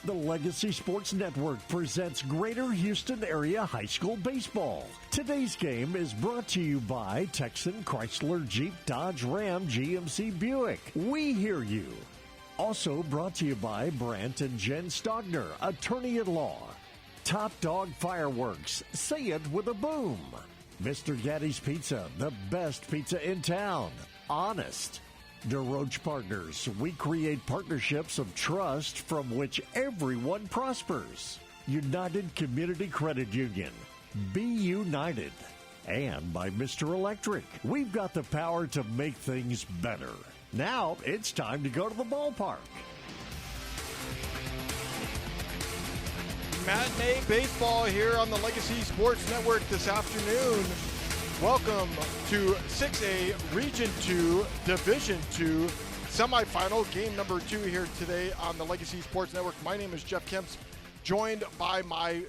The Legacy Sports Network presents Greater Houston Area High School Baseball. Today's game is brought to you by Texan Chrysler Jeep Dodge Ram GMC Buick. We hear you. Also brought to you by Brant and Jen Stogner, attorney-at-law. Top Dog Fireworks, say it with a boom. Mr. Gaddy's Pizza, the best pizza in town. Honest. DeRoche Partners, we create partnerships of trust from which everyone prospers. United Community Credit Union, be united. And by Mr. Electric, we've got the power to make things better. Now it's time to go to the ballpark. Matinee baseball here on the Legacy Sports Network this afternoon. Welcome to 6A Region 2 Division 2 semifinal game number 2 here today on the Legacy Sports Network. My name is Jeff Kemps, joined by my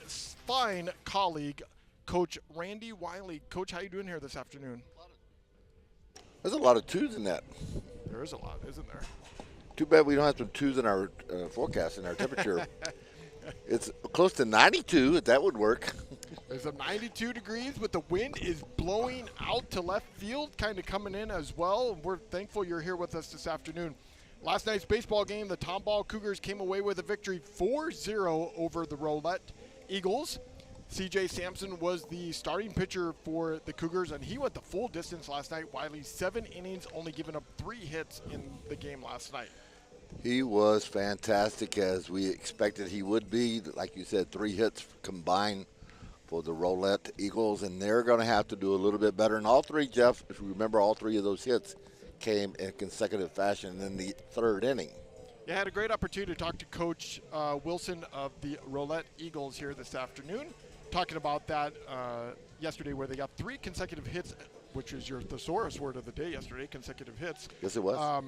fine colleague, Coach Randy Wylie. Coach, how you doing here this afternoon? There's a lot of twos in that. There is a lot, isn't there? Too bad we don't have some twos in our forecast, in our temperature. It's close to 92, if that would work. There's a 92 degrees, but the wind is blowing out to left field, kind of coming in as well. We're thankful you're here with us this afternoon. Last night's baseball game, the Tomball Cougars came away with a victory 4-0 over the Rowlett Eagles. C.J. Sampson was the starting pitcher for the Cougars, and he went the full distance last night. Wylie, 7 innings, only giving up 3 hits in the game last night. He was fantastic, as we expected he would be. Like you said, 3 hits combined for the Rowlett Eagles, and they're going to have to do a little bit better. And all 3, Jeff, if you remember, all 3 of those hits came in consecutive fashion in the 3rd inning. Yeah, I had a great opportunity to talk to Coach Wilson of the Rowlett Eagles here this afternoon, talking about that yesterday, where they got 3 consecutive hits, which is your thesaurus word of the day yesterday, consecutive hits. Yes, it was.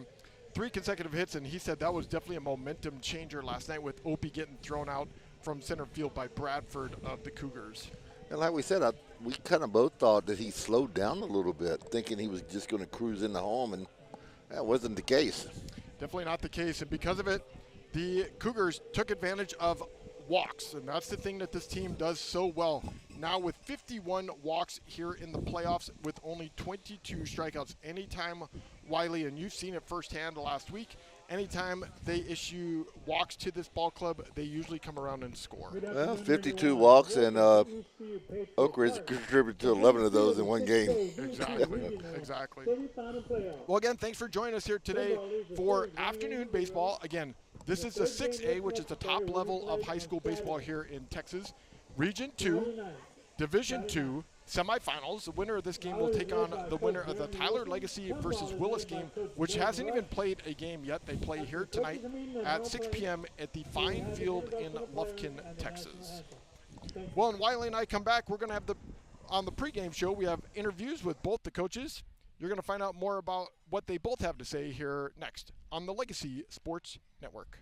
3 consecutive hits, and he said that was definitely a momentum changer last night, with Opie getting thrown out from center field by Bradford of the Cougars. And like we said, we kind of both thought that he slowed down a little bit, thinking he was just going to cruise into home, and that wasn't the case. Definitely not the case, and because of it, the Cougars took advantage of walks, and that's the thing that this team does so well. Now with 51 walks here in the playoffs, with only 22 strikeouts. Anytime, Wylie, and you've seen it firsthand last week, anytime they issue walks to this ball club, they usually come around and score. Well, 52 walks, and Oak Ridge contributed to 11 of those in one game. Exactly. Well, again, thanks for joining us here today for afternoon baseball. Again, this is the 6A, which is the top level of high school baseball here in Texas. Region 2, Division 2, semifinals. The winner of this game will take on the winner of the Tyler Legacy versus Willis game, which hasn't even played a game yet. They play here tonight at 6 p.m. at the Fine Field in Lufkin, Texas. Well, and Wylie and I come back. We're going to have on the pregame show, we have interviews with both the coaches. You're going to find out more about what they both have to say here next on the Legacy Sports Network.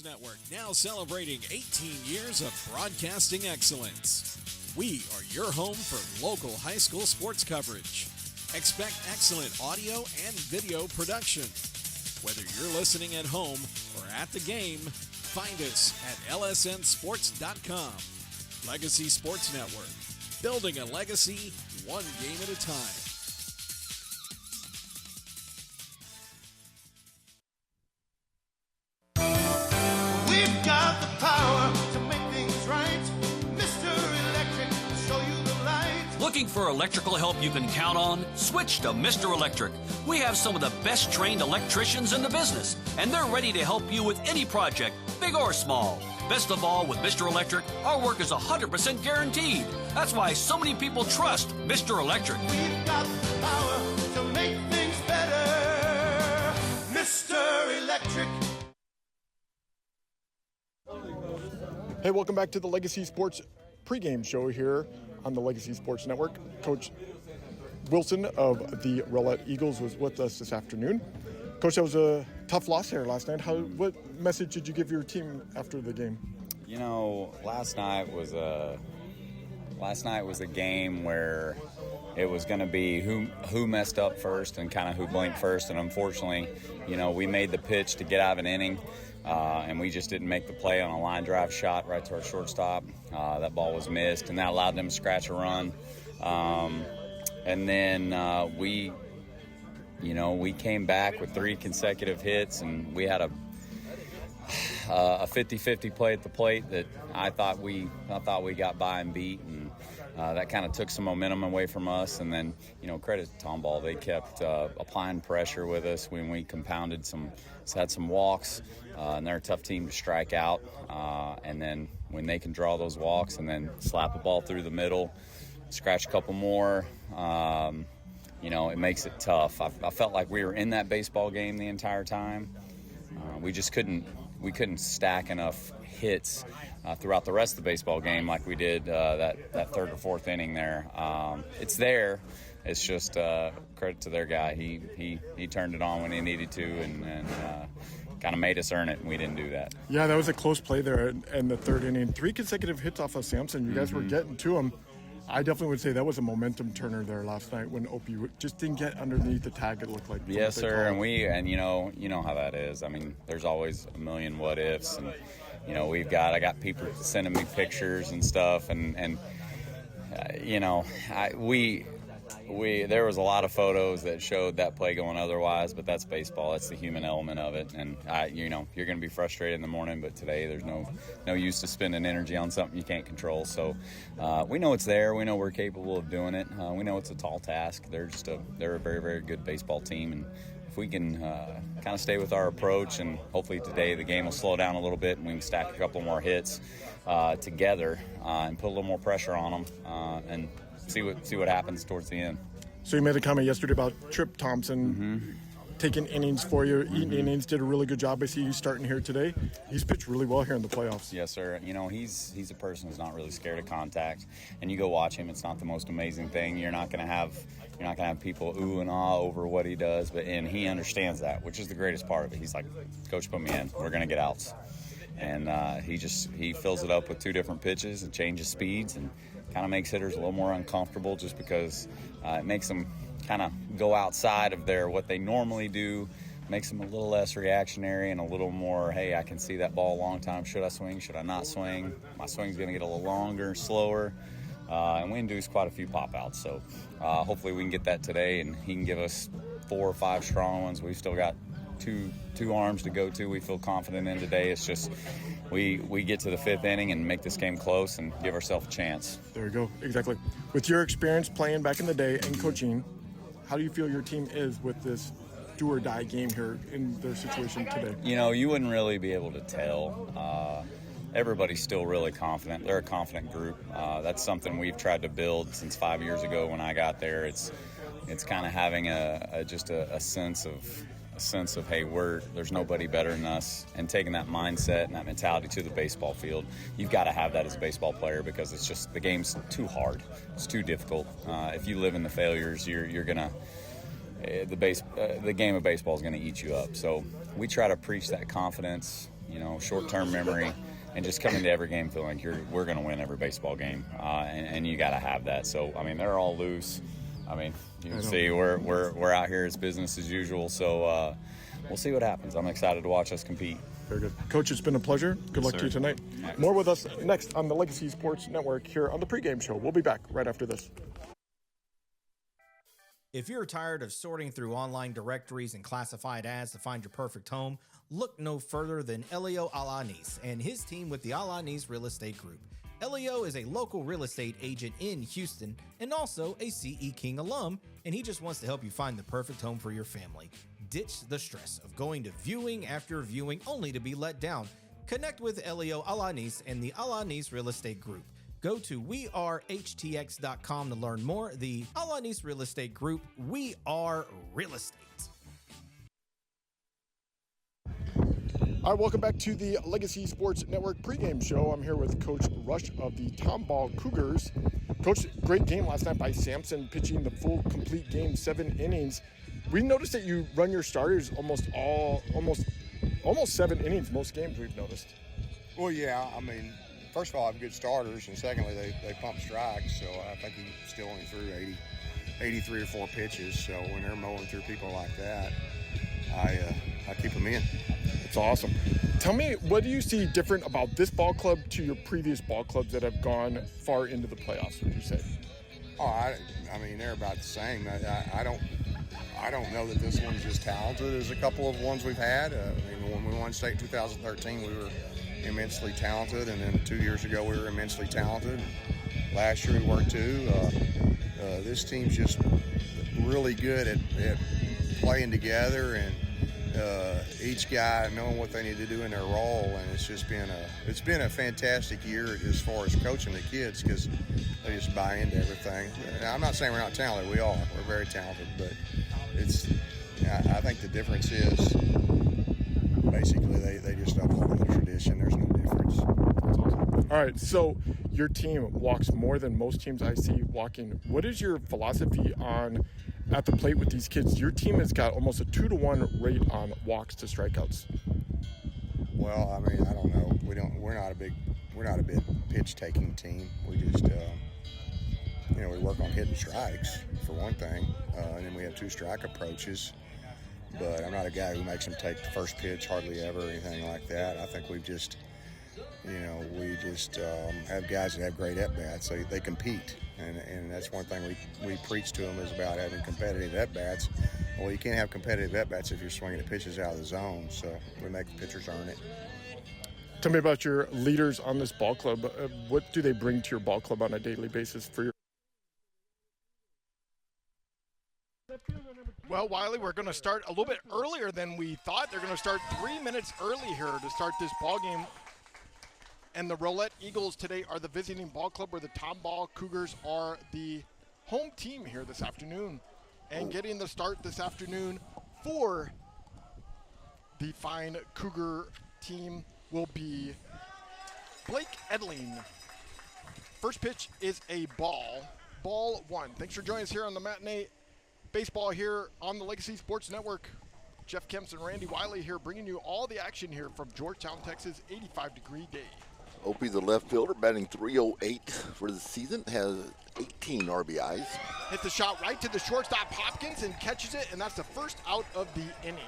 Network, now celebrating 18 years of broadcasting excellence. We are your home for local high school sports coverage. Expect excellent audio and video production. Whether you're listening at home or at the game, find us at lsnsports.com. Legacy Sports Network, building a legacy one game at a time. Got the power to make things right. Mr. Electric will show you the light. Looking for electrical help you can count on? Switch to Mr. Electric. We have some of the best trained electricians in the business, and they're ready to help you with any project, big or small. Best of all, with Mr. Electric, our work is 100% guaranteed. That's why so many people trust Mr. Electric. We've got the power to make things better. Mr. Electric. Hey, welcome back to the Legacy Sports pregame show here on the Legacy Sports Network. Coach Wilson of the Rowlett Eagles was with us this afternoon. Coach, that was a tough loss here last night. What message did you give your team after the game? You know, last night was a game where it was going to be who messed up first and kind of who blinked first. And unfortunately, we made the pitch to get out of an inning, and we just didn't make the play on a line drive shot right to our shortstop. That ball was missed, and that allowed them to scratch a run. And then we came back with 3 consecutive hits, and we had a 50-50 play at the plate that I thought we got by and beat, and that kind of took some momentum away from us. And then, credit to Tomball, they kept applying pressure with us when we compounded had some walks, and they're a tough team to strike out. And then when they can draw those walks and then slap a ball through the middle, scratch a couple more, it makes it tough. I felt like we were in that baseball game the entire time. We just couldn't stack enough hits throughout the rest of the baseball game like we did that 3rd or 4th inning there. It's there. It's just credit to their guy. He turned it on when he needed to and kind of made us earn it, and we didn't do that. Yeah, that was a close play there in the 3rd inning. 3 consecutive hits off of Sampson. You guys were getting to him. I definitely would say that was a momentum turner there last night when Opie just didn't get underneath the tag, it looked like. Yes, sir, and you know how that is. I mean, there's always a million what ifs, and I got people sending me pictures and stuff, and there was a lot of photos that showed that play going otherwise, but that's baseball. That's the human element of it, and you're going to be frustrated in the morning, but today there's no use to spending energy on something you can't control. So we know it's there. We know we're capable of doing it. We know it's a tall task. They're a very, very good baseball team, and if we can kind of stay with our approach, and hopefully today the game will slow down a little bit and we can stack a couple more hits together and put a little more pressure on them and see what happens towards the end. So you made a comment yesterday about Trip Thompson taking innings for you, eating innings, did a really good job. I see you starting here today. He's pitched really well here in the playoffs. Yes, sir. He's a person who's not really scared of contact, and you go watch him. It's not the most amazing thing. You're not going to have people ooh and ah over what he does, and he understands that, which is the greatest part of it. He's like, Coach, put me in. We're going to get outs, and he fills it up with 2 different pitches and changes speeds and kind of makes hitters a little more uncomfortable just because it makes them kind of go outside of what they normally do, makes them a little less reactionary and a little more, hey, I can see that ball a long time. Should I swing? Should I not swing? My swing's going to get a little longer, slower, and we induce quite a few pop-outs. So hopefully we can get that today, and he can give us 4 or 5 strong ones. We've still got two arms to go to. We feel confident in today. It's just we get to the 5th inning and make this game close and give ourselves a chance. There you go. Exactly. With your experience playing back in the day and coaching, how do you feel your team is with this do or die game here in their situation today? You wouldn't really be able to tell. Everybody's still really confident. They're a confident group. That's something we've tried to build since 5 years ago when I got there. It's kind of having a sense of hey, there's nobody better than us, and taking that mindset and that mentality to the baseball field. You've got to have that as a baseball player because it's just the game's too hard. It's too difficult. If you live in the failures, you're gonna the game of baseball is gonna eat you up. So we try to preach that confidence, short-term memory, and just come into every game feeling like we're gonna win every baseball game, and you got to have that. So they're all loose. You can see we're out here. It's business as usual. So we'll see what happens. I'm excited to watch us compete. Very good. Coach, it's been a pleasure. Good luck to you tonight. Right. More with us next on the Legacy Sports Network here on the pregame show. We'll be back right after this. If you're tired of sorting through online directories and classified ads to find your perfect home, look no further than Elio Alanis and his team with the Alanis Real Estate Group. Elio is a local real estate agent in Houston and also a CE King alum, and he just wants to help you find the perfect home for your family. Ditch the stress of going to viewing after viewing only to be let down. Connect with Elio Alanis and the Alanis Real Estate Group. Go to wearehtx.com to learn more. The Alanis Real Estate Group, we are real estate. All right, welcome back to the Legacy Sports Network pregame show. I'm here with Coach Rush of the Tomball Cougars. Coach, great game last night by Sampson, pitching the full complete game, 7 innings. We noticed that you run your starters almost 7 innings most games we've noticed. Well, yeah, first of all, I have good starters, and secondly, they pump strikes, so I think he still only threw 83 or 4 pitches. So when they're mowing through people like that, I keep them in. It's awesome. Tell me, what do you see different about this ball club to your previous ball clubs that have gone far into the playoffs, would you say? Oh, I mean, they're about the same. I don't know that this one's as talented as a couple of ones we've had. I mean, when we won state in 2013, we were immensely talented, and then 2 years ago we were immensely talented. Last year we were too. This team's just really good at playing together and each guy knowing what they need to do in their role, and it's been a fantastic year as far as coaching the kids because they just buy into everything. I'm not saying we're not talented. We are. We're very talented, but I think the difference is basically they just uphold the tradition. There's no difference. That's awesome. All right, so your team walks more than most teams I see walking. What is your philosophy on at the plate with these kids? Your team has got almost a 2-to-1 rate on walks to strikeouts. Well, I mean, I don't know. We're not a big pitch taking team. We just we work on hitting strikes for one thing, and then we have 2 strike approaches. But I'm not a guy who makes them take the first pitch hardly ever or anything like that. I think we just have guys that have great at-bats, so they compete. And that's one thing we preach to them is about having competitive at-bats. Well, you can't have competitive at-bats if you're swinging the pitches out of the zone, so we make the pitchers earn it. Tell me about your leaders on this ball club. What do they bring to your ball club on a daily basis for your... Well, Wylie, we're going to start a little bit earlier than we thought. They're going to start 3 minutes early here to start this ball game. And the Rowlett Eagles today are the visiting ball club, where the Tomball Cougars are the home team here this afternoon. And getting the start this afternoon for the fine Cougar team will be Blake Edling. First pitch is a ball. Ball 1. Thanks for joining us here on the Matinee Baseball here on the Legacy Sports Network. Jeff Kemps and Randy Wylie here bringing you all the action here from Georgetown, Texas, 85-degree day. Opie, the left fielder, batting .308 for the season, has 18 RBIs. Hit the shot right to the shortstop Hopkins and catches it, and that's the first out of the inning.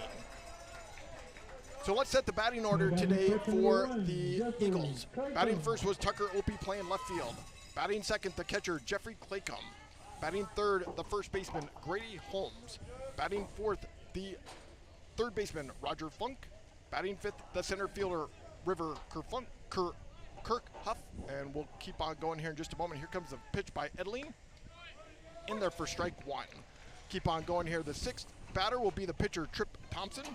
So let's set the batting order today for the Eagles. Batting first was Tucker Opie playing left field. Batting second, the catcher Jeffrey Claycomb. Batting third, the first baseman Grady Holmes. Batting fourth, the third baseman Roger Funk. Batting fifth, the center fielder River Kirk Huff, and we'll keep on going here in just a moment. Here comes the pitch by Edling, in there for strike 1. Keep on going here. The sixth batter will be the pitcher Trip Thompson.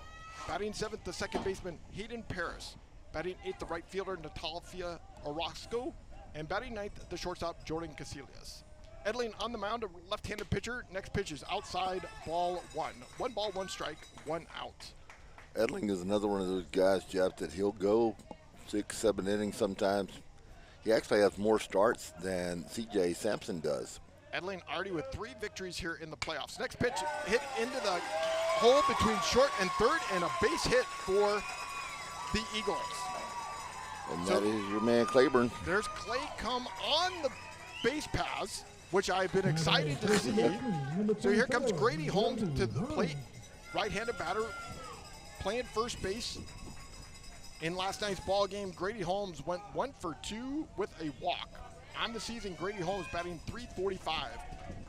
Batting seventh, the second baseman Hayden Paris. Batting eighth, the right fielder Natalfia Orozco. And batting ninth, the shortstop Jordan Casillas. Edling on the mound, a left-handed pitcher. Next pitch is outside, ball 1. 1 ball, 1 strike, 1 out. Edling is another one of those guys, Jeff, that he'll go 6-7 innings sometimes. He actually has more starts than C.J. Sampson does. Edling already with 3 victories here in the playoffs. Next pitch hit into the hole between short and third, and a base hit for the Eagles. And that is your man Claiborne. There's Claycomb on the base paths, which I've been excited to see. So here comes Grady Holmes to the plate. Right-handed batter playing first base. In last night's ball game, Grady Holmes went 1 for 2 with a walk. On the season, Grady Holmes batting .345.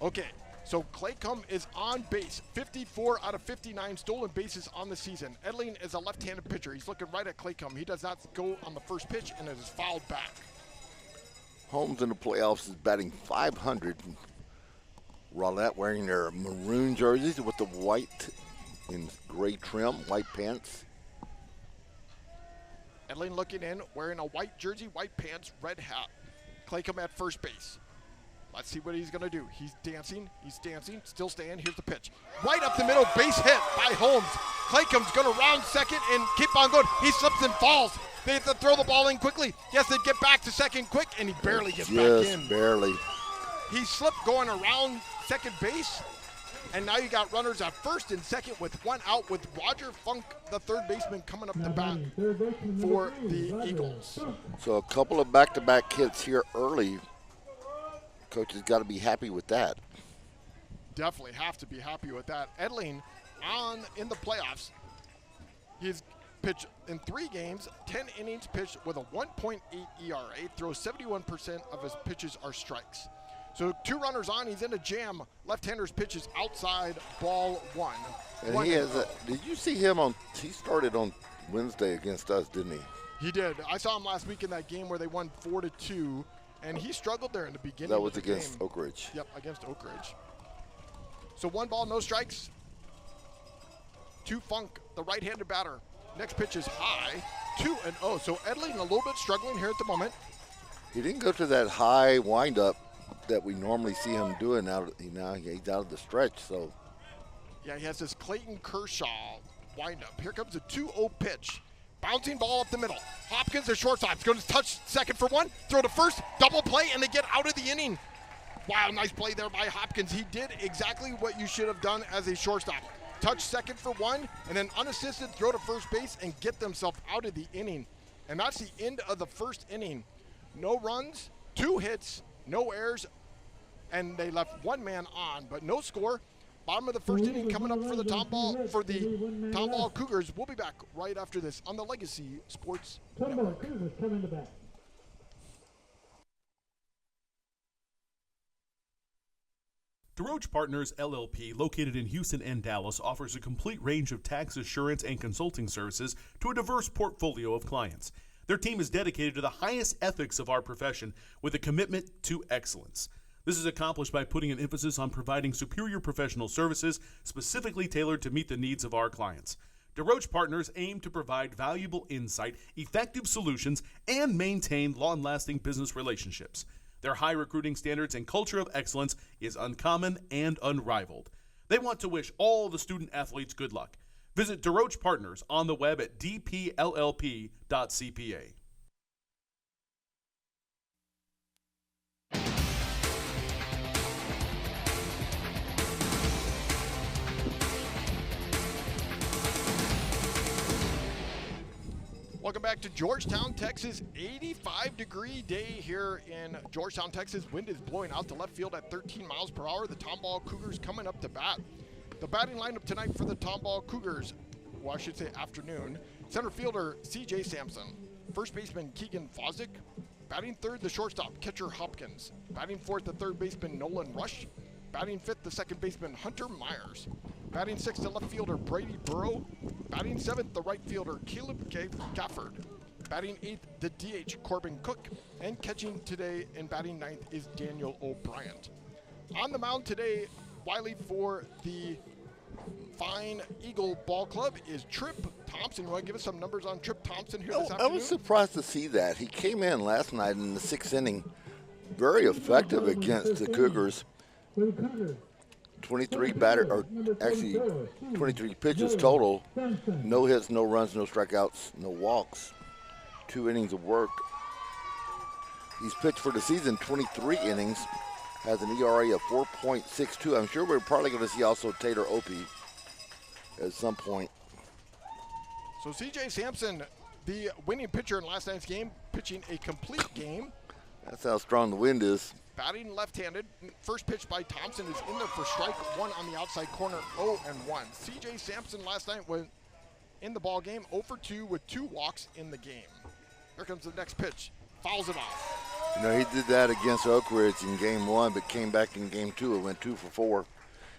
Okay, so Claycomb is on base. 54 out of 59 stolen bases on the season. Edling is a left-handed pitcher. He's looking right at Claycomb. He does not go on the first pitch, and it is fouled back. Holmes in the playoffs is batting .500. Rowlett wearing their maroon jerseys with the white and gray trim, white pants. Edling looking in, wearing a white jersey, white pants, red hat. Claycomb at first base. Let's see what he's going to do. He's dancing, still staying. Here's the pitch. Right up the middle, base hit by Holmes. Claycomb's going to round second and keep on going. He slips and falls. They have to throw the ball in quickly. Yes, they get back to second quick, and he barely gets back in. Yes, barely. He slipped going around second base, and now you got runners at first and second with 1 out, with Roger Funk, the third baseman, coming up the bat for the Eagles. So a couple of back-to-back hits here early. Coach has got to be happy with that. Definitely have to be happy with that. Edling in the playoffs. He's pitched in 3 games, 10 innings pitched with a 1.8 ERA, throws 71% of his pitches are strikes. So 2 runners on, he's in a jam. Left-hander's pitches outside, ball 1. And he has did you see him he started on Wednesday against us, didn't he? He did. I saw him last week in that game where they won 4-2, and he struggled there in the beginning. That was of the against game. Oak Ridge. Yep, against Oak Ridge. So 1 ball, no strikes. 2 Funk, the right-handed batter. Next pitch is high, 2-0. So Edling a little bit struggling here at the moment. He didn't go to that high windup that we normally see him doing. Now he's out of the stretch. So yeah, he has this Clayton Kershaw windup. Here comes a 2-0 pitch. Bouncing ball up the middle. Hopkins, the shortstop, is going to touch second for 1, throw to first, double play, and they get out of the inning. Wow, nice play there by Hopkins. He did exactly what you should have done as a shortstop. Touch second for 1, and then unassisted throw to first base and get themselves out of the inning. And that's the end of the first inning. No runs, 2 hits, no errors, and they left 1 man on, but no score. Bottom of the first inning coming up for the Tomball Cougars. We'll be back right after this on the Legacy Sports Network. Cougars coming to bat. DeRoche Partners LLP, located in Houston and Dallas, offers a complete range of tax assurance and consulting services to a diverse portfolio of clients. Their team is dedicated to the highest ethics of our profession with a commitment to excellence. This is accomplished by putting an emphasis on providing superior professional services specifically tailored to meet the needs of our clients. DeRoche Partners aim to provide valuable insight, effective solutions, and maintain long-lasting business relationships. Their high recruiting standards and culture of excellence is uncommon and unrivaled. They want to wish all the student athletes good luck. Visit DeRoche Partners on the web at dpllp.cpa. Welcome back to Georgetown, Texas. 85-degree day here in Georgetown, Texas. Wind is blowing out to left field at 13 miles per hour. The Tomball Cougars coming up to bat. The batting lineup tonight for the Tomball Cougars, well, I should say afternoon. Center fielder, C.J. Sampson. First baseman, Keegan Fosdick. Batting third, the shortstop, catcher Hopkins. Batting fourth, the third baseman, Nolan Rush. Batting fifth, the second baseman, Hunter Myers. Batting sixth, the left fielder, Brady Burrow. Batting seventh, the right fielder, Caleb Gafford. Batting eighth, the DH, Corbin Cook. And catching today and batting ninth is Daniel O'Brien. On the mound today, Wylie for the Fine Eagle Ball Club is Trip Thompson. You want to give us some numbers on Trip Thompson here this afternoon? I was surprised to see that. He came in last night in the 6th inning, very effective against the Cougars. 23 pitches total. No hits, no runs, no strikeouts, no walks. 2 innings of work. He's pitched for the season 23 innings. Has an ERA of 4.62. I'm sure we're probably going to see also Tater Opie at some point. So C.J. Sampson, the winning pitcher in last night's game, pitching a complete game. That's how strong the wind is. Batting left-handed. First pitch by Thompson is in there for strike 1 on the outside corner, 0-1. C.J. Sampson last night was in the ball game, 0 for 2 with 2 walks in the game. Here comes the next pitch. Fouls it off. You know, he did that against Oak Ridge in game 1, but came back in game 2 and went 2 for 4.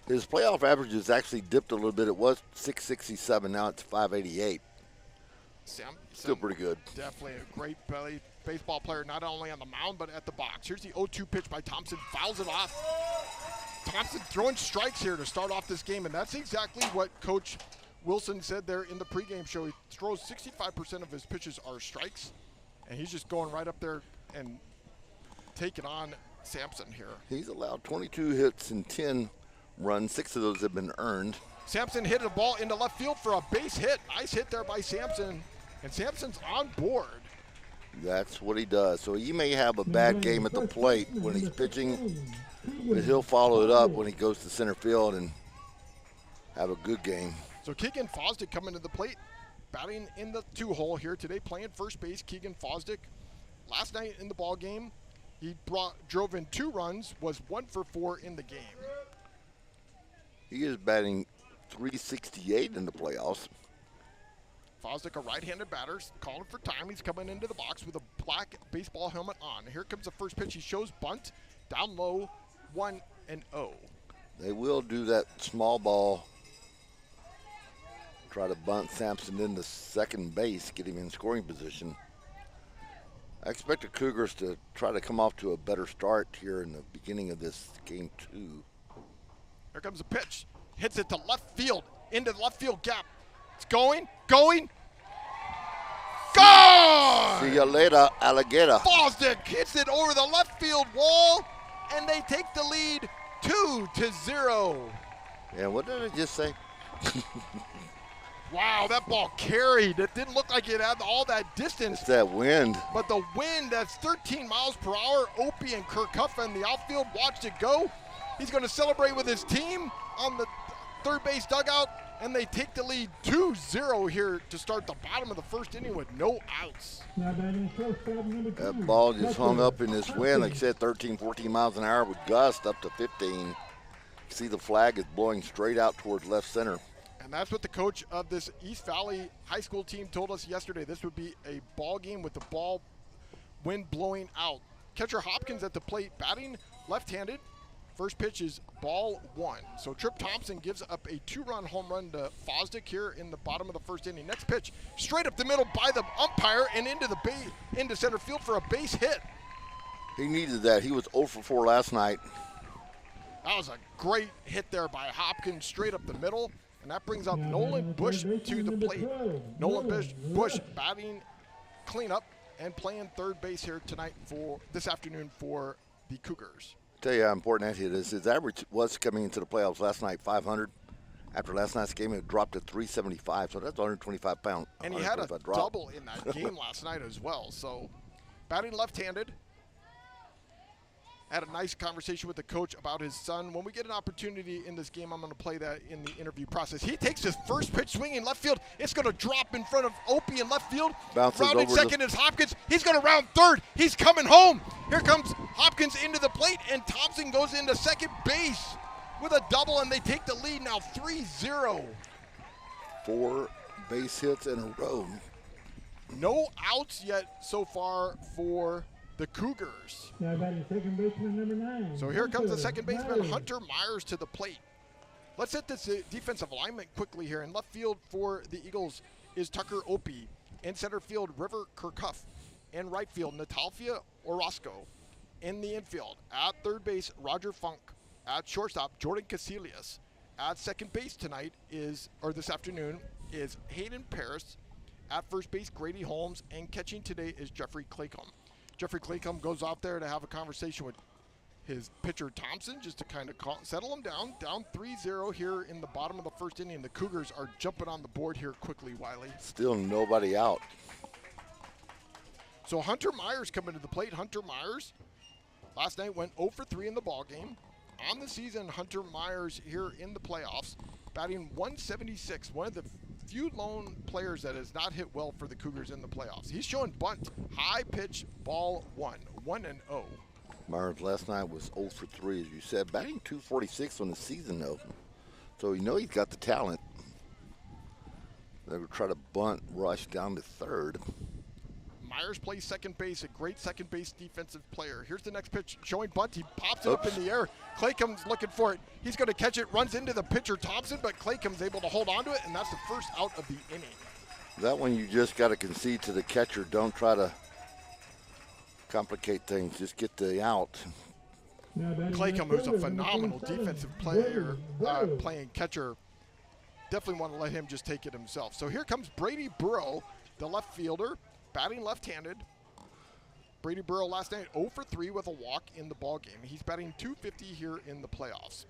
His playoff average has actually dipped a little bit. It was 667, now it's 588. Still pretty good. Definitely a great baseball player, not only on the mound, but at the box. Here's the 0-2 pitch by Thompson, fouls it off. Thompson throwing strikes here to start off this game, and that's exactly what Coach Wilson said there in the pregame show. He throws 65% of his pitches are strikes, and he's just going right up there and taking on Sampson here. He's allowed 22 hits and 10 runs. 6 of those have been earned. Sampson hit a ball into left field for a base hit. Nice hit there by Sampson, and Sampson's on board. That's what he does. So he may have a bad game at the plate when he's pitching, but he'll follow it up when he goes to center field and have a good game. So Keegan Fosdick coming to the plate, batting in the 2-hole here today, playing first base. Keegan Fosdick, last night in the ball game, he drove in 2 runs, was 1 for 4 in the game. He is batting .368 in the playoffs. Fosdick, a right-handed batter, calling for time. He's coming into the box with a black baseball helmet on. Here comes the first pitch. He shows bunt, down low, 1-0. They will do that small ball, try to bunt Sampson into second base, get him in scoring position. I expect the Cougars to try to come off to a better start here in the beginning of this game 2. Here comes the pitch. Hits it to left field, into the left field gap. It's going. Gone! See you later, alligator. Fosdick hits it over the left field wall, and they take the lead 2-0. Yeah, what did I just say? Wow, that ball carried. It didn't look like it had all that distance. It's that wind. But the wind, that's 13 miles per hour. Opie and Kirkhuff in the outfield watched it go. He's going to celebrate with his team on the third base dugout, and they take the lead 2-0 here to start the bottom of the first inning with no outs. That ball just hung up in this wind, like I said, 13, 14 miles an hour with gusts up to 15. See the flag is blowing straight out towards left center. And that's what the coach of this East Valley High School team told us yesterday. This would be a ball game with the ball wind blowing out. Catcher Hopkins at the plate, batting left-handed. First pitch is ball 1. So Trip Thompson gives up a 2-run home run to Fosdick here in the bottom of the first inning. Next pitch, straight up the middle by the umpire and into center field for a base hit. He needed that. He was 0 for 4 last night. That was a great hit there by Hopkins, straight up the middle. And that brings out Nolan Bush to the plate. Nolan Bush batting cleanup and playing third base here tonight this afternoon for the Cougars. Tell you how important that hit is. His average was coming into the playoffs last night, 500. After last night's game, it dropped to 375, so that's 125 pounds. And he had a double in that game last night as well. So batting left-handed. Had a nice conversation with the coach about his son. When we get an opportunity in this game, I'm going to play that in the interview process. He takes his first pitch swinging left field. It's going to drop in front of Opie in left field. Rounding second is Hopkins. He's going to round third. He's coming home. Here comes Hopkins into the plate, and Thompson goes into second base with a double, and they take the lead now 3-0. 4 base hits in a row. No outs yet so far for the Cougars. Second baseman number 9. So here comes the second baseman, Hunter Myers, to the plate. Let's hit this defensive alignment quickly here. In left field for the Eagles is Tucker Opie. In center field, River Kirkhuff. In right field, Natalfia Orozco. In the infield, at third base, Roger Funk. At shortstop, Jordan Casillas. At second base this afternoon, is Hayden Paris. At first base, Grady Holmes. And catching today is Jeffrey Claycomb. Jeffrey Claycomb goes out there to have a conversation with his pitcher Thompson just to kind of settle him down. Down 3-0 here in the bottom of the first inning. The Cougars are jumping on the board here quickly, Wylie. Still nobody out. So Hunter Myers coming to the plate. Hunter Myers last night went 0 for 3 in the ball game. On the season, Hunter Myers here in the playoffs, batting .176, one of the few lone players that has not hit well for the Cougars in the playoffs. He's showing bunt, high pitch, ball 1-0. Myers last night was 0 for 3, as you said, batting .246 on the season, though. So you know he's got the talent. They would try to bunt rush down to third. Myers plays second base, a great second base defensive player. Here's the next pitch, showing bunt. He pops it up in the air. Claycomb's looking for it. He's going to catch it, runs into the pitcher Thompson, but Claycomb's able to hold on to it, and that's the first out of the inning. That one you just got to concede to the catcher. Don't try to complicate things. Just get the out. Claycomb, who's a phenomenal defensive player, playing catcher, definitely want to let him just take it himself. So here comes Brady Burrow, the left fielder, batting left-handed. Brady Burrow last night 0 for 3 with a walk in the ball game. He's batting .250 here in the playoffs.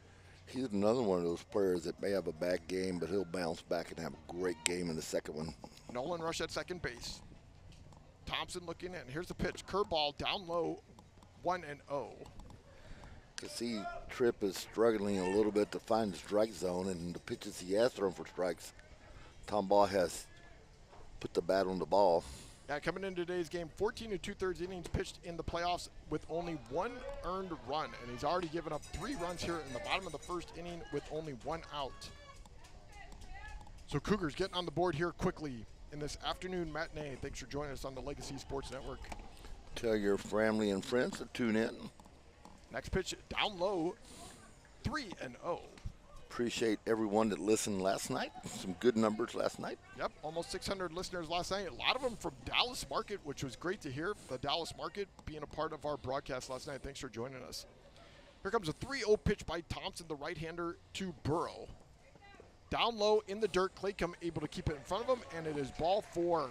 He's another one of those players that may have a bad game, but he'll bounce back and have a great game in the second one. Nolan Rush at second base. Thompson looking in. Here's the pitch. Curveball down low, 1-0. You see Tripp is struggling a little bit to find the strike zone, and the pitches he has thrown for strikes, Tomball has put the bat on the ball. Yeah, coming into today's game, 14 2/3 innings pitched in the playoffs with only 1 earned run, and he's already given up 3 runs here in the bottom of the first inning with only 1 out. So Cougars getting on the board here quickly in this afternoon matinee. Thanks for joining us on the Legacy Sports Network. Tell your family and friends to tune in. Next pitch down low, 3-0. Appreciate everyone that listened last night. Some good numbers last night. Yep, almost 600 listeners last night. A lot of them from Dallas market, which was great to hear. The Dallas market being a part of our broadcast last night. Thanks for joining us. Here comes a 3-0 pitch by Thompson, the right-hander, to Burrow. Down low in the dirt, Claycomb able to keep it in front of him, and it is ball 4.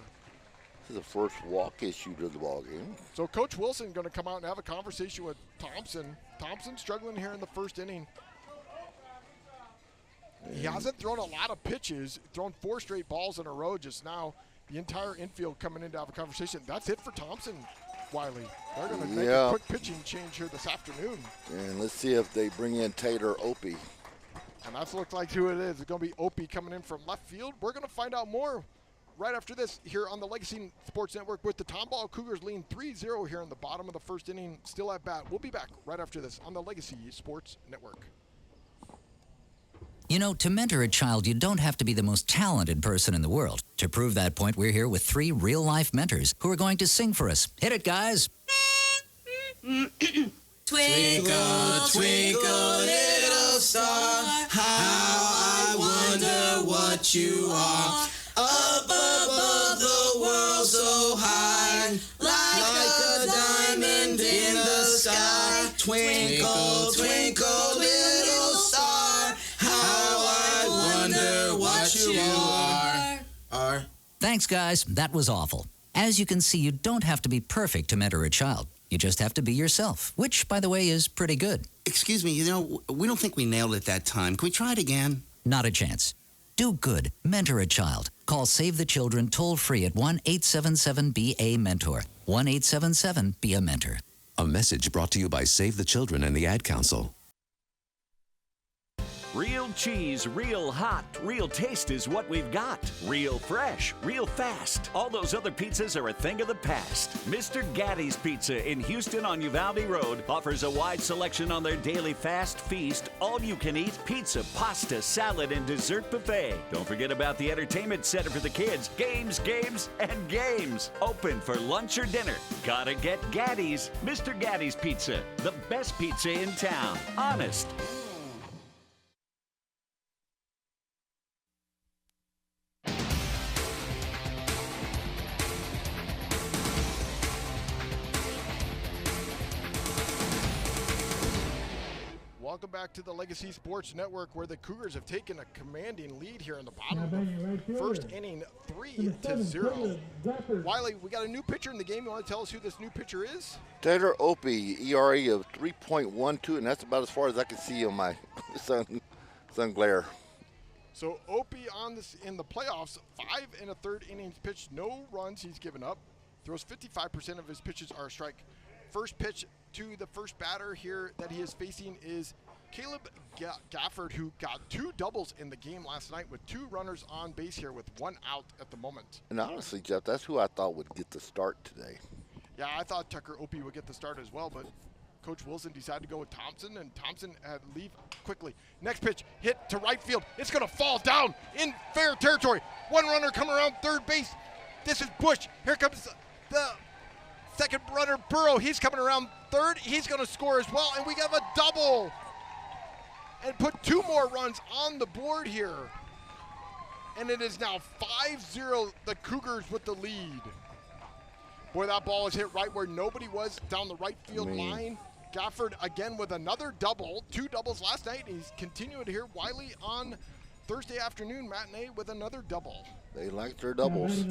This is the first walk issue to the ball game. So Coach Wilson going to come out and have a conversation with Thompson. Thompson struggling here in the first inning. He hasn't thrown a lot of pitches, thrown 4 straight balls in a row just now. The entire infield coming in to have a conversation. That's it for Thompson, Wylie. They're going to make a quick pitching change here this afternoon. And let's see if they bring in Taylor Opie. And that's looked like who it is. It's going to be Opie coming in from left field. We're going to find out more right after this here on the Legacy Sports Network with the Tomball Cougars leading 3-0 here in the bottom of the first inning, still at bat. We'll be back right after this on the Legacy Sports Network. You know, to mentor a child, you don't have to be the most talented person in the world. To prove that point, we're here with 3 real-life mentors who are going to sing for us. Hit it, guys. Twinkle, twinkle, little star, how I wonder what you are. Up above the world so high, like a diamond in the sky. Twinkle, twinkle, little star, how I wonder what you are. Thanks, guys. That was awful. As you can see, you don't have to be perfect to mentor a child. You just have to be yourself, which, by the way, is pretty good. Excuse me, we don't think we nailed it that time. Can we try it again? Not a chance. Do good. Mentor a child. Call Save the Children toll-free at 1-877-BA-MENTOR. 1-877-BE-A-MENTOR. A message brought to you by Save the Children and the Ad Council. Real cheese, real hot, real taste is what we've got. Real fresh, real fast. All those other pizzas are a thing of the past. Mr. Gatti's Pizza in Houston on Uvalde Road offers a wide selection on their daily fast feast, all-you-can-eat pizza, pasta, salad, and dessert buffet. Don't forget about the entertainment center for the kids. Games, games, and games. Open for lunch or dinner. Gotta get Gatti's. Mr. Gatti's Pizza, the best pizza in town. Honest. Welcome back to the Legacy Sports Network, where the Cougars have taken a commanding lead here in the bottom of the first inning, 3-0. Wylie, we got a new pitcher in the game. You want to tell us who this new pitcher is? Taylor Opie, ERA of 3.12, and that's about as far as I can see on my sun glare. So Opie on this in the playoffs, 5 1/3 innings pitched, no runs he's given up. Throws 55% of his pitches are a strike. First pitch to the first batter here that he is facing is Caleb Gafford, who got 2 doubles in the game last night with 2 runners on base here with 1 out at the moment. And honestly, Jeff, that's who I thought would get the start today. Yeah, I thought Tucker Opie would get the start as well, but Coach Wilson decided to go with Thompson, and Thompson had to leave quickly. Next pitch, hit to right field. It's going to fall down in fair territory. 1 runner coming around third base. This is Bush. Here comes the second runner, Burrow. He's coming around third. He's going to score as well, and we have a double. And put 2 more runs on the board here. And it is now 5-0, the Cougars with the lead. Boy, that ball is hit right where nobody was, down the right field line. Gafford again with another double. 2 doubles last night. He's continuing here. Wylie on Thursday afternoon matinee with another double. They like their doubles.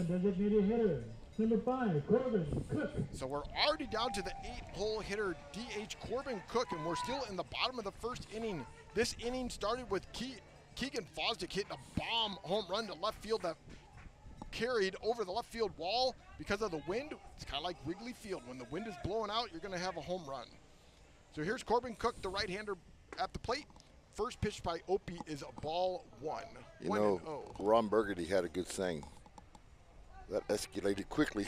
Number 5, Corbin Cook. So we're already down to the 8-hole hitter, DH Corbin Cook, and we're still in the bottom of the first inning. This inning started with Keegan Fosdick hitting a bomb home run to left field that carried over the left field wall because of the wind. It's kind of like Wrigley Field. When the wind is blowing out, you're going to have a home run. So here's Corbin Cook, the right-hander at the plate. First pitch by Opie is a ball 1. You know, Ron Burgundy had a good saying. That escalated quickly.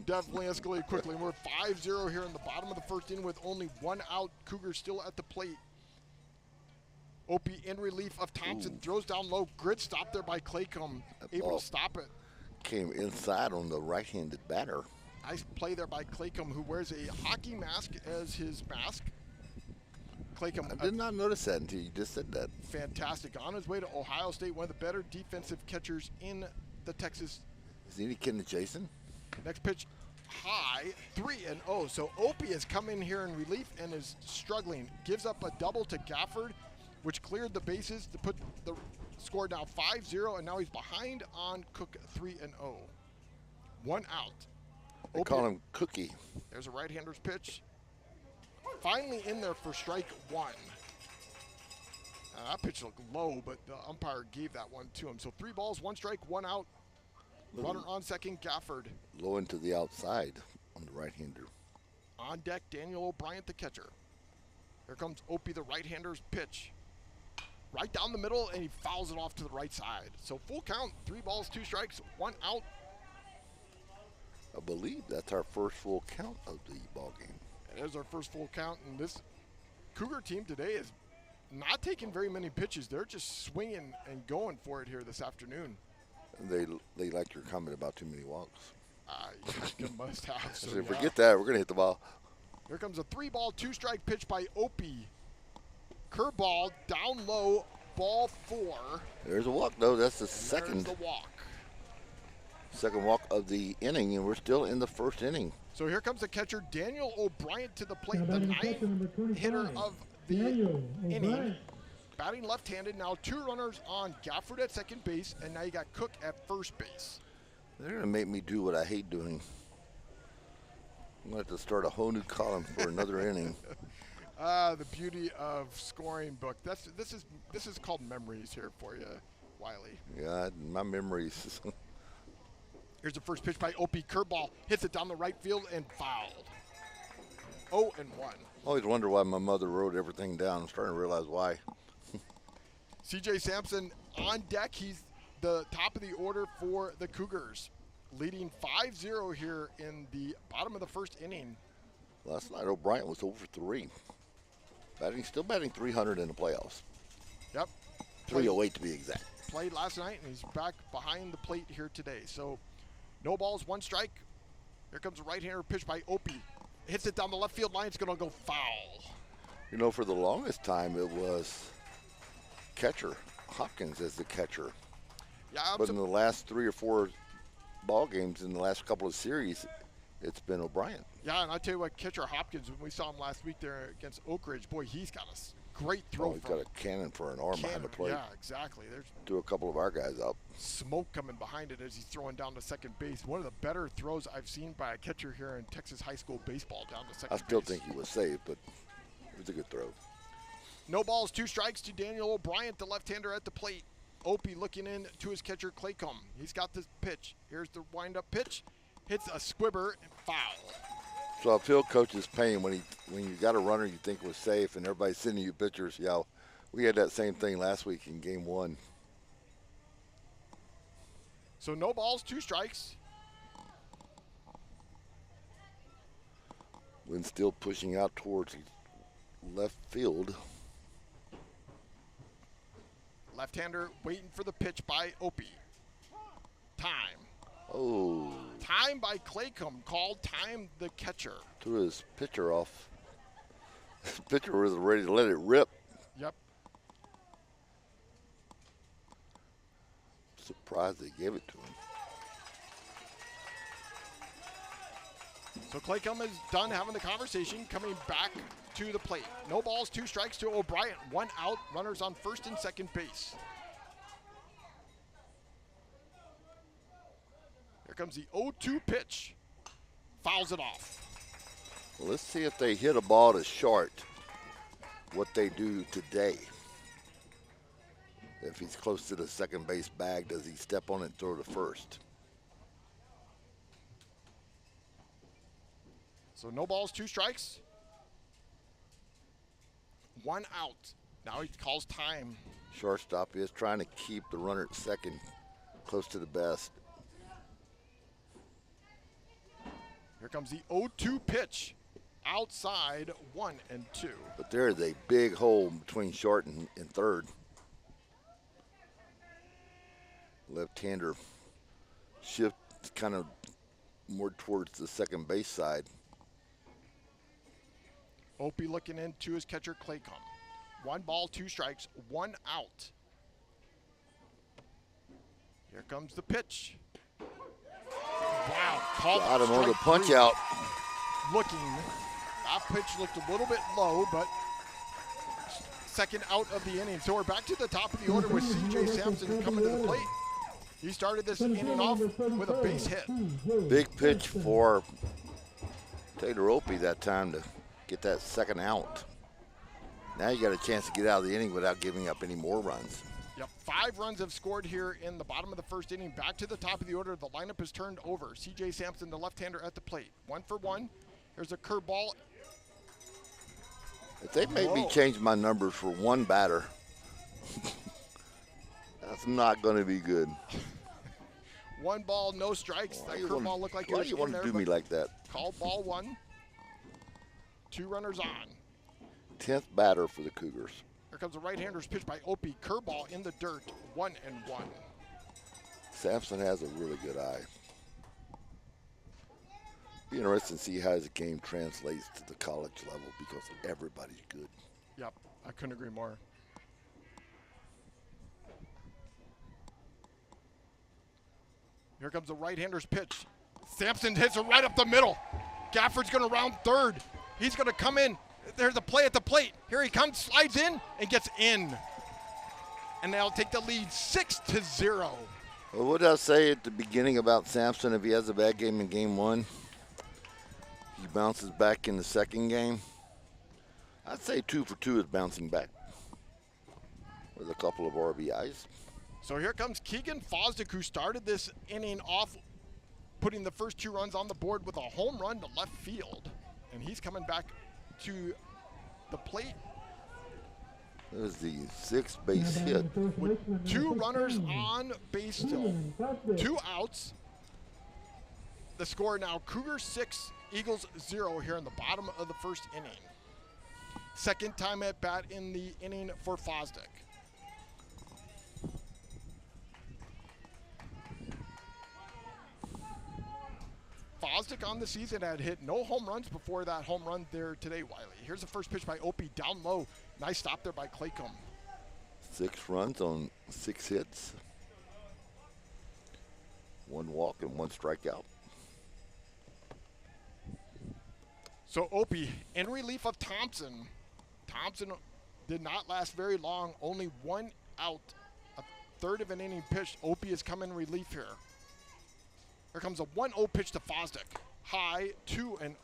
Definitely escalated quickly. We're 5-0 here in the bottom of the first inning with only one out. Cougars still at the plate. Opie in relief of Thompson. Throws down low. Grid stop there by Claycomb. Able to stop it. Came inside on the right-handed batter. Nice play there by Claycomb, who wears a hockey mask as his mask. Claycomb. I did not notice that until you just said that. Fantastic. On his way to Ohio State, one of the better defensive catchers in the Texas. Is he any kid to Jason? Next pitch, high, 3-0. So Opie has come in here in relief and is struggling. Gives up a double to Gafford, which cleared the bases to put the score down 5-0, and now he's behind on Cook 3-0. One out. They call him Cookie. There's a right-hander's pitch. Finally in there for strike one. That pitch looked low, but the umpire gave that one to him. So 3 balls, 1 strike, 1 out. Runner on second, Gafford. Low into the outside on the right-hander. On deck, Daniel O'Brien, the catcher. Here comes Opie, the right-hander's pitch. Right down the middle, and he fouls it off to the right side. So full count, 3 balls, 2 strikes, 1 out. I believe that's our first full count of the ball game. It is our first full count, and this Cougar team today is not taking very many pitches. They're just swinging and going for it here this afternoon. They like your comment about too many walks. You must have. So yeah. Forget that. We're going to hit the ball. Here comes a 3-ball, 2-strike pitch by Opie. Curveball down low, ball 4. There's a walk, though. That's the second. There's the walk. Second walk of the inning, and we're still in the first inning. So here comes the catcher, Daniel O'Brien, to the plate, the 9th hitter of the inning. Batting left-handed, now 2 runners on Gafford at second base, and now you got Cook at first base. They're going to make me do what I hate doing. I'm going to have to start a whole new column for another inning. The beauty of scoring book. This is called memories here for you, Wylie. Yeah, my memories. Here's the first pitch by Opie. Curveball hits it down the right field and fouled. 0-1. I always wonder why my mother wrote everything down. I'm starting to realize why. C.J. Sampson on deck. He's the top of the order for the Cougars, leading 5-0 here in the bottom of the first inning. Last night, O'Brien was over 3. Still batting 300 in the playoffs. Yep. 308 to be exact. Played last night, and he's back behind the plate here today. So no balls, 1 strike. Here comes a right-hander pitch by Opie. Hits it down the left field line. It's going to go foul. You know, for the longest time, it was catcher Hopkins as the catcher. Yeah, but in the last 3 or 4 ball games in the last couple of series, it's been O'Brien. Yeah, and I tell you what, catcher Hopkins, when we saw him last week there against Oak Ridge, boy, he's got a great throw. He's got a cannon for an arm behind the plate. Yeah, exactly. There's a couple of our guys up. Smoke coming behind it as he's throwing down to second base. One of the better throws I've seen by a catcher here in Texas high school baseball down to second base. I still think he was safe, but it was a good throw. No balls, 2 strikes to Daniel O'Brien, the left-hander at the plate. Opie looking in to his catcher, Claycomb. He's got this pitch. Here's the wind-up pitch. Hits a squibber and foul. So I feel coach's pain when you got a runner you think was safe and everybody's sending you pictures. Yeah, we had that same thing last week in game 1. So no balls, 2 strikes. Wind still pushing out towards left field. Left-hander waiting for the pitch by Opie. Time. Oh. Time by Claycomb. Called time the catcher. Threw his pitcher off. His pitcher was ready to let it rip. Yep. Surprised they gave it to him. So Claycomb is done having the conversation, coming back to the plate. No balls, 2 strikes to O'Brien. 1 out, runners on first and second base. Here comes the 0-2 pitch. Fouls it off. Well, let's see if they hit a ball to short, what they do today. If he's close to the second base bag, does he step on it and throw to first? So no balls, 2 strikes. 1 out. Now he calls time. Shortstop is trying to keep the runner at second close to the best. comes the 0-2 pitch. Outside 1-2. But there is a big hole between short and third. Left-hander shift kind of more towards the second base side. Opie looking into his catcher, Claycomb. 1 ball, 2 strikes, 1 out. Here comes the pitch. Wow, got him on the punch out. Looking, that pitch looked a little bit low, but second out of the inning. So we're back to the top of the order with C.J. Sampson coming to the plate. He started this inning off with a base hit. Big pitch for Taylor Opie that time to get that second out. Now you got a chance to get out of the inning without giving up any more runs. Yep, 5 runs have scored here in the bottom of the first inning. Back to the top of the order. The lineup is turned over. C.J. Sampson, the left-hander at the plate. 1 for 1. Here's a curveball. If they made me change my numbers for 1 batter, that's not going to be good. 1 ball, no strikes. That curveball looked like it was in there. Why do you want to do me like that? Called ball 1. 2 runners on. 10th batter for the Cougars. Here comes a right-hander's pitch by Opie. Curveball in the dirt. 1-1. Sampson has a really good eye. Be interesting to see how his game translates to the college level because everybody's good. Yep, I couldn't agree more. Here comes the right-hander's pitch. Sampson hits it right up the middle. Gafford's going to round third. He's going to come in. There's a play at the plate. Here he comes, slides in, and gets in. And they'll take the lead 6-0. Well, what did I say at the beginning about Sampson? If he has a bad game in game 1, he bounces back in the second game. I'd say 2 for 2 is bouncing back with a couple of RBIs. So here comes Keegan Fosdick, who started this inning off putting the first 2 runs on the board with a home run to left field. And he's coming back to the plate. That was the 6th base hit. With 2 runners on base still. 2 outs. The score now, Cougars 6, Eagles 0 here in the bottom of the first inning. Second time at bat in the inning for Fosdick. Fosdick on the season had hit no home runs before that home run there today, Wylie. Here's the first pitch by Opie down low. Nice stop there by Claycomb. 6 runs on 6 hits. 1 walk and 1 strikeout. So Opie in relief of Thompson. Thompson did not last very long. Only 1 out. A third of an inning pitch. Opie has come in relief here. Here comes a 1-0 pitch to Fosdick. High, 2-0.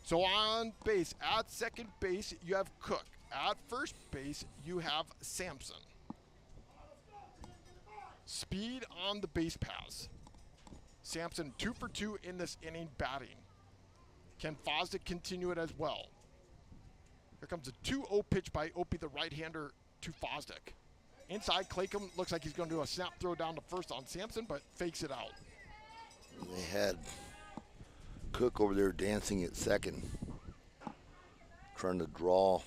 So on base, at second base, you have Cook. At first base, you have Sampson. Speed on the base pass. Sampson 2 for 2 in this inning batting. Can Fosdick continue it as well? Here comes a 2-0 pitch by Opie, the right-hander, to Fosdick. Inside, Claycomb looks like he's going to do a snap throw down to first on Sampson, but fakes it out. They had Cook over there dancing at second, trying to draw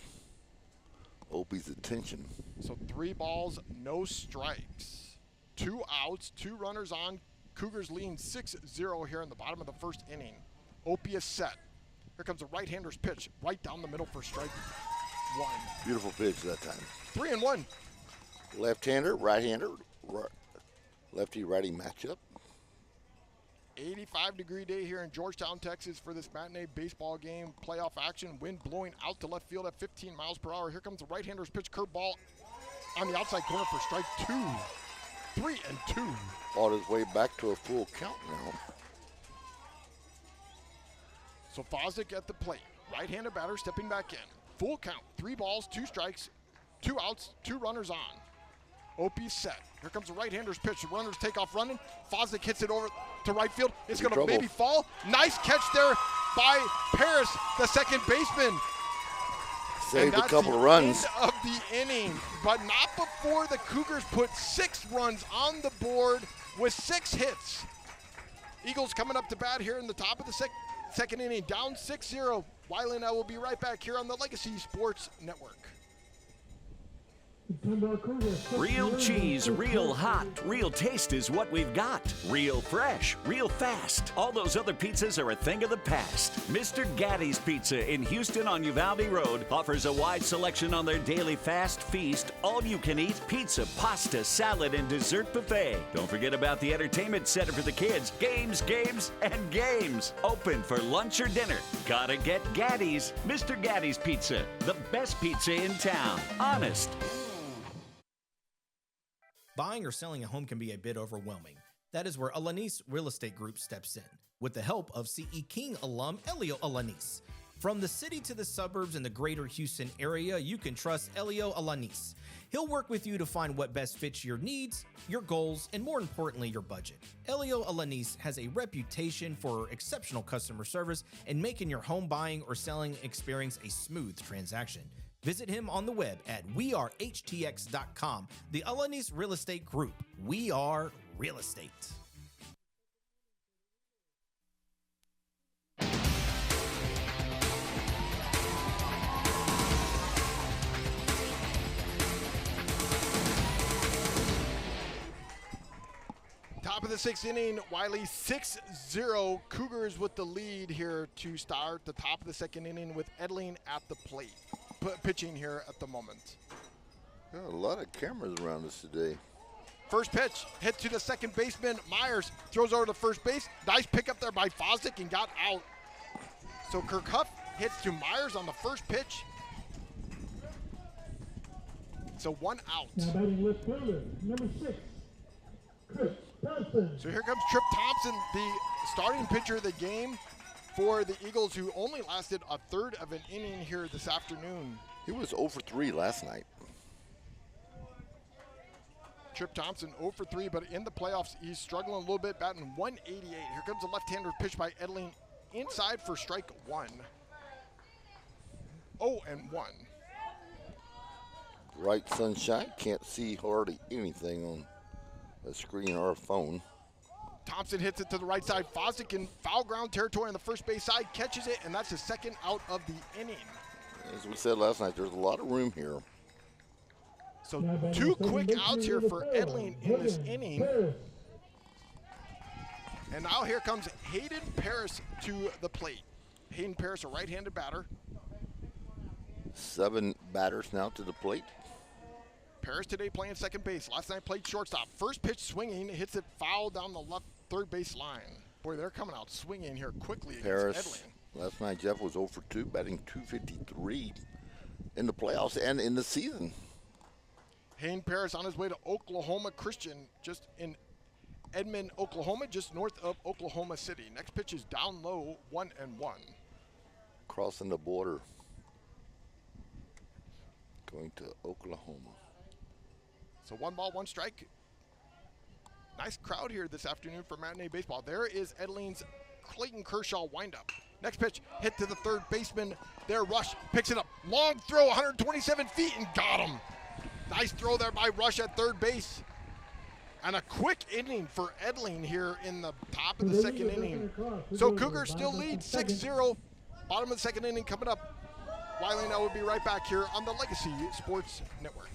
Opie's attention. So 3 balls, no strikes. 2 outs, 2 runners on. Cougars leading 6-0 here in the bottom of the first inning. Opie is set. Here comes a right-hander's pitch, right down the middle for strike 1. Beautiful pitch that time. 3-1. Left-hander, right-hander, lefty-righty matchup. 85-degree day here in Georgetown, Texas for this matinee baseball game. Playoff action, wind blowing out to left field at 15 miles per hour. Here comes the right-hander's pitch, curveball on the outside corner for strike 2. 3-2. Fought his way back to a full count now. So Fosdick at the plate. Right-handed batter stepping back in. Full count, 3 balls, 2 strikes, 2 outs, 2 runners on. Opie set. Here comes the right-hander's pitch. The runners take off running. Fosdick hits it over to right field. It's going to maybe fall. Nice catch there by Paris, the second baseman. Saved a couple of runs. End of the inning, but not before the Cougars put 6 runs on the board with 6 hits. Eagles coming up to bat here in the top of the second inning, down 6-0. Wylie and I will be right back here on the Legacy Sports Network. Real cheese, real hot, real taste is what we've got. Real fresh, real fast. All those other pizzas are a thing of the past. Mr. Gatti's Pizza in Houston on Uvalde Road offers a wide selection on their daily fast feast, all-you-can-eat pizza, pasta, salad, and dessert buffet. Don't forget about the entertainment center for the kids. Games, games, and games. Open for lunch or dinner. Gotta get Gatti's. Mr. Gatti's Pizza, the best pizza in town. Honest. Buying or selling a home can be a bit overwhelming. That is where Alanis Real Estate Group steps in, with the help of CE King alum Elio Alanis. From the city to the suburbs and the greater Houston area, you can trust Elio Alanis. He'll work with you to find what best fits your needs, your goals, and more importantly, your budget. Elio Alanis has a reputation for exceptional customer service and making your home buying or selling experience a smooth transaction. Visit him on the web at wearehtx.com. The Alanis Real Estate Group. We are real estate. Top of the sixth inning, Wylie 6-0. Cougars with the lead here to start the top of the second inning with Edling at the plate. Pitching here at the moment. Got a lot of cameras around us today. First pitch, hit to the second baseman. Myers throws over to first base. Nice pick up there by Fosdick and got out. So Kirk Huff hits to Myers on the first pitch. So 1 out. Now batting left fielder, number 6, Chris Thompson. So here comes Trip Thompson, the starting pitcher of the game for the Eagles, who only lasted a third of an inning here this afternoon. He was 0 for 3 last night. Trip Thompson 0 for 3, but in the playoffs, he's struggling a little bit, batting 188. Here comes a left-hander pitch by Edling inside for strike 1. 0-1. Bright sunshine, can't see hardly anything on a screen or a phone. Thompson hits it to the right side. Fosdick in foul ground territory on the first base side, catches it, and that's his second out of the inning. As we said last night, there's a lot of room here. So 2 quick outs here for Edling in this inning. And now here comes Hayden Paris to the plate. Hayden Paris, a right-handed batter. 7 batters now to the plate. Paris today playing second base. Last night played shortstop. First pitch swinging, hits it foul down the left third base line. Boy, they're coming out swinging here quickly Paris, against Edling. last night Jeff was 0 for 2, batting .253 in the playoffs and in the season. Hayden Paris on his way to Oklahoma Christian, just in Edmond, Oklahoma, just north of Oklahoma City. Next pitch is down low, 1-1. Crossing the border, going to Oklahoma. So 1 ball, 1 strike. Nice crowd here this afternoon for matinee baseball. There is Edling's Clayton Kershaw windup. Next pitch, hit to the third baseman. There, Rush picks it up. Long throw, 127 feet, and got him. Nice throw there by Rush at third base. And a quick inning for Edling here in the top of the second inning. So Cougars still lead 6-0. Bottom of the second inning coming up. Wylie and I will be right back here on the Legacy Sports Network.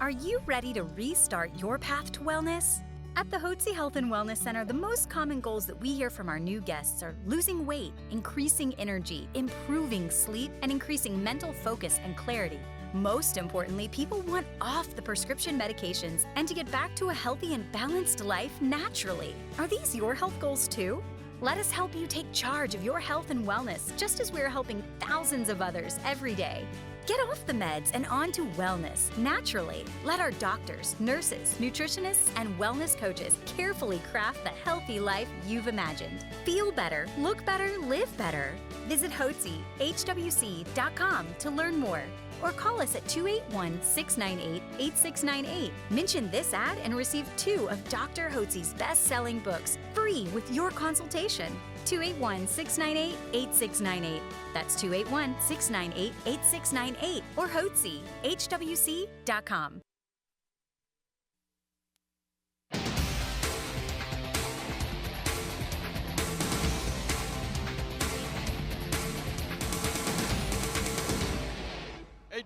Are you ready to restart your path to wellness? At the Hotze Health and Wellness Center, the most common goals that we hear from our new guests are losing weight, increasing energy, improving sleep, and increasing mental focus and clarity. Most importantly, people want off the prescription medications and to get back to a healthy and balanced life naturally. Are these your health goals too? Let us help you take charge of your health and wellness, just as we're helping thousands of others every day. Get off the meds and on to wellness naturally. Let our doctors, nurses, nutritionists, and wellness coaches carefully craft the healthy life you've imagined. Feel better, look better, live better. Visit HWC.com to learn more, or call us at 281-698-8698. Mention this ad and receive 2 of Dr. Hotze's best-selling books free with your consultation. 281-698-8698. That's 281-698-8698 or Hotze, HWC.com.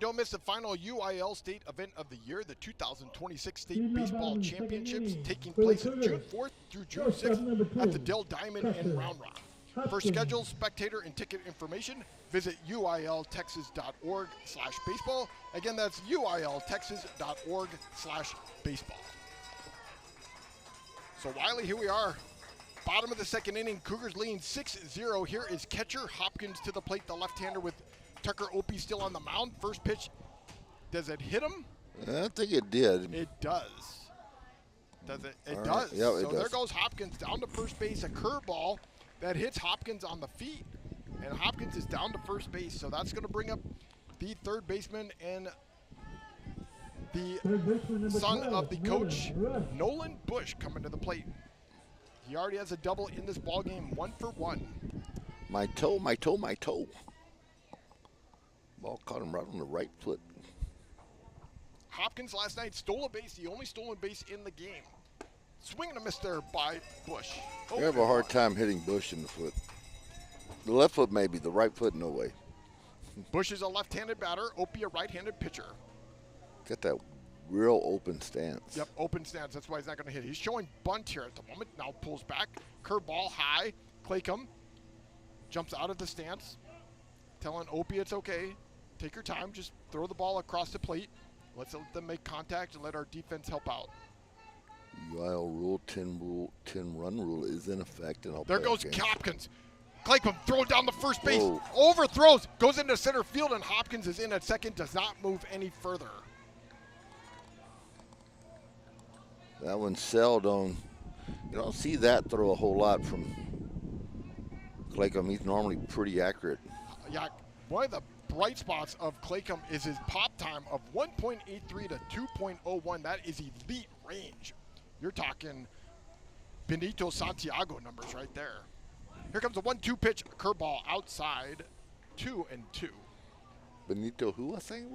don't miss the final UIL state event of the year, the 2026 State Baseball Championships, taking place on June 4th through June 6th at the Dell Diamond in Round Rock. For schedule, spectator, and ticket information, visit uiltexas.org/baseball. Again, that's uiltexas.org/baseball. So Wylie, here we are. Bottom of the second inning, Cougars leading 6-0. Here is catcher Hopkins to the plate, the left-hander with Tucker Opie still on the mound. First pitch, does it hit him? I think it did. It does. Does it? It All does. right. Yeah, it so does. there goes Hopkins down to first base, a curveball that hits Hopkins on the feet, and Hopkins is down to first base. So that's going to bring up the third baseman and the son of the coach, Nolan Bush, coming to the plate. He already has a double in this ball game, 1 for 1. My toe, my toe, my toe. Ball caught him right on the right foot. Hopkins last night stole a base, the only stolen base in the game. Swing and a miss there by Bush. I have a hard time hitting Bush in the foot. The left foot maybe, the right foot no way. Bush is a left-handed batter, Opie a right-handed pitcher. Got that real open stance. Yep, open stance. That's why he's not going to hit. He's showing bunt here at the moment. Now pulls back. Curveball high. Claycomb jumps out of the stance, telling Opie it's okay. Take your time. Just throw the ball across the plate. Let's let them make contact and let our defense help out. UIL rule 10 run rule is in effect. And there goes Hopkins. Claycomb throwing down the first base. Whoa. Overthrows. Goes into center field, and Hopkins is in at second. Does not move any further. That one seldom. You don't see that throw a whole lot from Claycomb. He's normally pretty accurate. Yeah, one of the bright spots of Claycomb is his pop time of 1.83 to 2.01. That is elite range. You're talking Benito Santiago numbers right there. Here comes a 1-2 pitch, curveball outside, 2-2. Benito who, I think?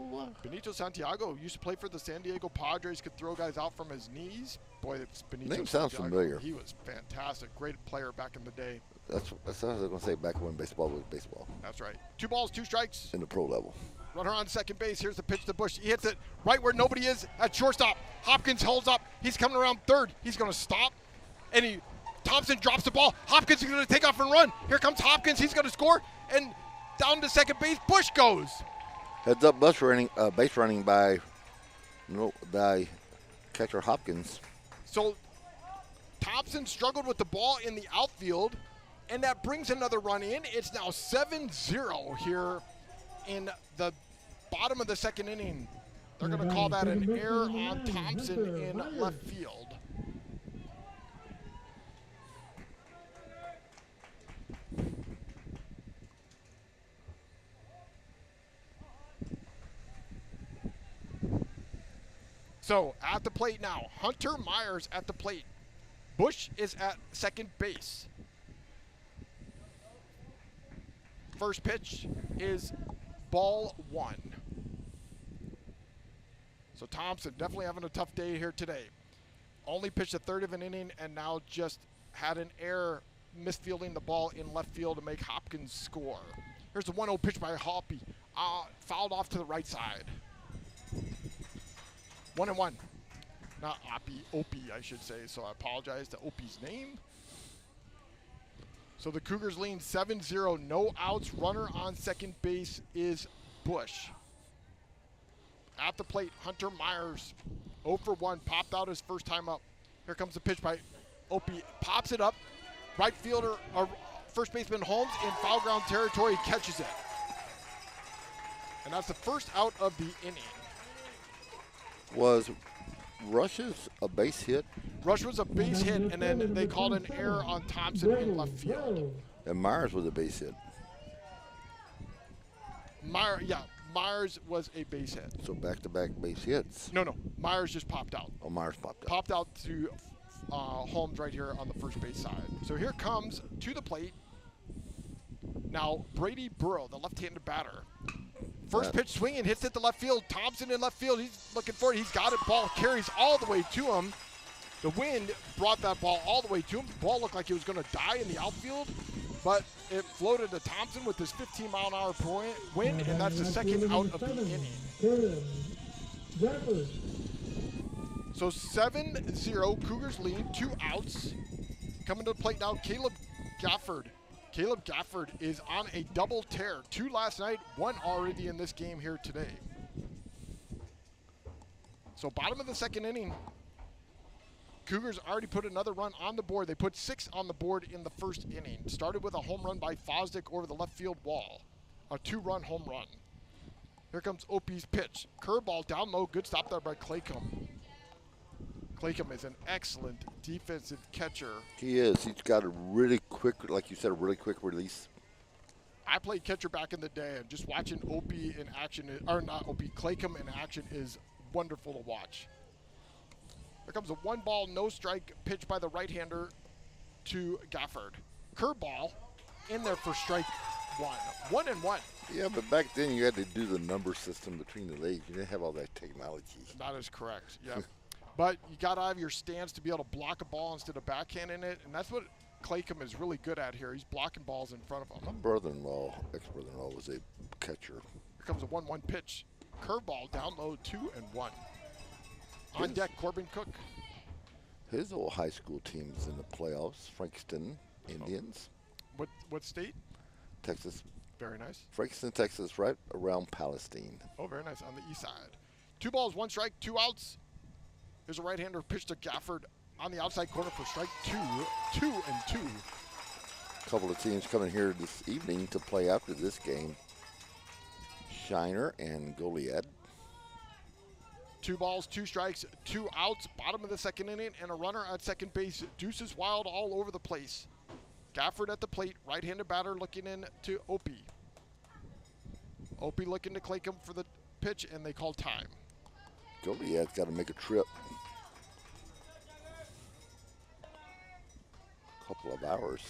Benito Santiago used to play for the San Diego Padres, could throw guys out from his knees. Boy, it's Benito Name Santiago. sounds familiar. He was fantastic. Great player back in the day. That's what I was going to say, back when baseball was baseball. That's right. 2 balls, 2 strikes. In the pro level. Runner on second base. Here's the pitch to Bush. He hits it right where nobody is at shortstop. Hopkins holds up. He's coming around third. He's going to stop. And Thompson drops the ball. Hopkins is going to take off and run. Here comes Hopkins. He's going to score. And down to second base, Bush goes. Heads up base running by catcher Hopkins. So Thompson struggled with the ball in the outfield, and that brings another run in. It's now 7-0 here in the bottom of the second inning. They're going to call that an error on Thompson in left field. So at the plate now, Hunter Myers at the plate. Bush is at second base. First pitch is ball 1. So Thompson definitely having a tough day here today. Only pitched a third of an inning and now just had an error misfielding the ball in left field to make Hopkins score. Here's the 1-0 pitch by Hoppy. Fouled off to the right side. 1-1. Not Opie, I should say. So I apologize to Opie's name. So the Cougars lean 7-0. No outs. Runner on second base is Bush. At the plate, Hunter Myers, 0 for 1. Popped out his first time up. Here comes the pitch by Opie. Pops it up. Right fielder, or first baseman Holmes in foul ground territory, catches it. And that's the first out of the inning. Was Rush's a base hit? Rush was a base hit, and then they called an error on Thompson in left field. And Myers was a base hit. Myers was a base hit. So back-to-back base hits. No. Myers just popped out. Oh, Myers popped out. Popped out to Holmes right here on the first base side. So here comes to the plate now Brady Burrow, the left-handed batter. First pitch swinging, hits it to left field. Thompson in left field. He's looking for it. He's got it. Ball carries all the way to him. The wind brought that ball all the way to him. The ball looked like it was going to die in the outfield. but it floated to Thompson with his 15-mile-an-hour wind, and that's the second out of the inning. So 7-0, Cougars lead, 2 outs. Coming to the plate now, Caleb Gafford. Caleb Gafford is on a double tear. 2 last night, 1 already in this game here today. So bottom of the second inning, Cougars already put another run on the board. They put 6 on the board in the first inning. Started with a home run by Fosdick over the left field wall. A 2-run home run. Here comes Opie's pitch. Curveball down low. Good stop there by Claycomb. Claycomb is an excellent defensive catcher. He is. He's got a really quick, like you said, a really quick release. I played catcher back in the day, and just watching Opie in action, or not Opie, Claycomb in action is wonderful to watch. Here comes a 1-ball, no-strike pitch by the right-hander to Gafford. Curveball in there for strike 1. 1-1. Yeah, but back then you had to do the number system between the legs. You didn't have all that technology. That is correct, yeah. But you got out of your stance to be able to block a ball instead of backhanding it, and that's what Claycomb is really good at here. He's blocking balls in front of him. My brother-in-law, ex-brother-in-law, was a catcher. Here comes a 1-1 pitch. Curveball down low, 2-1. On deck, Corbin Cook. His old high school team is in the playoffs. Frankston Indians. What state? Texas. Very nice. Frankston, Texas, right around Palestine. Oh, very nice. On the east side. 2 balls, 1 strike, 2 outs. Here's a right-hander pitch to Gafford on the outside corner for strike 2. 2-2. A couple of teams coming here this evening to play after this game. Shiner and Goliad. 2 balls, 2 strikes, 2 outs, bottom of the second inning, and a runner at second base. Deuces wild all over the place. Gafford at the plate, right-handed batter looking in to Opie. Opie looking to Claycomb for the pitch, and they call time. Goliad's got to make a trip. Couple of hours.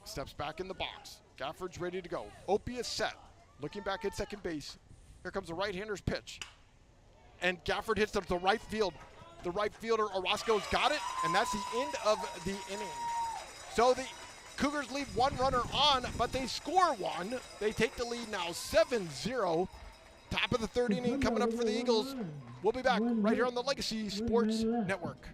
Steps back in the box. Gafford's ready to go. Opie is set. Looking back at second base. Here comes the right-hander's pitch. And Gafford hits up to right field. The right fielder, Orozco's got it, and that's the end of the inning. So the Cougars leave 1 runner on, but they score 1. They take the lead now 7-0. Top of the 3rd inning coming up for the Eagles. We'll be back right here on the Legacy Sports Network.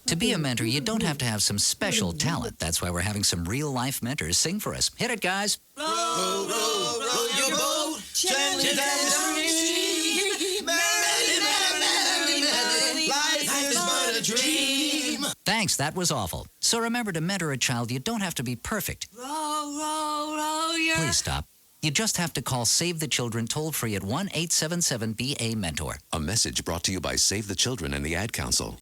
To be a mentor, you don't have to have some special talent. That's why we're having some real-life mentors sing for us. Hit it, guys. Row, row, row your boat, gently down the stream. Merrily, merrily, merrily, life is but a dream. Thanks, that was awful. So remember, to mentor a child, you don't have to be perfect. Row, row, row your... Please stop. You just have to call Save the Children toll-free at 1-877-BA-MENTOR. A message brought to you by Save the Children and the Ad Council.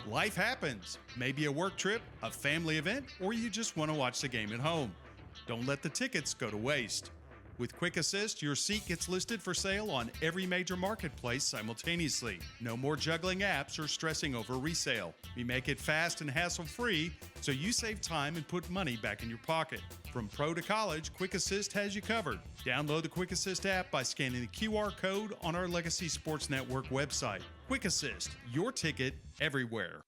Life happens. Maybe a work trip, a family event, or you just want to watch the game at home. Don't let the tickets go to waste. With Quick Assist, your seat gets listed for sale on every major marketplace simultaneously. No more juggling apps or stressing over resale. We make it fast and hassle-free, so you save time and put money back in your pocket. From pro to college, Quick Assist has you covered. Download the Quick Assist app by scanning the QR code on our Legacy Sports Network website. Quick Assist, your ticket everywhere.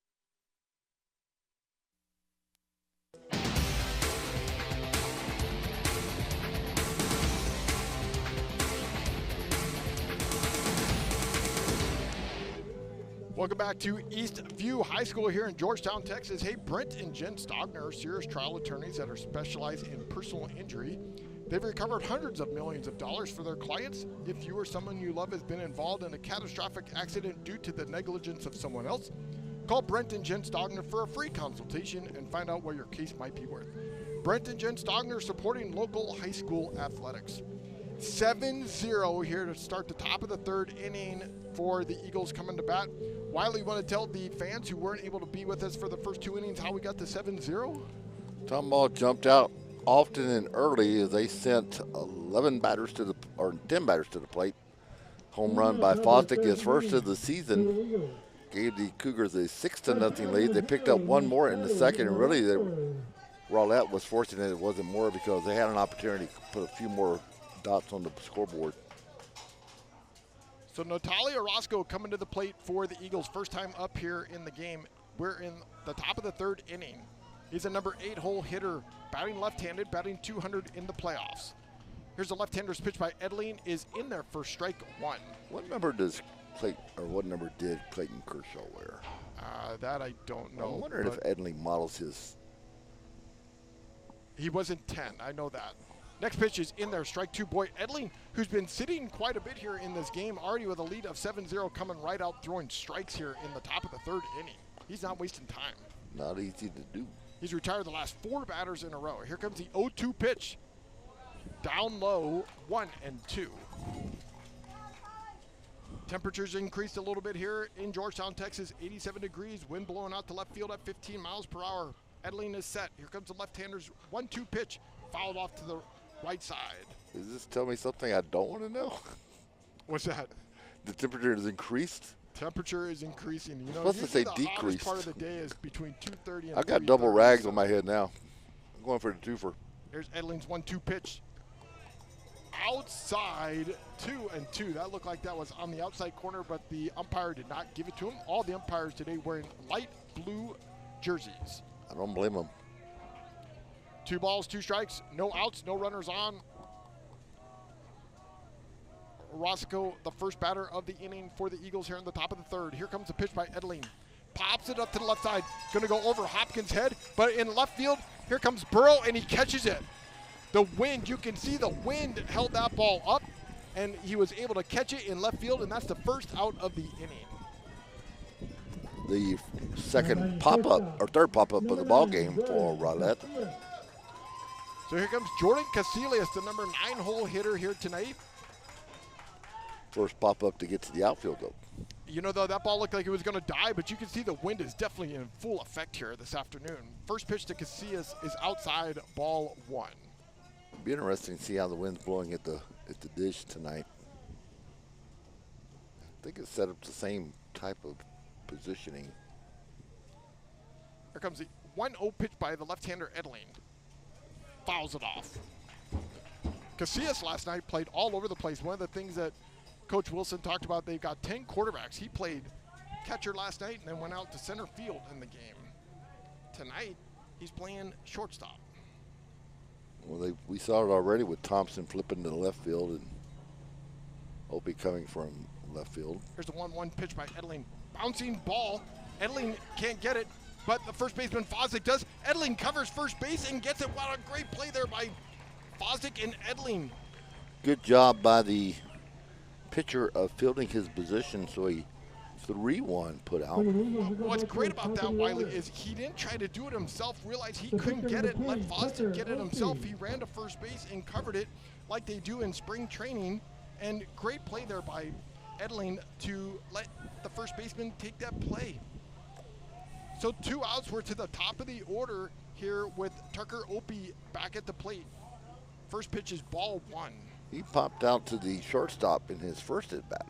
Welcome back to Eastview High School here in Georgetown, Texas. Hey, Brent and Jen Stogner are serious trial attorneys that are specialized in personal injury. They've recovered hundreds of millions of dollars for their clients. If you or someone you love has been involved in a catastrophic accident due to the negligence of someone else, call Brent and Jen Stogner for a free consultation and find out what your case might be worth. Brent and Jen Stogner supporting local high school athletics. 7-0 here to start the top of the 3rd inning for the Eagles coming to bat. Wylie, want to tell the fans who weren't able to be with us for the first 2 innings how we got to 7-0? Tomball jumped out often and early as they sent 10 batters to the plate. Home run by Fosdick, his first of the season, gave the Cougars a 6-0 lead. They picked up 1 more in the second, and really Rowlett was fortunate it wasn't more because they had an opportunity to put a few more dots on the scoreboard. So Natalia Orozco coming to the plate for the Eagles. First time up here in the game. We're in the top of the third inning. He's a number 8 hole hitter, batting left-handed, batting 200 in the playoffs. Here's a left-hander's pitch by Edeline, is in there for strike 1. What number did Clayton Kershaw wear? That I don't know. I'm wondering if Edeline models his. He wasn't 10, I know that. Next pitch is in there, strike 2. Boy, Edeline, who's been sitting quite a bit here in this game, already with a lead of 7-0, coming right out throwing strikes here in the top of the third inning. He's not wasting time. Not easy to do. He's retired the last 4 batters in a row. Here comes the 0-2 pitch. Down low, 1-2. Temperatures increased a little bit here in Georgetown, Texas. 87 degrees, wind blowing out to left field at 15 miles per hour. Edeline is set. Here comes the left-hander's 1-2 pitch, fouled off to the right side. Does this tell me something I don't want to know? What's that? The temperature has increased. Temperature is increasing. You know, supposed to say the decreased. Part of the day is between 2:30 and I got 3:30. double rags on my head now. I'm going for the twofer. Here's Edeline's 1-2 pitch. Outside, 2-2. That looked like that was on the outside corner, but the umpire did not give it to him. All the umpires today wearing light blue jerseys. I don't blame them. 2 balls, 2 strikes, no outs, no runners on. Roscoe, the first batter of the inning for the Eagles here in the top of the third. Here comes a pitch by Edeline. Pops it up to the left side. Going to go over Hopkins' head, but in left field, here comes Burrow, and he catches it. The wind, you can see the wind held that ball up, and he was able to catch it in left field, and that's the first out of the inning. The second pop-up, or third pop-up of the ball game for Rowlett. So here comes Jordan Casillas, the number 9 hole hitter here tonight. First pop-up to get to the outfield, though. You know, though, that ball looked like it was going to die, but you can see the wind is definitely in full effect here this afternoon. First pitch to Casillas is outside, ball 1. It'd be interesting to see how the wind's blowing at the dish tonight. I think it's set up the same type of positioning. Here comes the 1-0 pitch by the left-hander Edeline. Fouls it off. Casillas last night played all over the place. One of the things that Coach Wilson talked about, they've got 10 quarterbacks. He played catcher last night and then went out to center field in the game. Tonight, he's playing shortstop. Well, we saw it already with Thompson flipping to the left field and Opie coming from left field. Here's the 1-1 pitch by Edeline. Bouncing ball. Edeline can't get it, but the first baseman Fosdick does. Edeline covers first base and gets it. What a great play there by Fosdick and Edeline. Good job by the pitcher of fielding his position, so he 3-1 put out. What's great about that, Wylie, is he didn't try to do it himself, realized he couldn't get it, let Fosdick get it himself. He ran to first base and covered it like they do in spring training, and great play there by Edeline to let the first baseman take that play. So 2 outs. We're to the top of the order here with Tucker Opie back at the plate. First pitch is ball 1. He popped out to the shortstop in his first at-bat.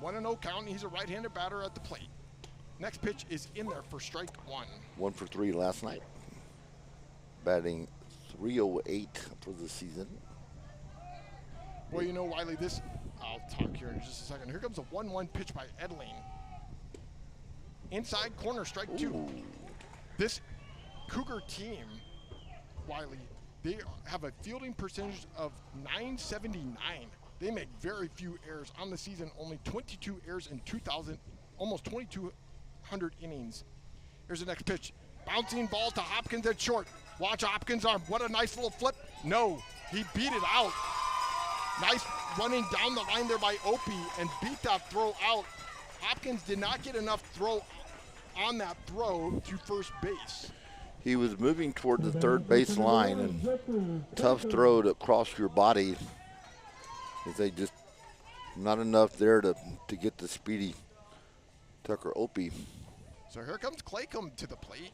1-0 count. He's a right-handed batter at the plate. Next pitch is in there for strike 1. 1 for 3 last night. Batting .308 for the season. Well, you know, Wylie, this, I'll talk here in just a second. Here comes a 1-1 pitch by Edeline. Inside corner, strike 2. Ooh. This Cougar team, Wylie, they have a fielding percentage of .979. They make very few errors on the season, only 22 errors in 2,000, almost 2,200 innings. Here's the next pitch. Bouncing ball to Hopkins at short. Watch Hopkins' arm. What a nice little flip. No, he beat it out. Nice running down the line there by Opie and beat that throw out. Hopkins did not get enough throw on that throw to first base. He was moving toward the third base line, and tough throw to cross your body. They just not enough there to get the speedy Tucker Opie. So here comes Claycomb to the plate.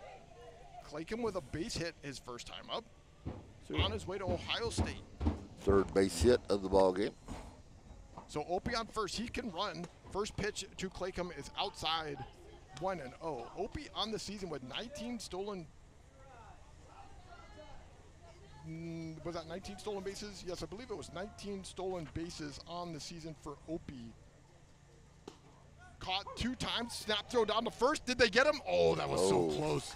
Claycomb with a base hit his first time up. On his way to Ohio State. Third base hit of the ball game. So Opie on first, he can run. First pitch to Claycomb is outside, 1-0. Opie on the season with 19 was that 19 stolen bases? Yes, I believe it was 19 stolen bases on the season for Opie. Caught 2 times, snap throw down to first. Did they get him? Oh, that was so close.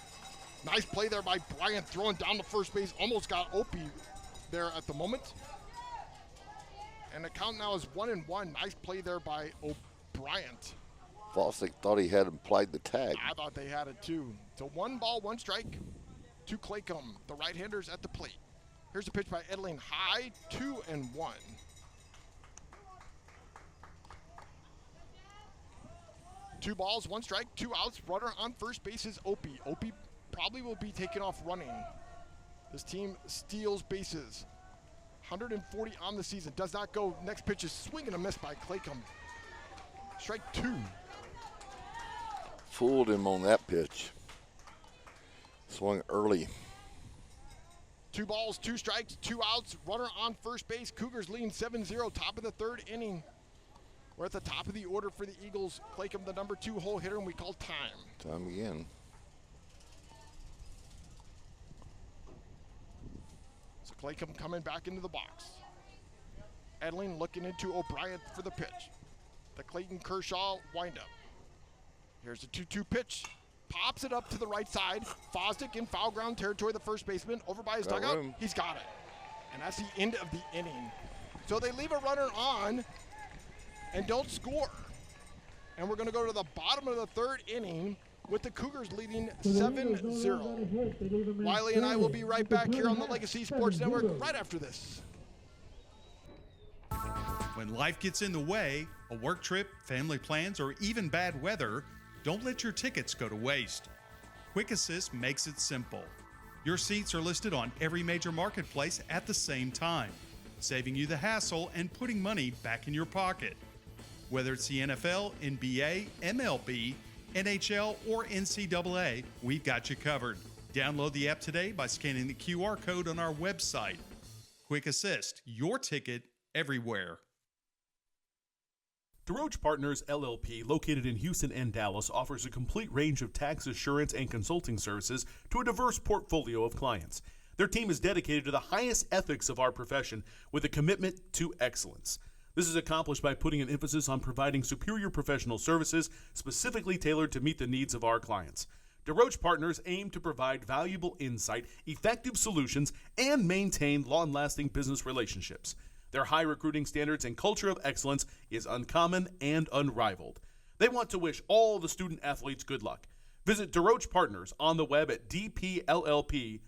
Nice play there by Bryant, throwing down to first base. Almost got Opie there at the moment. And the count now is 1-1. Nice play there by Bryant. Fosdick thought he had implied the tag. I thought they had it too. So 1 ball, 1 strike to Claycomb. The right-handers at the plate. Here's a pitch by Edling. High, 2-1. 2 balls, 1 strike, 2 outs. Runner on first base is Opie. Opie probably will be taken off running. This team steals bases. 140 on the season. Does not go. Next pitch is swing and a miss by Claycomb. Strike 2. Fooled him on that pitch. Swung early. 2 balls, 2 strikes, 2 outs. Runner on first base. Cougars leading 7-0. Top of the 3rd inning. We're at the top of the order for the Eagles. Claycomb, the number 2 hole hitter, and we call time. Time again. So Claycomb coming back into the box. Edling looking into O'Brien for the pitch. The Clayton Kershaw windup. Here's a 2-2 pitch. Pops it up to the right side. Fosdick in foul ground territory, the first baseman. Over by his dugout. He's got it. And that's the end of the inning. So they leave a runner on and don't score. And we're going to go to the bottom of the 3rd inning with the Cougars leading 7-0. Wylie and I will be right back here on the Legacy Sports Network right after this. When life gets in the way, a work trip, family plans, or even bad weather, don't let your tickets go to waste. Quick Assist makes it simple. Your seats are listed on every major marketplace at the same time, saving you the hassle and putting money back in your pocket. Whether it's the NFL, NBA, MLB, NHL, or NCAA, we've got you covered. Download the app today by scanning the QR code on our website. Quick Assist, your ticket everywhere. DeRoche Partners LLP, located in Houston and Dallas, offers a complete range of tax assurance and consulting services to a diverse portfolio of clients. Their team is dedicated to the highest ethics of our profession with a commitment to excellence. This is accomplished by putting an emphasis on providing superior professional services specifically tailored to meet the needs of our clients. DeRoche Partners aim to provide valuable insight, effective solutions, and maintain long-lasting business relationships. Their high recruiting standards and culture of excellence is uncommon and unrivaled. They want to wish all the student athletes good luck. Visit DeRoche Partners on the web at dpllp.cpa.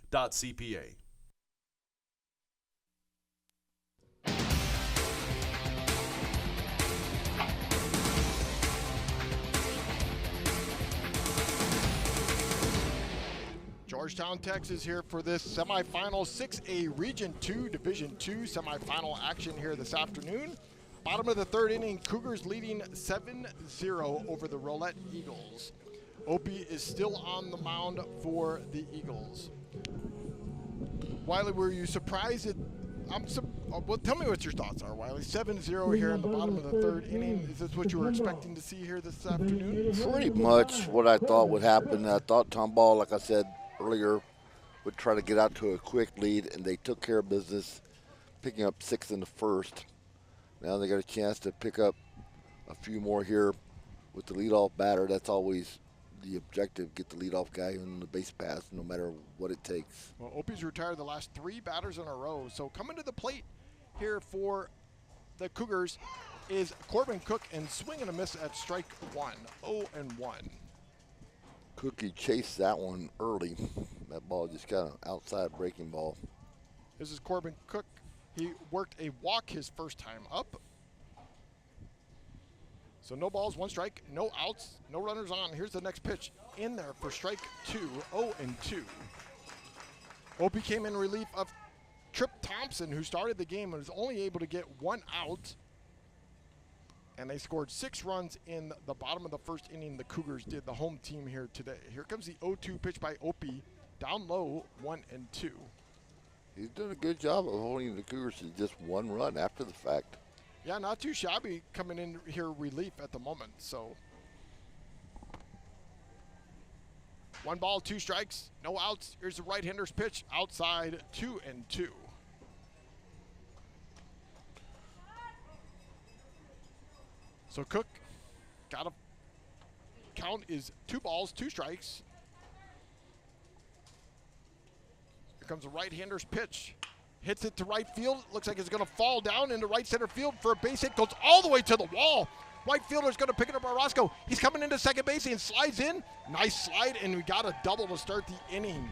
Georgetown, Texas here for this semifinal 6A Region 2 Division 2 semifinal action here this afternoon. Bottom of the 3rd inning, Cougars leading 7-0 over the Rowlett Eagles. Opie is still on the mound for the Eagles. Wylie, were you surprised at well, tell me what your thoughts are, Wylie. 7-0 here in the bottom of the 3rd inning. Is this what you were expecting to see here this afternoon? Pretty much what I thought would happen. I thought Tomball, like I said earlier, would try to get out to a quick lead, and they took care of business, picking up 6 in the 1st. Now they got a chance to pick up a few more here with the leadoff batter. That's always the objective, get the leadoff guy in the base pass no matter what it takes. Well, Opie's retired the last 3 batters in a row. So coming to the plate here for the Cougars is Corbin Cook, and swing and a miss at strike 1, 0-1. Cookie chased that one early. That ball just got an outside breaking ball. This is Corbin Cook. He worked a walk his first time up. So no balls, 1 strike, no outs, no runners on. Here's the next pitch in there for strike 2, 0-2. Opie came in relief of Trip Thompson, who started the game and was only able to get 1 out. And they scored 6 runs in the bottom of the 1st inning. The Cougars did, the home team here today. Here comes the 0-2 pitch by Opie, down low, 1-2. He's done a good job of holding the Cougars to just 1 run after the fact. Yeah, not too shabby coming in here relief at the moment. So 1 ball, 2 strikes, no outs. Here's the right-hander's pitch, outside, 2-2. So Cook got a count is 2 balls, 2 strikes. Here comes the right-hander's pitch. Hits it to right field. Looks like it's going to fall down into right center field for a base hit. Goes all the way to the wall. Right fielder's going to pick it up by Roscoe. He's coming into second base and slides in. Nice slide, and we got a double to start the inning.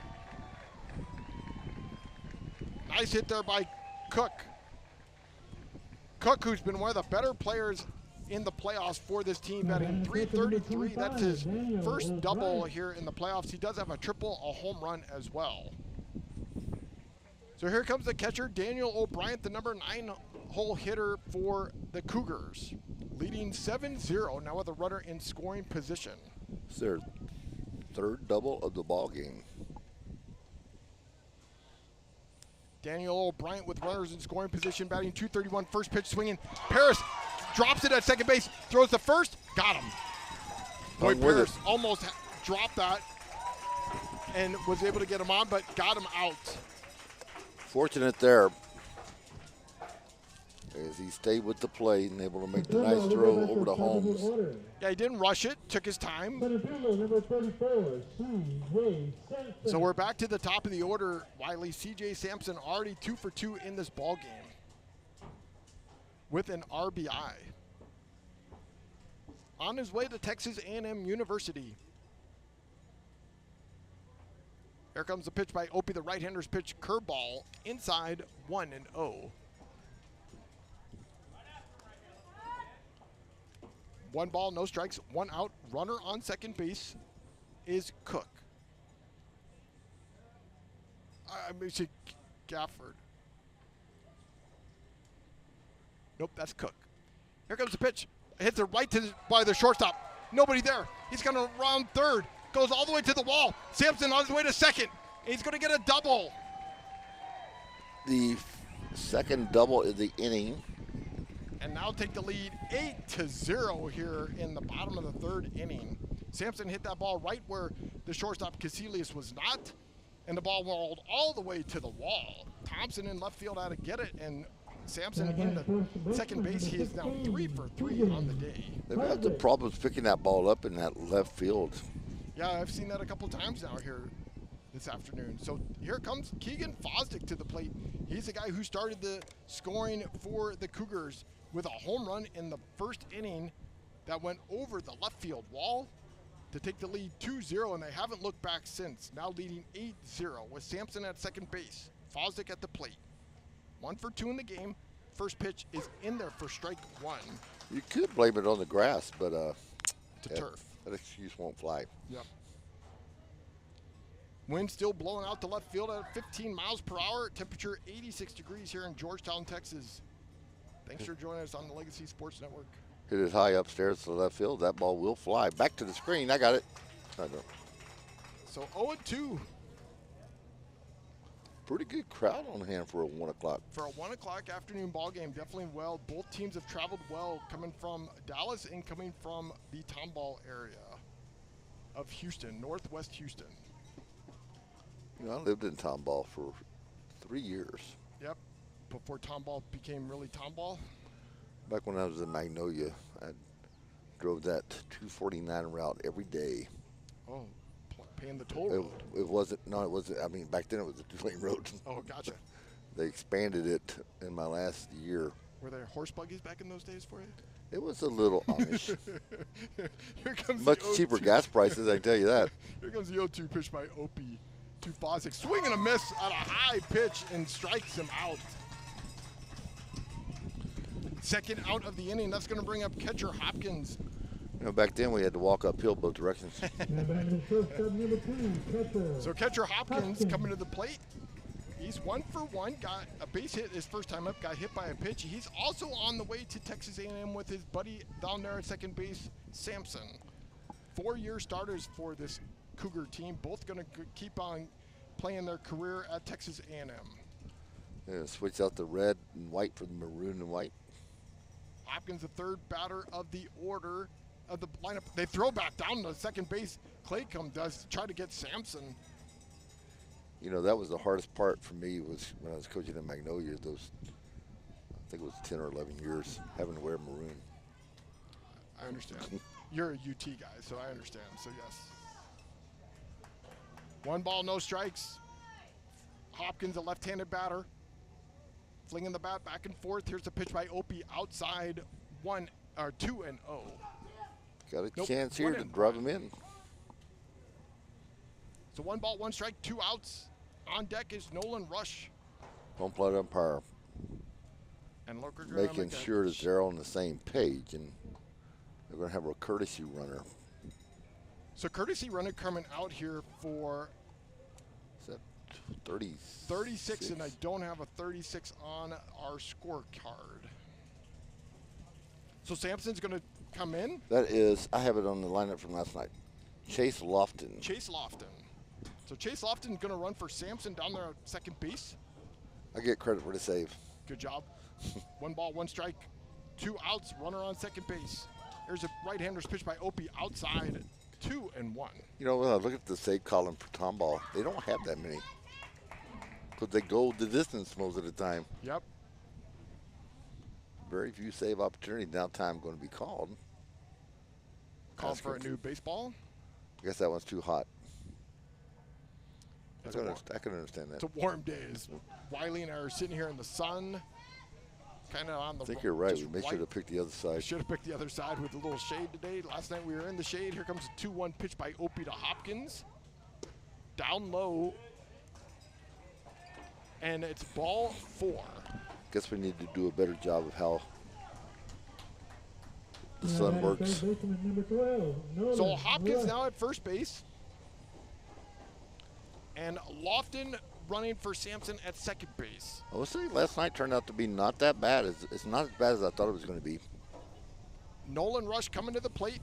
Nice hit there by Cook. Cook, who's been one of the better players in the playoffs for this team, batting .333. That's his first double here in the playoffs. He does have a triple, a home run as well. So here comes the catcher, Daniel O'Brien, the number 9-hole hitter for the Cougars, leading 7-0 now with a runner in scoring position. It's their third double of the ball game. Daniel O'Brien with runners in scoring position, batting .231, first pitch swinging. Paris drops it at second base, throws the first, got him. Boy, Paris almost dropped that and was able to get him on, but got him out. Fortunate there as he stayed with the plate and able to make the nice throw over to Holmes. Yeah, he didn't rush it, took his time. So we're back to the top of the order. Wylie, CJ Sampson already 2 for 2 in this ball game with an RBI. On his way to Texas A&M University. Here comes the pitch by Opie, the right-hander's pitch, curveball, inside, 1-0. 1 ball, no strikes, 1 out. Runner on second base is Cook. I mean, Gafford. Nope, that's Cook. Here comes the pitch. Hits it right by the shortstop. Nobody there. He's going to round third. Goes all the way to the wall. Sampson on his way to second. He's going to get a double. The second double of the inning. And now take the lead 8-0 here in the bottom of the third inning. Sampson hit that ball right where the shortstop Casilius was not, and the ball rolled all the way to the wall. Thompson in left field had to get it, and Sampson in the second base. He is now 3 for 3 on the day. They've had the problems picking that ball up in that left field. Yeah, I've seen that a couple times now here this afternoon. So here comes Keegan Fosdick to the plate. He's the guy who started the scoring for the Cougars with a home run in the first inning that went over the left field wall to take the lead 2-0, and they haven't looked back since. Now leading 8-0 with Sampson at second base, Fosdick at the plate. 1 for 2 in the game. First pitch is in there for strike 1. You could blame it on the grass, but turf. That excuse won't fly. Yep. Wind still blowing out to left field at 15 miles per hour. Temperature 86 degrees here in Georgetown, Texas. Thanks for joining us on the Legacy Sports Network. Hit it high upstairs to the left field. That ball will fly. Back to the screen. I got it. I know. So 0-2. Pretty good crowd on hand for a 1 o'clock. For a 1 o'clock afternoon ball game, definitely well. Both teams have traveled well, coming from Dallas and coming from the Tomball area of Houston, northwest Houston. You know, I lived in Tomball for 3 years. Yep, before Tomball became really Tomball. Back when I was in Magnolia, I drove that 249 route every day. Oh, paying the toll road. It wasn't, no, it wasn't. I mean, back then it was a 2-lane road. Oh, gotcha. They expanded it in my last year. Were there horse buggies back in those days for you? It was a little Amish. Here comes much cheaper gas prices, I can tell you that. Here comes the 0-2 pitch by Opie to Fosdick. Swing and a miss on a high pitch and strikes him out. Second out of the inning. That's going to bring up catcher Hopkins. You know, back then we had to walk uphill both directions. So catcher Hopkins coming to the plate. He's 1 for 1. Got a base hit his first time up. Got hit by a pitch. He's also on the way to Texas A&M with his buddy down there at second base, Sampson. 4-year starters for this Cougar team. Both going to keep on playing their career at Texas A&M. Yeah, switch out the red and white for the maroon and white. Hopkins, the third batter of the order, of the lineup. They throw back down to second base. Claycomb does try to get Sampson. You know, that was the hardest part for me was when I was coaching in Magnolia. Those, I think it was 10 or 11 years, having to wear maroon. I understand. You're a UT guy, so I understand. So, yes. 1 ball, no strikes. Hopkins, a left-handed batter. Flinging the bat back and forth. Here's the pitch by Opie outside 2-0. Got a chance here to drive him in. So 1 ball, 1 strike, 2 outs. On deck is Nolan Rush. Home plate umpire And Loker making sure that they're on the same page, and they're going to have a courtesy runner. So courtesy runner coming out here for 36, and I don't have a 36 on our scorecard. So Sampson's going to come in. That is, I have it on the lineup from last night. Chase Lofton. So Chase Lofton's going to run for Sampson down there at second base. I get credit for the save. Good job. 1 ball, 1 strike, 2 outs, runner on second base. There's a right-hander's pitch by Opie outside, 2-1. You know, when I look at the save column for Tomball, they don't have that many. Because they go the distance most of the time. Yep. Very few save opportunities. Now time going to be called. Called for a new baseball? I guess that one's too hot. I can understand that. It's a warm day. Wylie and I are sitting here in the sun, kind of on the. I think you're right. We should have picked the other side. Should have picked the other side with a little shade today. Last night we were in the shade. Here comes a 2-1 pitch by Opie to Hopkins. Down low. And it's ball 4. Guess we need to do a better job of how the sun works. So Hopkins now at first base. And Lofton running for Sampson at second base. I was saying last night turned out to be not that bad. It's not as bad as I thought it was going to be. Nolan Rush coming to the plate.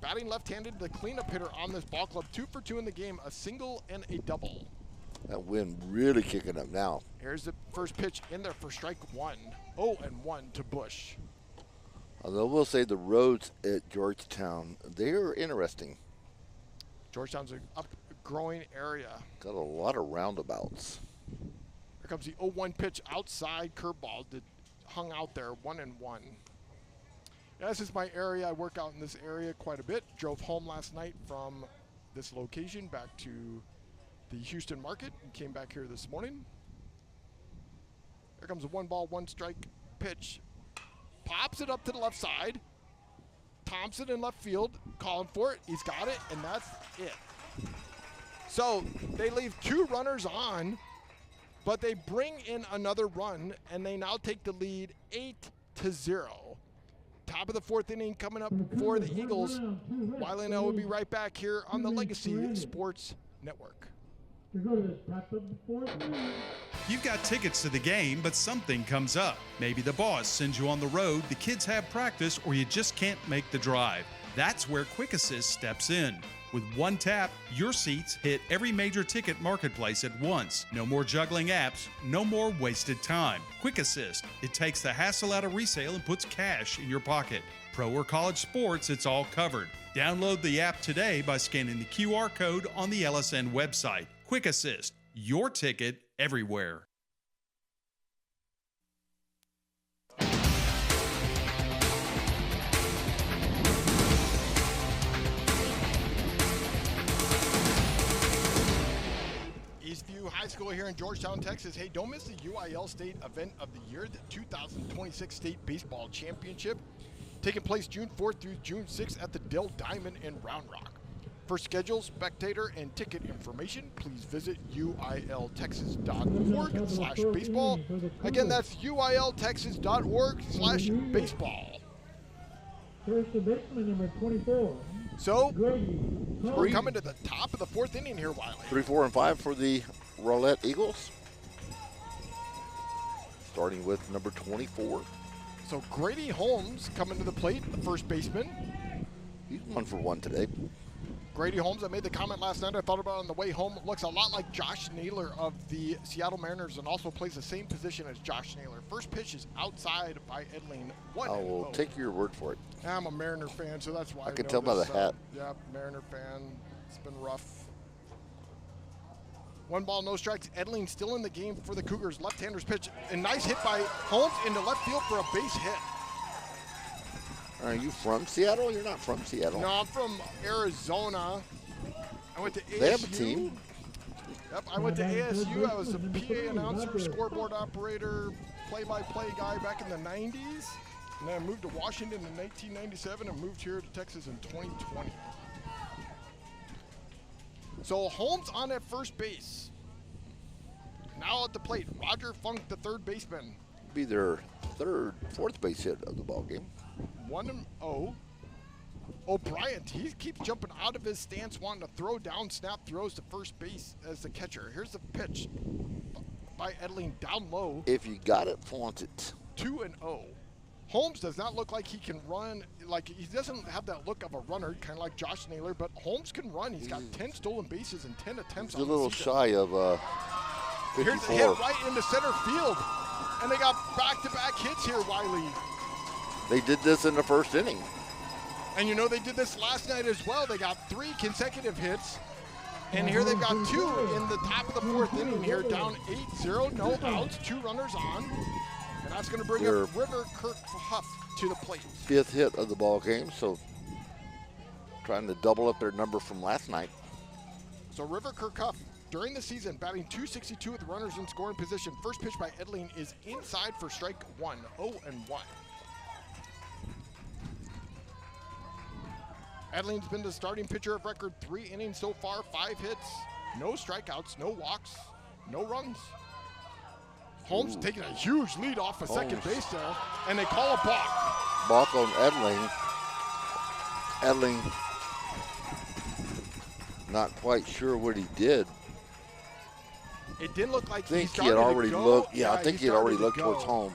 Batting left-handed, the cleanup hitter on this ball club. 2 for 2 in the game, a single and a double. That wind really kicking up now. Here's the first pitch in there for strike 1. 0-1 to Bush. Although we'll say the roads at Georgetown, they're interesting. Georgetown's an up-growing area. Got a lot of roundabouts. Here comes the 0-1 pitch outside curveball that hung out there, 1-1. Yeah, this is my area. I work out in this area quite a bit. Drove home last night from this location back to the Houston market and came back here this morning. Here comes a 1 ball, 1 strike pitch. Pops it up to the left side. Thompson in left field calling for it. He's got it, and that's it. So they leave 2 runners on, but they bring in another run, and they now take the lead 8-0. Top of the 4th inning coming up for the Eagles. Wylie and I will be right back here on the Legacy Sports Network. You've got tickets to the game, but something comes up. Maybe the boss sends you on the road, the kids have practice, or you just can't make the drive. That's where Quick Assist steps in. With 1 tap, your seats hit every major ticket marketplace at once. No more juggling apps, no more wasted time. Quick Assist, it takes the hassle out of resale and puts cash in your pocket. Pro or college sports, it's all covered. Download the app today by scanning the QR code on the LSN website. Quick Assist, your ticket everywhere. Eastview High School here in Georgetown, Texas. Hey, don't miss the UIL State Event of the Year, the 2026 State Baseball Championship, taking place June 4th through June 6th at the Dill Diamond in Round Rock. For schedule, spectator, and ticket information, please visit uiltexas.org/baseball. Again, that's uiltexas.org/baseball. First baseman number 24. So, we're coming to the top of the 4th inning here, Wylie. 3, 4, and 5 for the Rowlett Eagles. Starting with number 24. So Grady Holmes coming to the plate, the first baseman. He's 1 for 1 today. Grady Holmes, I made the comment last night, I thought about it on the way home, looks a lot like Josh Naylor of the Seattle Mariners and also plays the same position as Josh Naylor. First pitch is outside by Edling. I will take your word for it. I'm a Mariner fan, so that's why I can know tell by the this, hat. Yeah, Mariner fan. It's been rough. 1 ball, no strikes. Edling still in the game for the Cougars. Left-hander's pitch. A nice hit by Holmes into left field for a base hit. Are you from Seattle? You're not from Seattle. No, I'm from Arizona. I went to ASU. They have a team. Yep, I went to ASU. I was a PA announcer, scoreboard operator, play-by-play guy back in the 90s. And then I moved to Washington in 1997 and moved here to Texas in 2020. So Holmes on at first base. Now at the plate, Roger Funk, the third baseman. Be their fourth base hit of the ball game. 1-0. O'Brien, he keeps jumping out of his stance, wanting to throw down, snap throws to first base as the catcher. Here's the pitch by Edling down low. If you got it, flaunt it. 2-0. Holmes does not look like he can run. Like, he doesn't have that look of a runner, kind of like Josh Naylor, but Holmes can run. He's got 10 stolen bases and 10 attempts on the season. He's a little shy of 54. Here's a hit right into center field. And they got back-to-back hits here, Wylie. They did this in the first inning. And you know they did this last night as well. They got 3 consecutive hits. And here they've got 2 in the top of the 4th inning here, down 8-0, no outs, 2 runners on. And that's going to bring up River Kirk Huff to the plate. 5th hit of the ball game, so trying to double up their number from last night. So River Kirk Huff, during the season, batting .262 with runners in scoring position. First pitch by Edling is inside for strike 1, 0-1. Edling's been the starting pitcher of record, 3 innings so far, 5 hits, no strikeouts, no walks, no runs. Holmes taking a huge lead off of second base there, and they call a balk. Balk on Edling. Edling not quite sure what he did. It didn't look like he had already looked. Yeah, I think he had already looked towards home.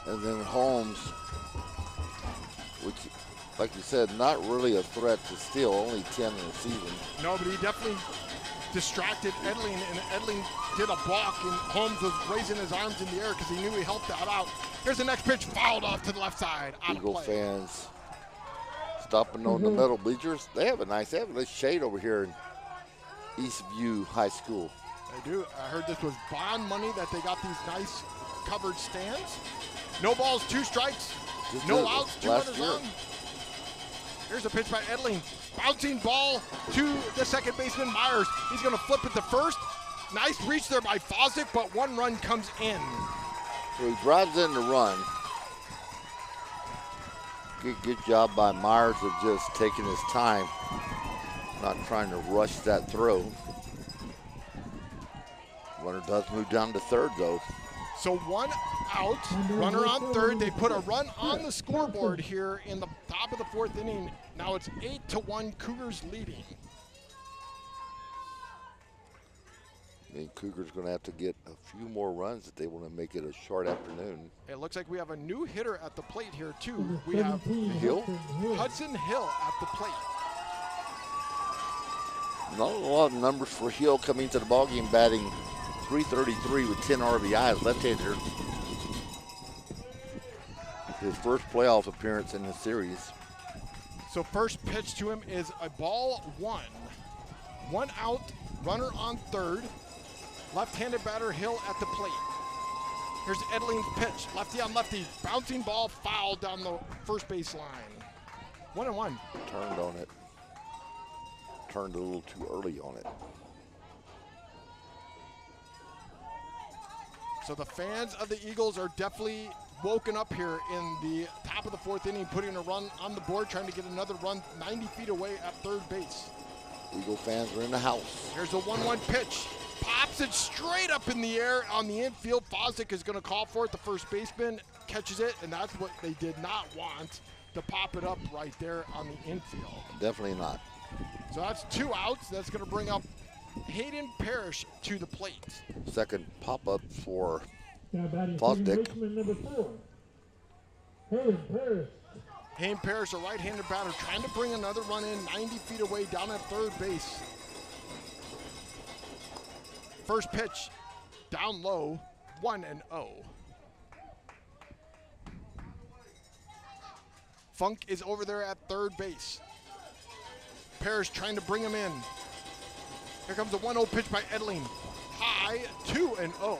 And then Holmes, which, like you said, not really a threat to steal, only 10 in the season. No, but he definitely distracted Edling, and Edling did a balk, and Holmes was raising his arms in the air because he knew he helped that out. Here's the next pitch, fouled off to the left side. Eagle fans stopping on the metal bleachers. They have a nice shade over here in Eastview High School. They do. I heard this was bond money that they got these nice covered stands. No balls, 2 strikes, no outs, 2 runners on. Here's a pitch by Edling. Bouncing ball to the second baseman, Myers. He's going to flip it to first. Nice reach there by Fosdick, but 1 run comes in. So he drives in the run. Good job by Myers of just taking his time, not trying to rush that throw. Runner does move down to third, though. So 1 out, runner on third. They put a run on the scoreboard here in the top of the 4th inning. Now it's 8-1, Cougars leading. I mean, Cougars going to have to get a few more runs if they want to make it a short afternoon. It looks like we have a new hitter at the plate here, too. We have Hudson Hill at the plate. Not a lot of numbers for Hill coming to the ballgame, batting .333 with 10 RBIs, left-hander. His first playoff appearance in the series. So first pitch to him is a ball 1. 1 out, runner on third. Left-handed batter Hill at the plate. Here's Edling's pitch, lefty on lefty, bouncing ball, foul down the first base line. 1-1. Turned on it. Turned a little too early on it. So the fans of the Eagles are definitely woken up here in the top of the 4th inning, putting a run on the board, trying to get another run 90 feet away at third base. Eagle fans are in the house. Here's a 1-1 pitch. Pops it straight up in the air on the infield. Fosdick is going to call for it. The first baseman catches it, and that's what they did not want, to pop it up right there on the infield. Definitely not. So that's 2 outs. That's going to bring up Hayden Parrish to the plate. Second pop-up for Fosdick. Number 4, Hayden Parrish. Hayne Parrish, a right-handed batter, trying to bring another run in 90 feet away down at third base. First pitch, down low, 1-0. Funk is over there at third base. Parrish trying to bring him in. Here comes a 1-0 pitch by Edling. High, 2-0.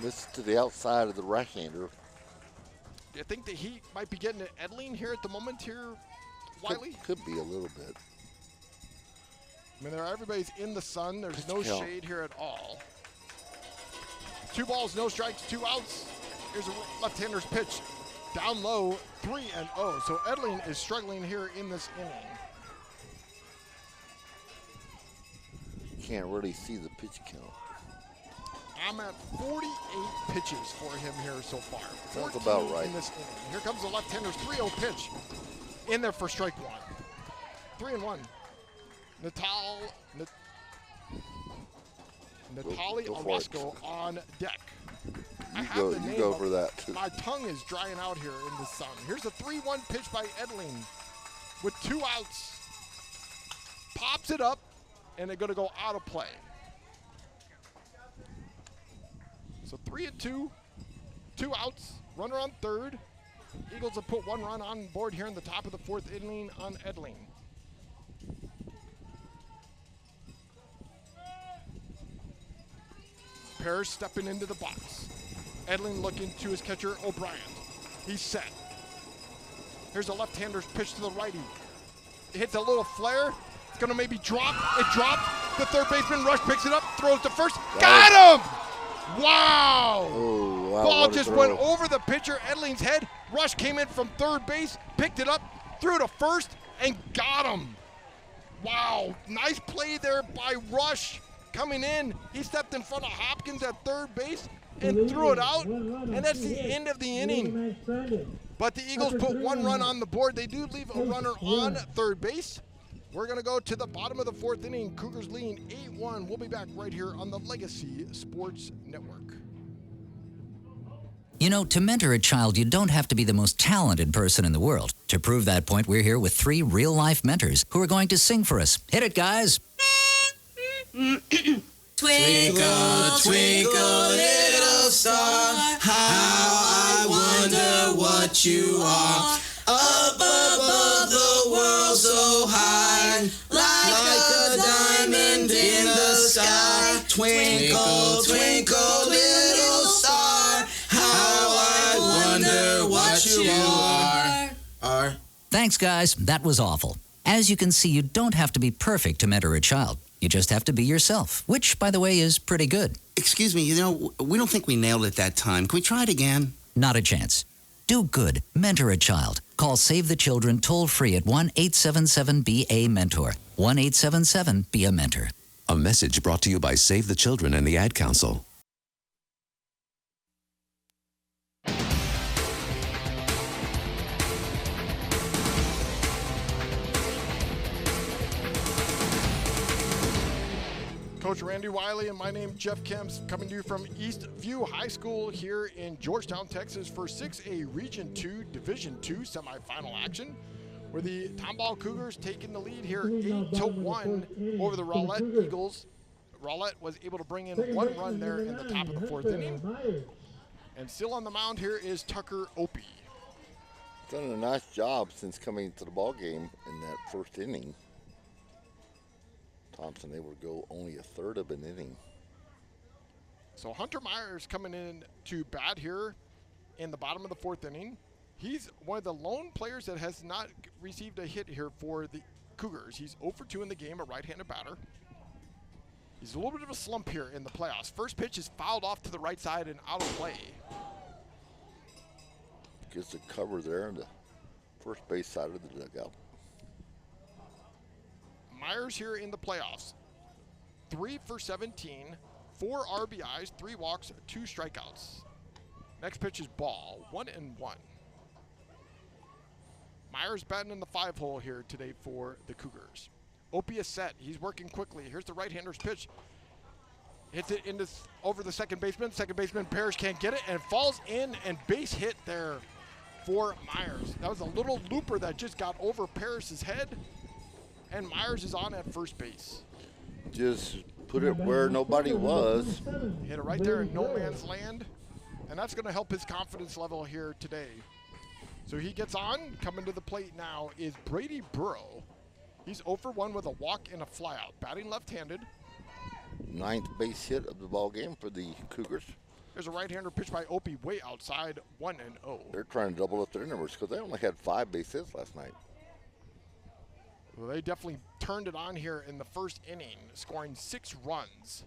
Missed to the outside of the right-hander. Do you think that he might be getting to Edling here at the moment here, Wylie? Could be a little bit. I mean, everybody's in the sun. There's Pitch no count. shade here at all. 2 balls, no strikes, 2 outs. Here's a left-hander's pitch. Down low, 3-0. So Edling is struggling here in this inning. Can't really see the pitch count. I'm at 48 pitches for him here so far. Sounds about right. In this inning. Here comes the left-hander's 3-0 pitch. In there for strike 1. 3-1. Natali Orozco on deck. You go for that too. My tongue is drying out here in the sun. Here's a 3-1 pitch by Edling with 2 outs. Pops it up, and they're going to go out of play. So 3-2, 2 outs, runner on third. Eagles have put 1 run on board here in the top of the 4th inning on Edling. Parrish stepping into the box. Edling looking to his catcher, O'Brien. He's set. Here's a left-hander's pitch to the righty. It hits a little flare. It's going to maybe drop. It dropped. The third baseman, Rush, picks it up, throws to first. Got him! Wow! Oh, wow. Ball just went over the pitcher, Edling's head. Rush came in from third base, picked it up, threw to first, and got him. Wow, nice play there by Rush. Coming in, he stepped in front of Hopkins at third base and threw it out, and that's the end of the inning. But the Eagles put 1 run on the board. They do leave a runner on third base. We're going to go to the bottom of the 4th inning. Cougars leading 8-1. We'll be back right here on the Legacy Sports Network. You know, to mentor a child, you don't have to be the most talented person in the world. To prove that point, we're here with 3 real-life mentors who are going to sing for us. Hit it, guys. Twinkle, twinkle, little star, how I wonder what you are. Up above the world so high, like a diamond in the sky. Twinkle, twinkle, little star, how I wonder what you are. Thanks, guys. That was awful. As you can see, you don't have to be perfect to mentor a child. You just have to be yourself, which, by the way, is pretty good. Excuse me, we don't think we nailed it that time. Can we try it again? Not a chance. Do good. Mentor a child. Call Save the Children toll-free at 1-877-BA-MENTOR. 1-877-BE-A-MENTOR. A message brought to you by Save the Children and the Ad Council. Coach Randy Wylie and my name Jeff Kemps, coming to you from Eastview High School here in Georgetown, Texas for 6A Region 2 Division 2 semifinal action, where the Tomball Cougars taking the lead here 8-1 over the Rowlett Eagles. Rowlett was able to bring in 1 run there in the top of the 4th inning. And still on the mound here is Tucker Opie. Done a nice job since coming to the ball game in that first inning. Thompson able to go only a third of an inning. So Hunter Myers coming in to bat here in the bottom of the 4th inning. He's one of the lone players that has not received a hit here for the Cougars. He's 0 for 2 in the game, a right-handed batter. He's a little bit of a slump here in the playoffs. First pitch is fouled off to the right side and out of play. Gets the cover there on the first base side of the dugout. Myers here in the playoffs. 3 for 17, 4 RBIs, 3 walks, 2 strikeouts. Next pitch is ball, 1-1. Myers batting in the 5-hole here today for the Cougars. Opie is set. He's working quickly. Here's the right-hander's pitch. Hits it over the second baseman. Second baseman Parrish can't get it and falls in, and base hit there for Myers. That was a little looper that just got over Parrish's head, and Myers is on at first base. Just put it where nobody was. Hit it right there in no man's land, and that's going to help his confidence level here today. So he gets on. Coming to the plate now is Brady Burrow. He's 0 for 1 with a walk and a flyout. Batting left-handed. 9th base hit of the ball game for the Cougars. There's a right-hander pitch by Opie way outside, 1-0. They're trying to double up their numbers because they only had 5 base hits last night. Well, they definitely turned it on here in the first inning, scoring 6 runs.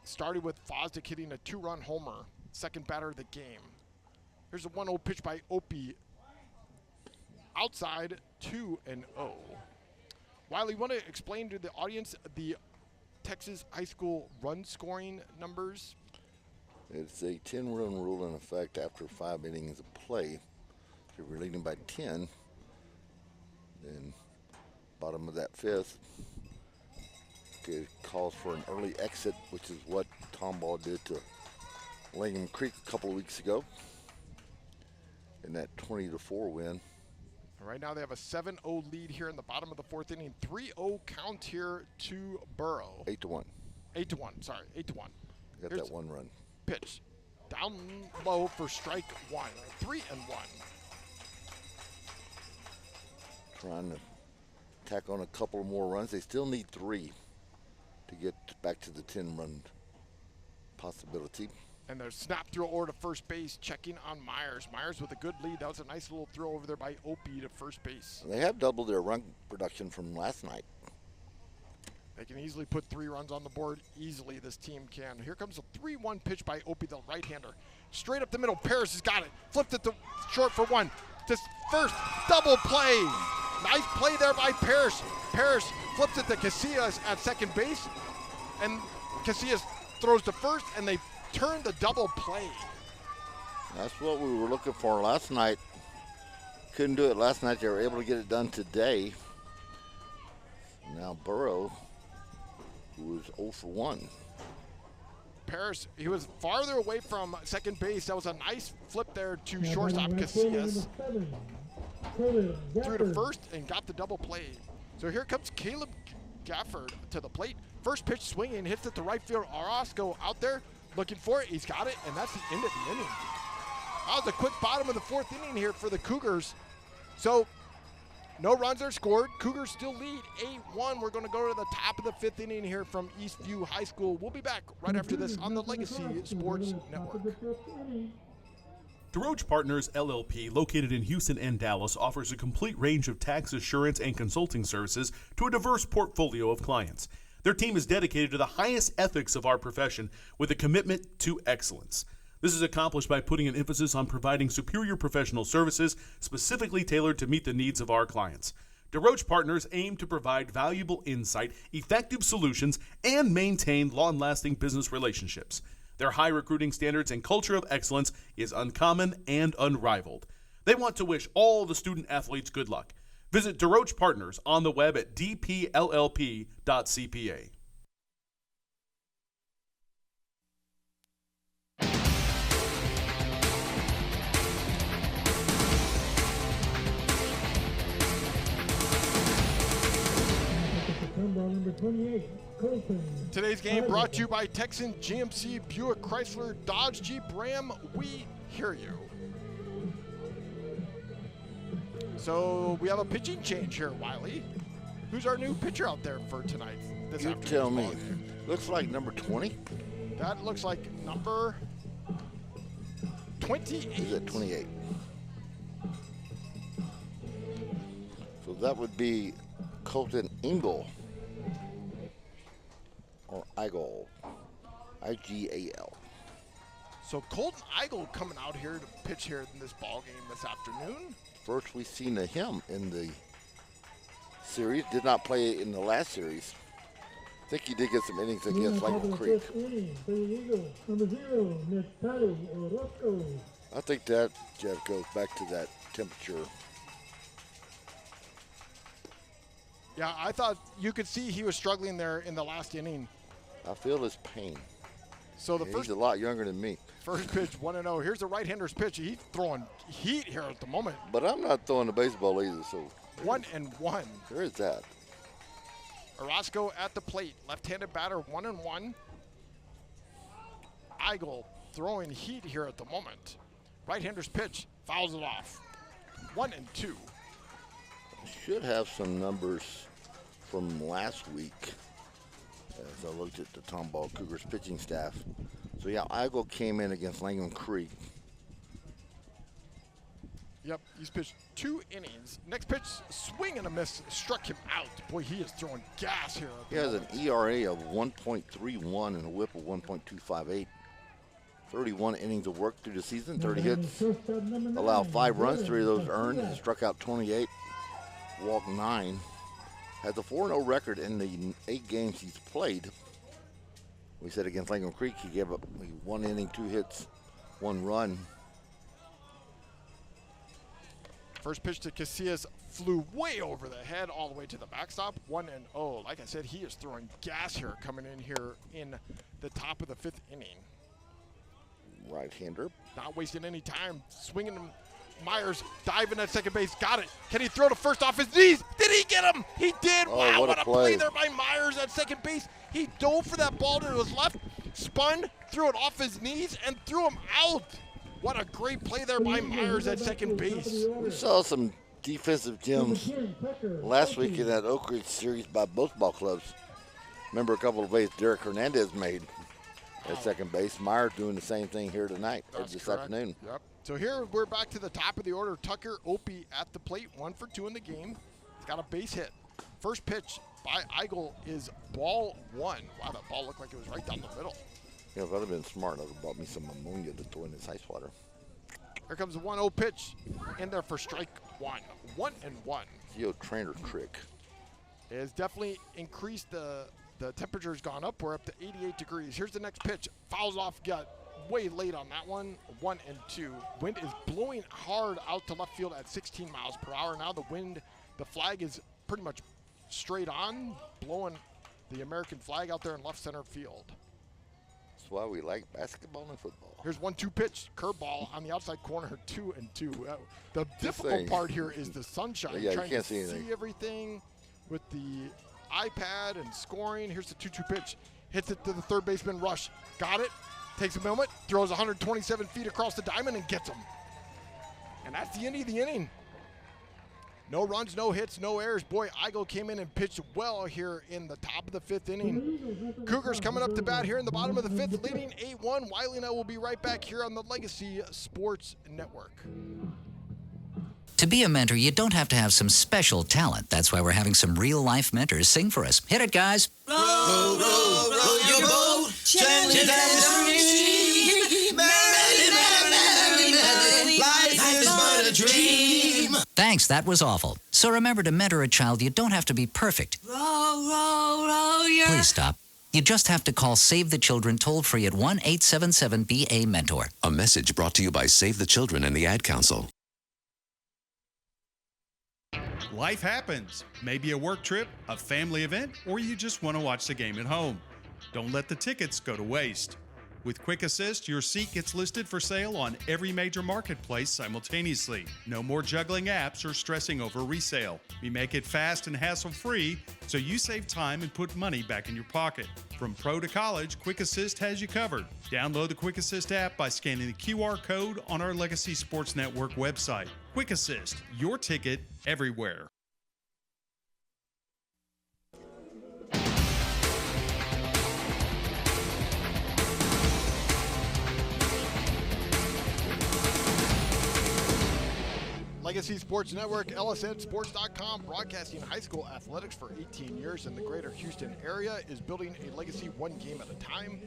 Started with Fosdick hitting a 2-run homer, second batter of the game. Here's a 1-0 pitch by Opie. Outside, 2-0. Wylie, want to explain to the audience the Texas high school run scoring numbers? It's a 10-run rule in effect after 5 innings of play. If you're leading by 10, then bottom of that 5th, it calls for an early exit, which is what Tomball did to Langham Creek a couple of weeks ago in that 20-4 win. Right now they have a 7-0 lead here in the bottom of the 4th inning. 3-0 count here to Burrow. 8-1. 8-1, sorry, 8-1. Got Here's that 1 run. Pitch. Down low for strike 1. 3-1. Trying to tack on a couple more runs. They still need 3 to get back to the 10-run possibility. And there's snap throw over to first base, checking on Myers. Myers with a good lead. That was a nice little throw over there by Opie to first base. They have doubled their run production from last night. They can easily put 3 runs on the board. Easily, this team can. Here comes a 3-1 pitch by Opie, the right-hander. Straight up the middle. Parrish has got it. Flipped it to short for 1. Just first, double play. Nice play there by Parrish. Parrish flips it to Casillas at second base. And Casillas throws to first, and they turn the double play. That's what we were looking for last night. Couldn't do it last night. They were able to get it done today. Now Burrow, who was 0 for 1. Parrish, he was farther away from second base. That was a nice flip there to shortstop Casillas. Threw to first and got the double play. So here comes Caleb Gafford to the plate. First pitch swinging, hits it to right field. Orozco out there looking for it. He's got it, and that's the end of the inning. That was a quick bottom of the 4th inning here for the Cougars. So no runs are scored. Cougars still lead 8-1. We're going to go to the top of the 5th inning here from Eastview High School. We'll be back right after this on the Legacy Sports Network. DeRoche Partners LLP, located in Houston and Dallas, offers a complete range of tax assurance and consulting services to a diverse portfolio of clients. Their team is dedicated to the highest ethics of our profession with a commitment to excellence. This is accomplished by putting an emphasis on providing superior professional services specifically tailored to meet the needs of our clients. DeRoche Partners aim to provide valuable insight, effective solutions, and maintain long-lasting business relationships. Their high recruiting standards and culture of excellence is uncommon and unrivaled. They want to wish all the student athletes good luck. Visit DeRoche Partners on the web at dpllp.cpa. Number 28, Colton. Today's game brought to you by Texan GMC Buick Chrysler Dodge Jeep Ram. We hear you. So we have a pitching change here, Wylie. Who's our new pitcher out there for tonight? You tell me. Looks like number 20. That looks like number 28. Is it 28? So that would be Colton Ingle. Or Igal. I-G-A-L. So Colton Igle coming out here to pitch here in this ball game this afternoon. First we've seen of him in the series. Did not play in the last series. I think he did get some innings against Langham Creek. I think that, Jeff, goes back to that temperature. Yeah, I thought you could see he was struggling there in the last inning. I feel his pain. So the He's a lot younger than me. First pitch, 1-0. Here's the right-hander's pitch. He's throwing heat here at the moment. But I'm not throwing the baseball either, so. 1-1. There is that. Orozco at the plate. Left-handed batter, 1-1. Eagle throwing heat here at the moment. Right-hander's pitch, fouls it off. 1-2. Should have some numbers from last week as I looked at the Tomball Cougars pitching staff. So yeah, Eagle came in against Langham Creek. Yep, he's pitched 2 innings. Next pitch, swing and a miss, struck him out. Boy, he is throwing gas here. He has an ERA of 1.31 and a whip of 1.258. 31 innings of work through the season, 30 hits, allowed 5 runs, 3 of those earned, and struck out 28, walked 9. Has a 4-0 record in the 8 games he's played. We said against Langham Creek, he gave up 1 inning, 2 hits, 1 run. First pitch to Casillas flew way over the head all the way to the backstop. 1-0. Like I said, he is throwing gas here coming in here in the top of the 5th inning. Right-hander. Not wasting any time. Swinging him. Myers diving at second base. Got it. Can he throw to first off his knees? Did he get him? He did. Oh, wow, what a play there by Myers at second base. He dove for that ball to his left, spun, threw it off his knees, and threw him out. What a great play there by Myers at second base. We saw some defensive gems last week in that Oak Ridge series by both ball clubs. Remember a couple of plays Derek Hernandez made at second base. Myers doing the same thing here tonight, or this afternoon. Yep. So here we're back to the top of the order. Tucker Opie at the plate, 1 for 2 in the game. He's got a base hit. First pitch by Eagle is ball 1. Wow, that ball looked like it was right down the middle. Yeah, if I'd have been smart, I'd have bought me some ammonia to throw in this ice water. Here comes the 1-0 pitch. In there for strike 1. 1-1. Geo trainer trick. It has definitely increased the temperature's gone up. We're up to 88 degrees. Here's the next pitch. Fouls off, got way late on that one. 1-2. Wind is blowing hard out to left field at 16 miles per hour. Now the wind, the flag is pretty much straight on, blowing the American flag out there in left center field. That's why we like basketball and football. Here's 1-2 pitch, curveball on the outside corner, 2-2. The difficult part here is the sunshine. Yeah, trying you can't to see anything. See everything with the iPad and scoring. Here's the 2-2 pitch. Hits it to the third baseman, Rush. Got it. Takes a moment, throws 127 feet across the diamond and gets him. And that's the end of the inning. No runs, no hits, no errors. Boy, Eagle came in and pitched well here in the top of the 5th inning. Cougars coming up to bat here in the bottom of the 5th, leading 8-1. Wylie and I will be right back here on the Legacy Sports Network. To be a mentor, you don't have to have some special talent. That's why we're having some real-life mentors sing for us. Hit it, guys. Row, row, row your boat, chanting down the stream. Merrily, merrily, merrily, life is but a dream. Thanks, that was awful. So remember, to mentor a child, you don't have to be perfect. Row, row, row your... Please stop. You just have to call Save the Children toll-free at 1-877-BA-MENTOR. A message brought to you by Save the Children and the Ad Council. Life happens. Maybe a work trip, a family event, or you just want to watch the game at home. Don't let the tickets go to waste. With Quick Assist, your seat gets listed for sale on every major marketplace simultaneously. No more juggling apps or stressing over resale. We make it fast and hassle-free, so you save time and put money back in your pocket. From pro to college, Quick Assist has you covered. Download the Quick Assist app by scanning the QR code on our Legacy Sports Network website. Quick Assist, your ticket everywhere. Legacy Sports Network, LSNsports.com, broadcasting high school athletics for 18 years in the greater Houston area, is building a legacy one game at a time.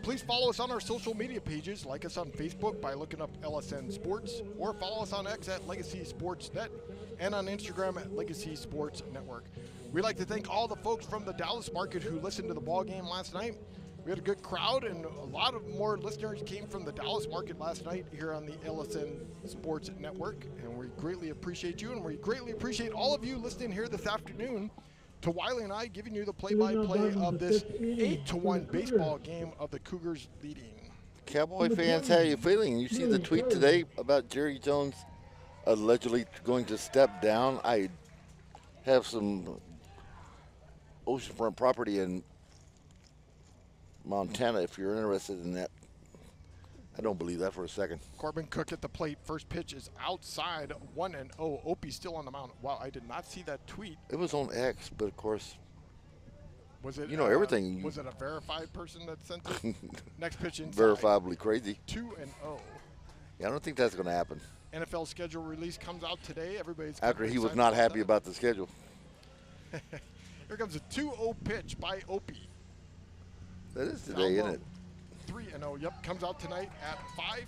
Please follow us on our social media pages. Like us on Facebook by looking up LSN Sports, or follow us on X at Legacy Sports Net, and on Instagram at Legacy Sports Network. We'd like to thank all the folks from the Dallas market who listened to the ball game last night. We had a good crowd, and a lot of more listeners came from the Dallas market last night here on the LSN Sports Network, and we greatly appreciate you, and we greatly appreciate all of you listening here this afternoon to Wylie and I giving you the play-by-play of this 8-1 baseball game of the Cougars leading. Cowboy fans, how you feeling? You see the tweet today about Jerry Jones allegedly going to step down. I have some oceanfront property in Montana if you're interested in that. I don't believe that for a second. Corbin Cook at the plate. First pitch is outside, 1-0. Opie's still on the mound. Wow, I did not see that tweet. It was on X, but of course, was it? Everything. Was it a verified person that sent it? Next pitch inside. Verifiably crazy. 2-0. Yeah, I don't think that's going to happen. NFL schedule release comes out today. Everybody's after he was not happy about the schedule. Here comes a 2-0 pitch by Opie. That is today, isn't it? 3-0. Yep, comes out tonight at 5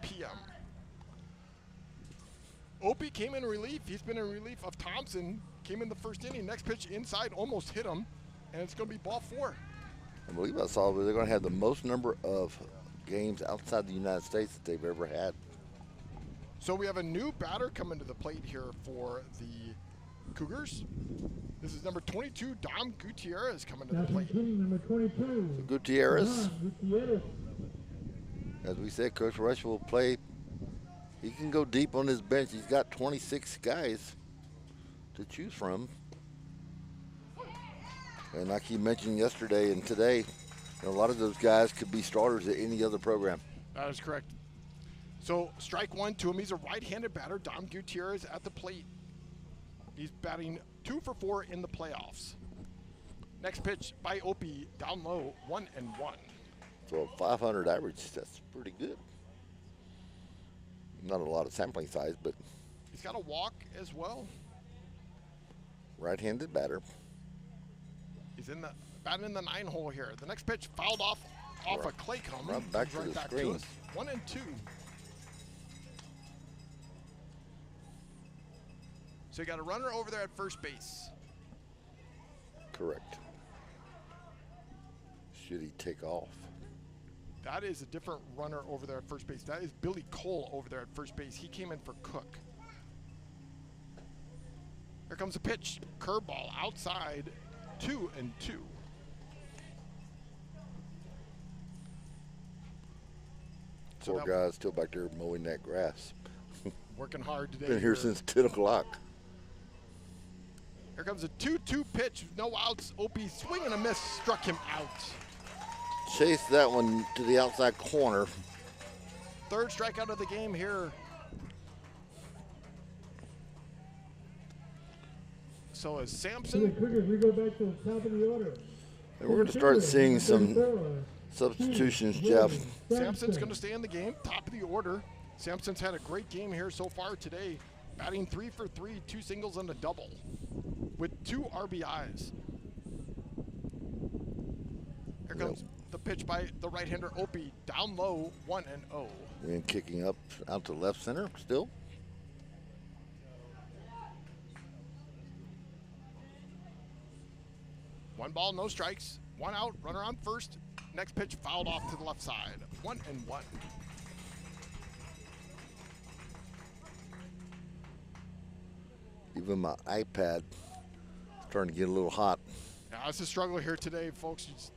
p.m. Opie came in relief. He's been in relief of Thompson. Came in the first inning. Next pitch inside, almost hit him, and it's going to be ball 4. I believe I saw they're going to have the most number of games outside the United States that they've ever had. So we have a new batter coming to the plate here for the Cougars. This is number 22, Dom Gutierrez, coming to the plate. Number 22. Gutierrez. As we said, Coach Rush will play. He can go deep on his bench. He's got 26 guys to choose from. And like he mentioned yesterday and today, a lot of those guys could be starters at any other program. That is correct. So strike 1 to him. He's a right-handed batter. Dom Gutierrez at the plate. He's batting 2 for 4 in the playoffs. Next pitch by Opie, down low, 1-1. So a 500 average, that's pretty good. Not a lot of sampling size, but he's got a walk as well. Right-handed batter. He's batting in the 9-hole here. The next pitch fouled off a clay comb. Right back to the screen. 1-2. So you got a runner over there at first base. Correct. Should he take off? That is a different runner over there at first base. That is Billy Cole over there at first base. He came in for Cook. Here comes a pitch. Curveball outside, 2-2. Poor guy's still back there mowing that grass. Working hard today. Been here since 10 o'clock. Here comes a 2-2 pitch. No outs. Opie swing and a miss. Struck him out. Chased that one to the outside corner. Third strikeout of the game here. So is Sampson. We go back to the top of the order. And we're going to start seeing some substitutions, Jeff. Sampson's going to stay in the game, top of the order. Sampson's had a great game here so far today, batting 3 for 3, 2 singles and a double, with 2 RBIs. Here comes the pitch by the right-hander Opie, down low, 1-0. And kicking up out to left center still. One ball, no strikes. One out, runner on first. Next pitch fouled off to the left side. 1-1. Even my iPad is starting to get a little hot. Yeah, it's a struggle here today, folks.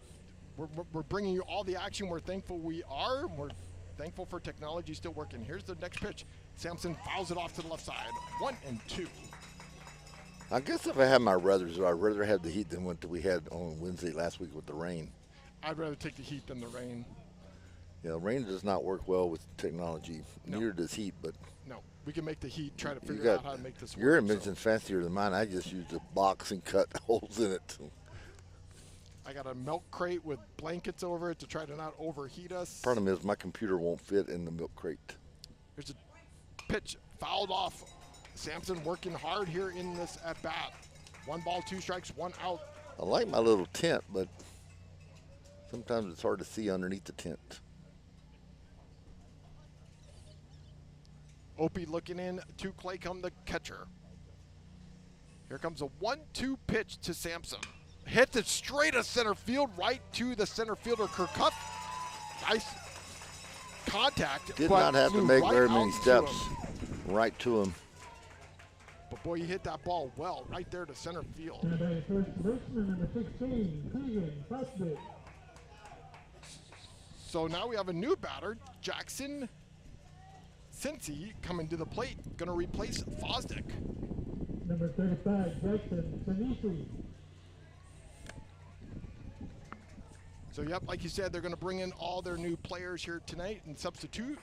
We're bringing you all the action. We're thankful we are. We're thankful for technology still working. Here's the next pitch. Sampson fouls it off to the left side. 1-2. I guess if I had my ruthers, I'd rather have the heat than what we had on Wednesday last week with the rain. I'd rather take the heat than the rain. Yeah, rain does not work well with technology. No. Neither does heat, but no, we can make the heat. Try to figure out how to make this work. Your invention's fancier than mine. I just used a box and cut holes in it. I got a milk crate with blankets over it to try to not overheat us. Problem is, my computer won't fit in the milk crate. There's a pitch fouled off. Sampson working hard here in this at bat. 1 ball, 2 strikes, 1 out. I like my little tent, but sometimes it's hard to see underneath the tent. Opie looking in to Claycomb, the catcher. Here comes a 1-2 pitch to Sampson. Hits it straight to center field, right to the center fielder, Kirkup. Nice contact. Did not have to make very many steps right to him. But boy, he hit that ball well right there to center field. First baseman, number 16, Keegan Busby. So now we have a new batter, Jackson Cincy, coming to the plate. Going to replace Fosdick. Number 35, Jackson Cincy. So, yep, like you said, they're going to bring in all their new players here tonight and substitute.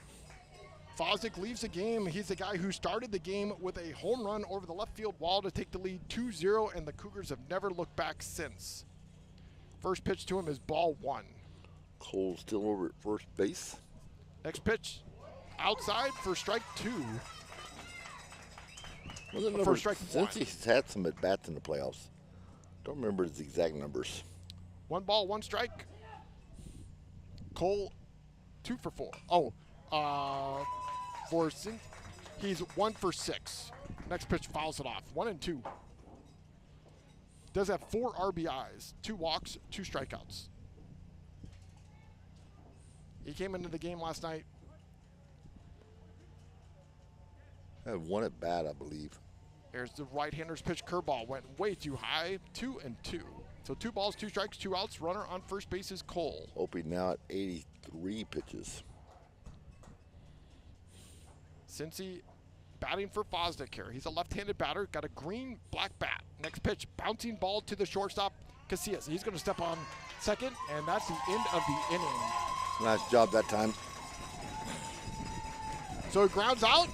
Fosdick leaves the game. He's the guy who started the game with a home run over the left field wall to take the lead 2-0, and the Cougars have never looked back since. First pitch to him is ball 1. Cole still over at first base. Next pitch, outside for strike 2. For strike 1. Since he's had some at-bats in the playoffs. Don't remember his exact numbers. 1 ball, 1 strike. Cole, 2 for 4. He's 1 for 6. Next pitch fouls it off. 1-2. Does have 4 RBIs, 2 walks, 2 strikeouts. He came into the game last night. Had 1 at bat, I believe. There's the right-hander's pitch curveball. Went way too high. 2-2. So 2 balls, 2 strikes, 2 outs. Runner on first base is Cole. Opie now at 83 pitches. Cincy batting for Fosdick here. He's a left-handed batter. Got a green-black bat. Next pitch, bouncing ball to the shortstop, Casillas. He's going to step on second, and that's the end of the inning. Nice job that time. So he grounds out.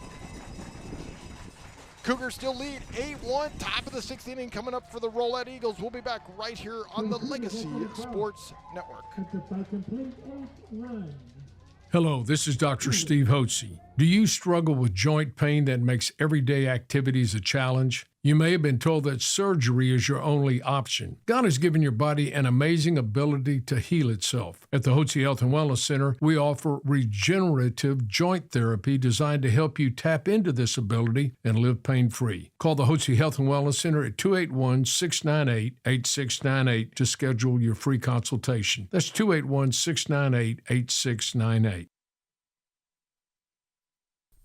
Cougars still lead 8-1, top of the 6th inning coming up for the Rowlett Eagles. We'll be back right here on the Legacy Sports Network. Hello, this is Dr. Steve Hotze. Do you struggle with joint pain that makes everyday activities a challenge? You may have been told that surgery is your only option. God has given your body an amazing ability to heal itself. At the Hotze Health and Wellness Center, we offer regenerative joint therapy designed to help you tap into this ability and live pain-free. Call the Hotze Health and Wellness Center at 281-698-8698 to schedule your free consultation. That's 281-698-8698.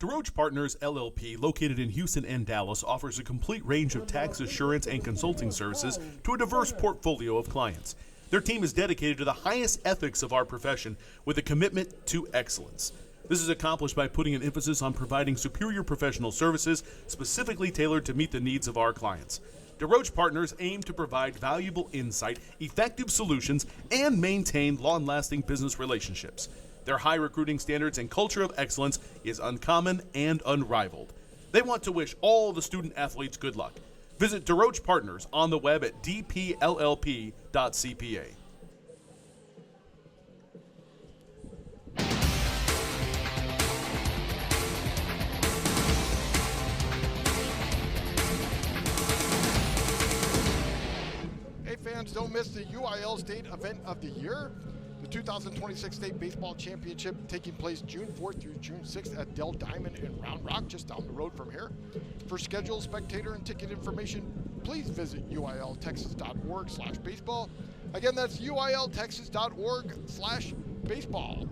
DeRoche Partners LLP, located in Houston and Dallas, offers a complete range of tax assurance and consulting services to a diverse portfolio of clients. Their team is dedicated to the highest ethics of our profession with a commitment to excellence. This is accomplished by putting an emphasis on providing superior professional services specifically tailored to meet the needs of our clients. DeRoche Partners aim to provide valuable insight, effective solutions, and maintain long-lasting business relationships. Their high recruiting standards and culture of excellence is uncommon and unrivaled. They want to wish all the student athletes good luck. Visit DeRoche Partners on the web at dpllp.cpa. Hey fans, don't miss the UIL State Event of the Year. The 2026 State Baseball Championship taking place June 4th through June 6th at Dell Diamond in Round Rock, just down the road from here. For schedule, spectator, and ticket information, please visit uiltexas.org/baseball. Again, that's uiltexas.org/baseball.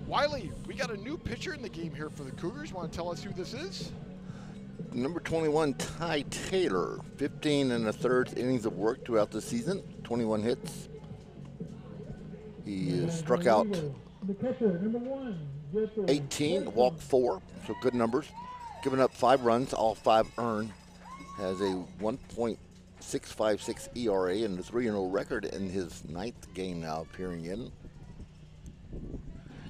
Wylie, we got a new pitcher in the game here for the Cougars. Want to tell us who this is? Number 21, Ty Taylor. 15 1/3 innings of work throughout the season, 21 hits. He struck out 18, walked 4, so good numbers. Given up 5 runs, all 5 earned. Has a 1.656 ERA and a 3-0 record in his 9th game now appearing in.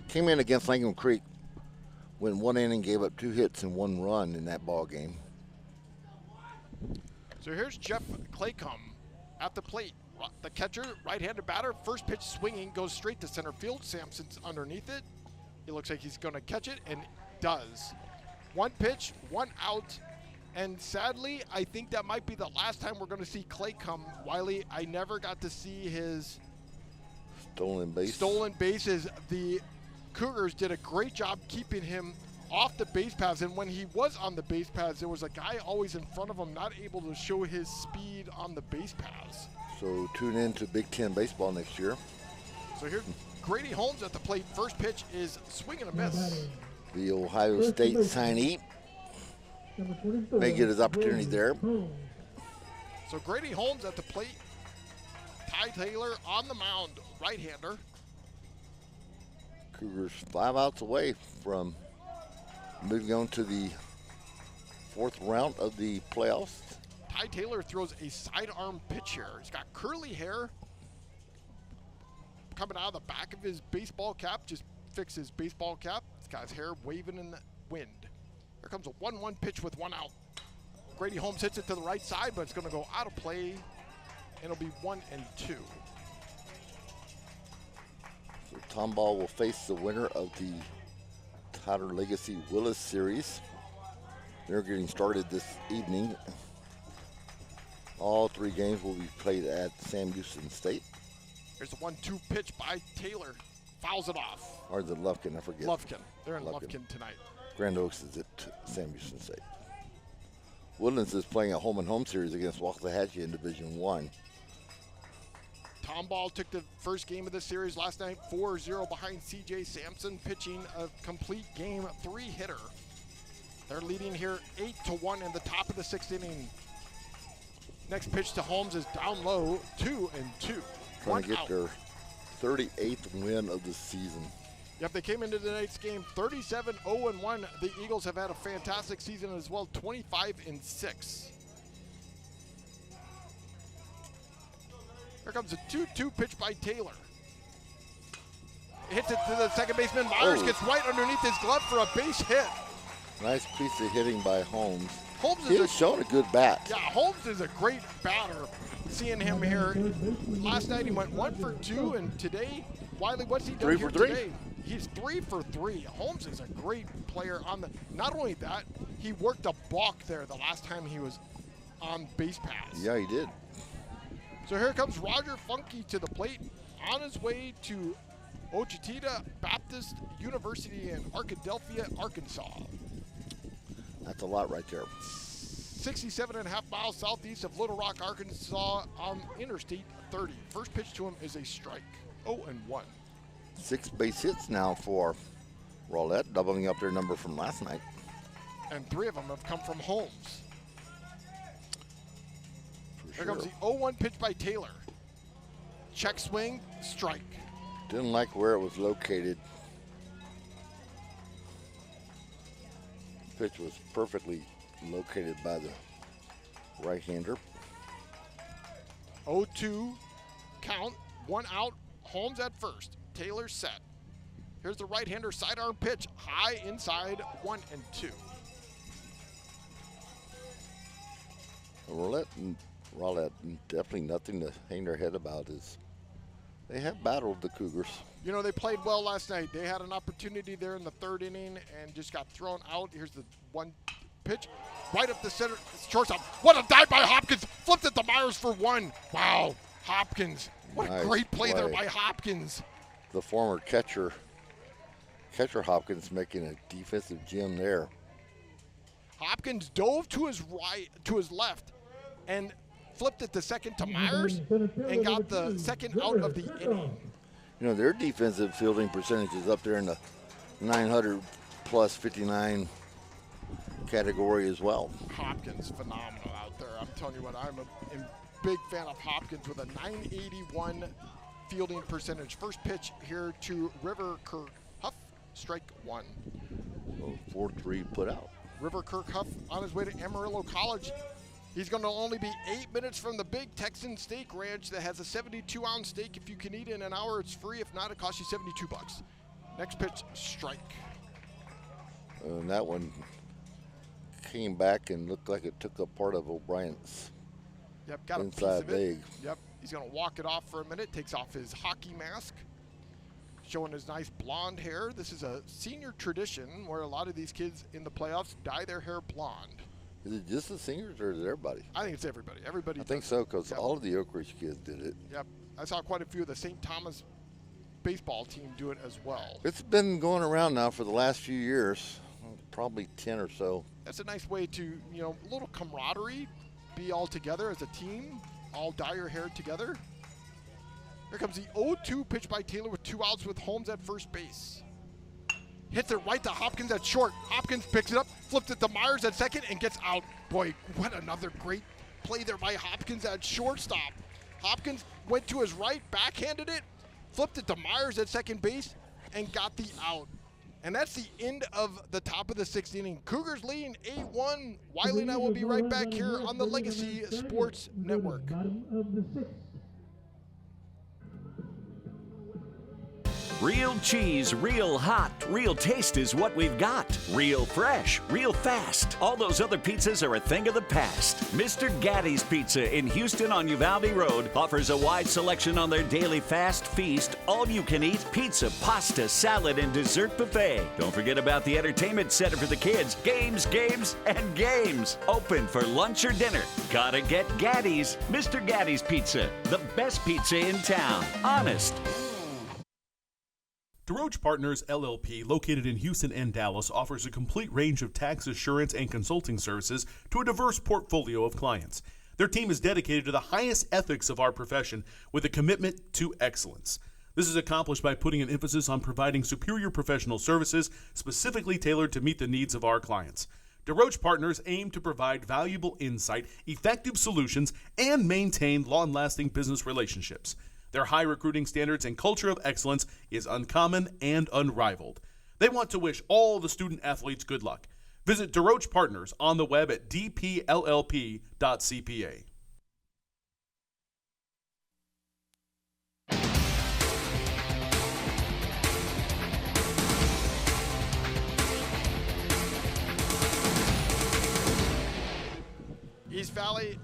Came in against Langham Creek, went 1 inning, gave up 2 hits and 1 run in that ball game. So here's Jeff Claycomb at the plate. The catcher, right-handed batter, first pitch swinging, goes straight to center field. Sampson's underneath it. He looks like he's going to catch it, and does. 1 pitch, 1 out, and sadly, I think that might be the last time we're going to see Claycomb. Wylie, I never got to see his stolen bases. The Cougars did a great job keeping him off the base paths, and when he was on the base paths, there was a guy always in front of him not able to show his speed on the base paths. So tune in to Big Ten baseball next year. So here's Grady Holmes at the plate. First pitch is swing and a miss. The Ohio State signee may get his opportunity there. So Grady Holmes at the plate. Ty Taylor on the mound, right-hander. Cougars 5 outs away from moving on to the 4th round of the playoffs. Ty Taylor throws a sidearm pitch here. He's got curly hair coming out of the back of his baseball cap. Just fix his baseball cap. He's got his hair waving in the wind. Here comes a 1-1 pitch with 1 out. Grady Holmes hits it to the right side, but it's going to go out of play, and it'll be 1-2. So Tomball will face the winner of the Tyler Legacy Willis Series. They're getting started this evening. All 3 games will be played at Sam Houston State. Here's the 1-2 pitch by Taylor. Fouls it off. Or the Lufkin, I forget. Lufkin. They're in Lufkin tonight. Grand Oaks is at Sam Houston State. Woodlands is playing a home-and-home series against Waxahachie in Division I. Tomball took the first game of the series last night, 4-0 behind C.J. Sampson, pitching a complete game 3-hitter. They're leading here 8-1 in the top of the 6th inning. Next pitch to Holmes is down low, 2-2. Trying to get their 38th win of the season. Yep, they came into tonight's game 37-0-1. The Eagles have had a fantastic season as well, 25-6. Here comes a 2-2 pitch by Taylor. Hits it to the second baseman. Myers gets right underneath his glove for a base hit. Nice piece of hitting by Holmes. Holmes is showing a good bat. Yeah, Holmes is a great batter. Seeing him here. Last night he went 1 for 2, and today, Wylie, what's he done 3 here for 3. today? He's 3 for 3. Holmes is a great player on the. Not only that, he worked a balk there the last time he was on base pass. Yeah, he did. So here comes Roger Funky to the plate on his way to Ouachita Baptist University in Arkadelphia, Arkansas. That's a lot right there. 67.5 miles southeast of Little Rock, Arkansas on Interstate 30. First pitch to him is a strike. 0-1. 6 base hits now for Rowlett, doubling up their number from last night. And 3 of them have come from Holmes. For Here sure. comes the 0-1 pitch by Taylor. Check swing, strike. Didn't like where it was located. Pitch was perfectly located by the right-hander. 0-2 count, 1 out, Holmes at first. Taylor set. Here's the right-hander sidearm pitch, high inside, 1-2. Rowlett, definitely nothing to hang their head about. Is they have battled the Cougars. You know, they played well last night. They had an opportunity there in the 3rd inning and just got thrown out. Here's the 1 pitch, right up the center, shortstop. What a dive by Hopkins. Flipped it to Myers for 1. Wow, Hopkins. What Nice a great play there play. by Hopkins. The former catcher Hopkins making a defensive gem there. Hopkins dove to his right, to his left, and flipped it to second to Myers and got the 2nd out of the inning. You know, their defensive fielding percentage is up there in the 900 plus 59 category as well. Hopkins, phenomenal out there. I'm telling you what, I'm a big fan of Hopkins with a 981 fielding percentage. First pitch here to River Kirk Huff, strike 1. So 4-3 put out. River Kirk Huff on his way to Amarillo College. He's going to only be 8 minutes from the big Texan steak ranch that has a 72-ounce steak. If you can eat it in an hour, it's free. If not, it costs you $72. Next pitch, strike. And that one came back and looked like it took up part of O'Brien's got a piece inside of it. leg. Yep, he's going to walk it off for a minute, takes off his hockey mask, showing his nice blonde hair. This is a senior tradition where a lot of these kids in the playoffs dye their hair blonde. Is it just the seniors or is it everybody? I think it's everybody. Everybody I think does so, it. because Yep. all of the Oak Ridge kids did it. Yep, I saw quite a few of the St. Thomas baseball team do it as well. It's been going around now for the last few years, probably 10 or so. That's a nice way to, you know, a little camaraderie, be all together as a team, all dye your hair together. Here comes the 0-2 pitch by Taylor with 2 outs with Holmes at first base. Hits it right to Hopkins at short. Hopkins picks it up, flips it to Myers at second, and gets out. Boy, what another great play there by Hopkins at shortstop. Hopkins went to his right, backhanded it, flipped it to Myers at second base, and got the out. And that's the end of the top of the 6th inning. Cougars leading 8-1. Wylie and I will be right back here on the Legacy Sports Network. Real cheese, real hot, real taste is what we've got. Real fresh, real fast. All those other pizzas are a thing of the past. Mr. Gatti's Pizza in Houston on Uvalde Road offers a wide selection on their daily fast feast, all-you-can-eat pizza, pasta, salad, and dessert buffet. Don't forget about the entertainment center for the kids. Games, and games. Open for lunch or dinner. Gotta get Gatti's. Mr. Gatti's Pizza, the best pizza in town. Honest. DeRoche Partners, LLP, located in Houston and Dallas, offers a complete range of tax assurance and consulting services to a diverse portfolio of clients. Their team is dedicated to the highest ethics of our profession with a commitment to excellence. This is accomplished by putting an emphasis on providing superior professional services specifically tailored to meet the needs of our clients. DeRoche Partners aim to provide valuable insight, effective solutions, and maintain long-lasting business relationships. Their high recruiting standards and culture of excellence is uncommon and unrivaled. They want to wish all the student athletes good luck. Visit DeRoche Partners on the web at dpllp.cpa.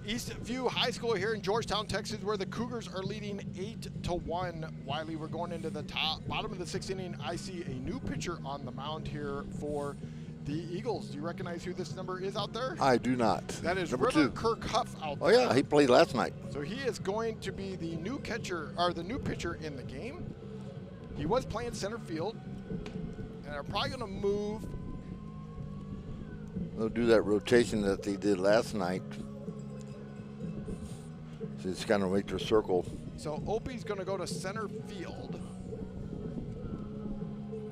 Eastview High School here in Georgetown, Texas, where the Cougars are leading 8-1. Wylie, we're going into the bottom of the 6th inning. I see a new pitcher on the mound here for the Eagles. Do you recognize who this number is out there? I do not. That is number River 2. Kirkhuff out there. Oh yeah, he played last night. So he is going to be the new catcher, or the new pitcher in the game. He was playing center field, and they're probably going to move. They'll do that rotation that they did last night. So it's kind of make their circle. So Opie's going to go to center field.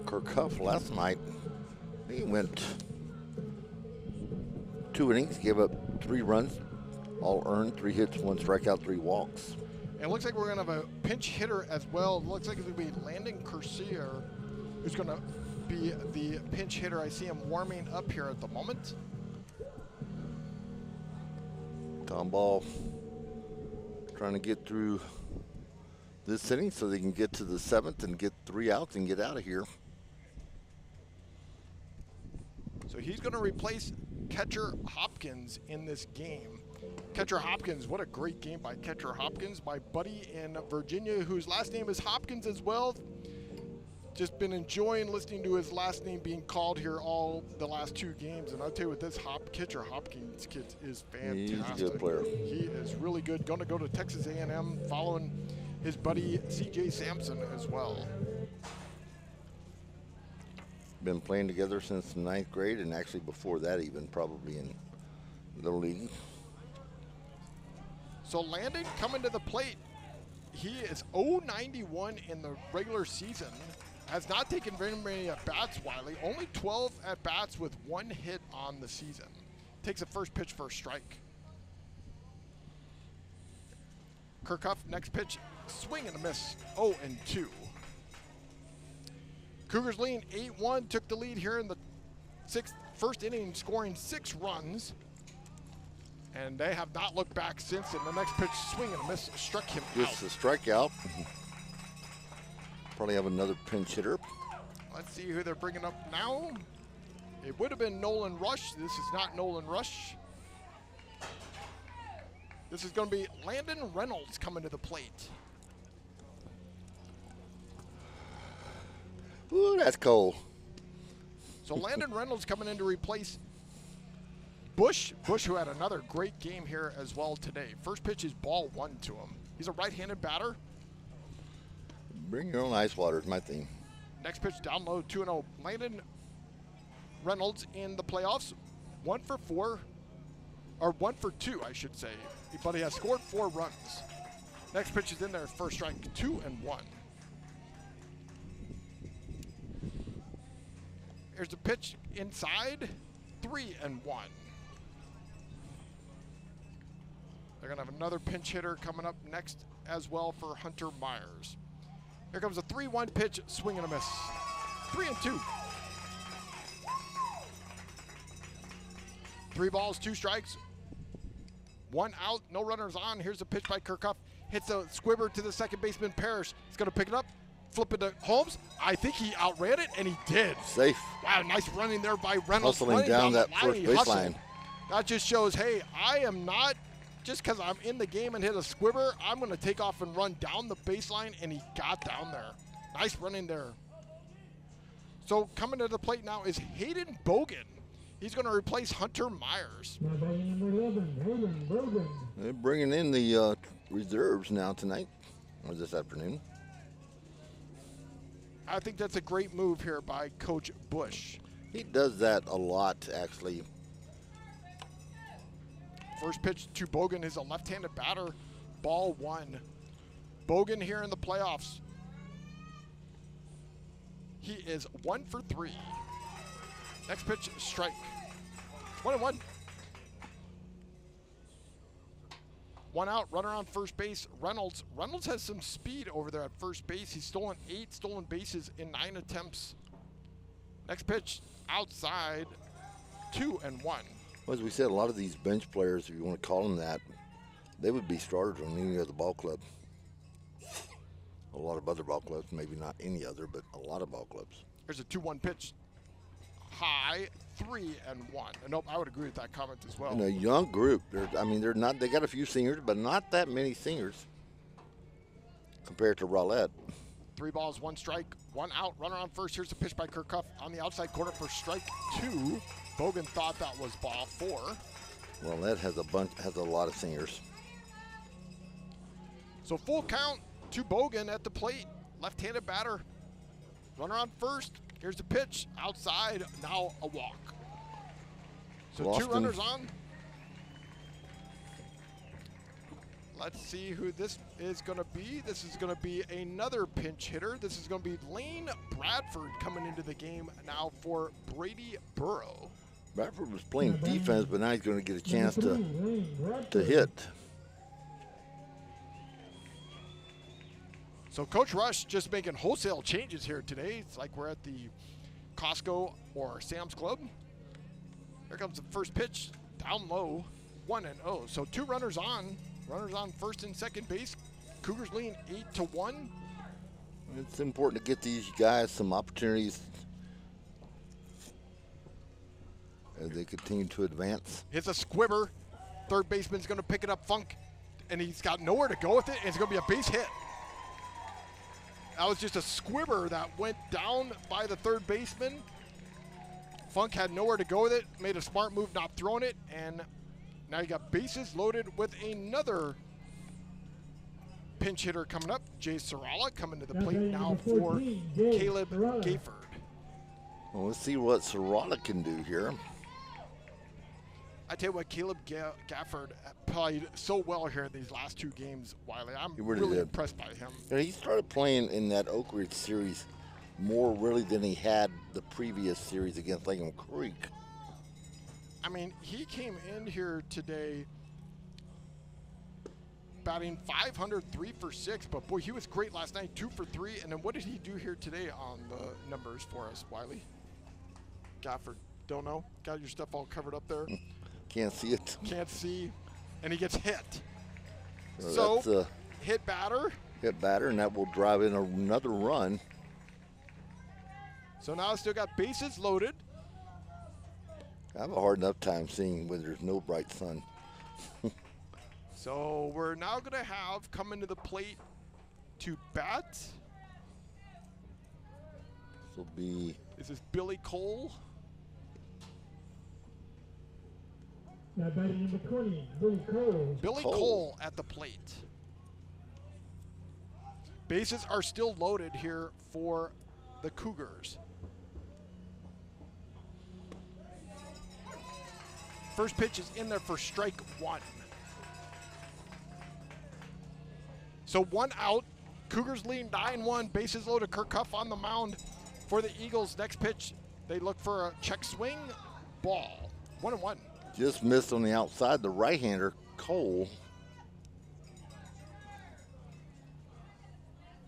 Kirkhuff last night, he went 2 innings, gave up 3 runs, all earned, 3 hits, 1 strikeout, 3 walks. And it looks like we're going to have a pinch hitter as well. It looks like it's going to be Landon Cursier, who's going to be the pinch hitter. I see him warming up here at the moment. Tomball trying to get through this inning so they can get to the 7th and get 3 outs and get out of here. So he's going to replace catcher Hopkins in this game. Catcher Hopkins, what a great game by catcher Hopkins, my buddy in Virginia, whose last name is Hopkins as well. Just been enjoying listening to his last name being called here all the last 2 games. And I'll tell you what, this catcher Hopkins kid is fantastic. He's a good player. He is really good. Going to go to Texas A&M, following his buddy C.J. Sampson as well. Been playing together since the 9th grade, and actually before that even, probably in Little League. So Landon coming to the plate. He is 0-91 in the regular season. Has not taken very many at-bats, Wylie. Only 12 at-bats with 1 hit on the season. Takes a first pitch for a strike. Kirkhuff, next pitch, swing and a miss, 0-2. Cougars leading 8-1, took the lead here in the first inning, scoring 6 runs. And they have not looked back since. And the next pitch, swing and a miss, struck him out. Just a strikeout. Probably have another pinch hitter. Let's see who they're bringing up now. It would have been Nolan Rush. This is not Nolan Rush. This is going to be Landon Reynolds coming to the plate. Ooh, that's cold. So Landon Reynolds coming in to replace Bush. Bush, who had another great game here as well today. First pitch is ball 1 to him. He's a right-handed batter. Bring your own ice water is my thing. Next pitch down low, 2-0. Landon Reynolds in the playoffs, 1 for 4, or 1 for 2, I should say. But he has scored 4 runs. Next pitch is in there, first strike, 2-1. Here's the pitch inside, 3-1. They're going to have another pinch hitter coming up next as well for Hunter Myers. Here comes a 3-1 pitch, swing and a miss. 3-2. 3 balls, 2 strikes. 1 out, no runners on. Here's a pitch by Kirkhoff. Hits a squibber to the second baseman, Parrish. He's going to pick it up, flip it to Holmes. I think he outran it, and he did. Safe. Wow, nice running there by Reynolds. Hustling down that first baseline. That just shows, hey, I am not, just because I'm in the game and hit a squibber, I'm going to take off and run down the baseline, and he got down there. Nice running there. So coming to the plate now is Hayden Bogan. He's going to replace Hunter Myers. Number 11, Hayden Bogan. They're bringing in the reserves now tonight, or this afternoon. I think that's a great move here by Coach Bush. He does that a lot, actually. First pitch to Bogan is a left-handed batter. Ball 1. Bogan here in the playoffs. He is 1 for 3. Next pitch, strike. 1-1. 1 out, runner on first base, Reynolds. Reynolds has some speed over there at first base. He's stolen 8 stolen bases in 9 attempts. Next pitch, outside, 2-1. Well, as we said, a lot of these bench players, if you want to call them that, they would be starters on any other ball club. A lot of other ball clubs, maybe not any other, but a lot of ball clubs. Here's a 2-1 pitch. High, 3-1. Nope, I would agree with that comment as well. In a young group, they're not. They got a few seniors, but not that many seniors compared to Rowlett. 3 balls, 1 strike, 1 out. Runner on first. Here's a pitch by Kirkhoff on the outside corner for strike 2. Bogan thought that was ball 4. Rowlett has a lot of seniors. So full count to Bogan at the plate. Left-handed batter. Runner on first. Here's the pitch. Outside. Now a walk. So Lost 2 runners on. Let's see who this is going to be. This is going to be another pinch hitter. This is going to be Lane Bradford coming into the game now for Brady Burrow. Bradford was playing defense, but now he's going to get a chance to hit. So Coach Rush just making wholesale changes here today. It's like we're at the Costco or Sam's Club. Here comes the first pitch, down low, 1-0. So 2 runners on first and second base. Cougars lean 8-1. It's important to get these guys some opportunities as they continue to advance. Hits a squibber. Third baseman's going to pick it up, Funk, and he's got nowhere to go with it, and it's going to be a base hit. That was just a squibber that went down by the third baseman. Funk had nowhere to go with it, made a smart move not throwing it, and now you got bases loaded with another pinch hitter coming up. Jay Sarala coming to the plate now for Caleb Gayford. Well, let's see what Sarala can do here. I tell you what, Caleb Gafford played so well here in these last 2 games, Wylie. I'm really impressed by him. He started playing in that Oak Ridge series more really than he had the previous series against Langham Creek. I mean, he came in here today batting .500, 3 for 6, but boy, he was great last night, 2 for 3. And then what did he do here today on the numbers for us, Wylie? Gafford, don't know. Got your stuff all covered up there. Can't see it. Can't see, and he gets hit. So hit batter. Hit batter, and that will drive in another run. So now it's still got bases loaded. I have a hard enough time seeing when there's no bright sun. So we're now going to have coming to the plate to bat. This will be. This is Billy Cole. Now batting number 20, Billy Cole. Billy Cole at the plate. Bases are still loaded here for the Cougars. First pitch is in there for strike 1. So 1 out. Cougars lead 9-1. Bases loaded. Kirkhoff on the mound for the Eagles. Next pitch, they look for a check swing. Ball. 1-1. Just missed on the outside. The right-hander, Cole.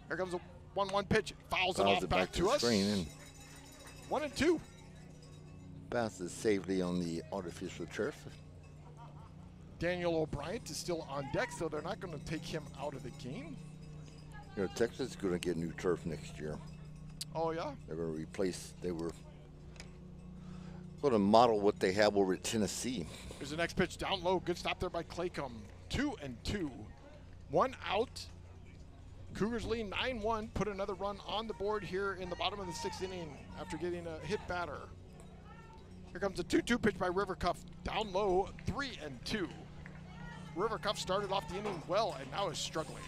Here comes a 1-1 pitch. Fouls it off back to us. Screen. 1-2. Bounces safely on the artificial turf. Daniel O'Brien is still on deck, so they're not going to take him out of the game. You know, Texas is going to get new turf next year. Oh, yeah? They're going to replace, they were going to model what they have over at Tennessee. Here's the next pitch down low. Good stop there by Claycomb. 2-2. 1 out. Cougars lead 9-1. Put another run on the board here in the bottom of the 6th inning after getting a hit batter. Here comes a 2-2 pitch by River Cuff. Down low, 3-2. River Cuff started off the inning well and now is struggling.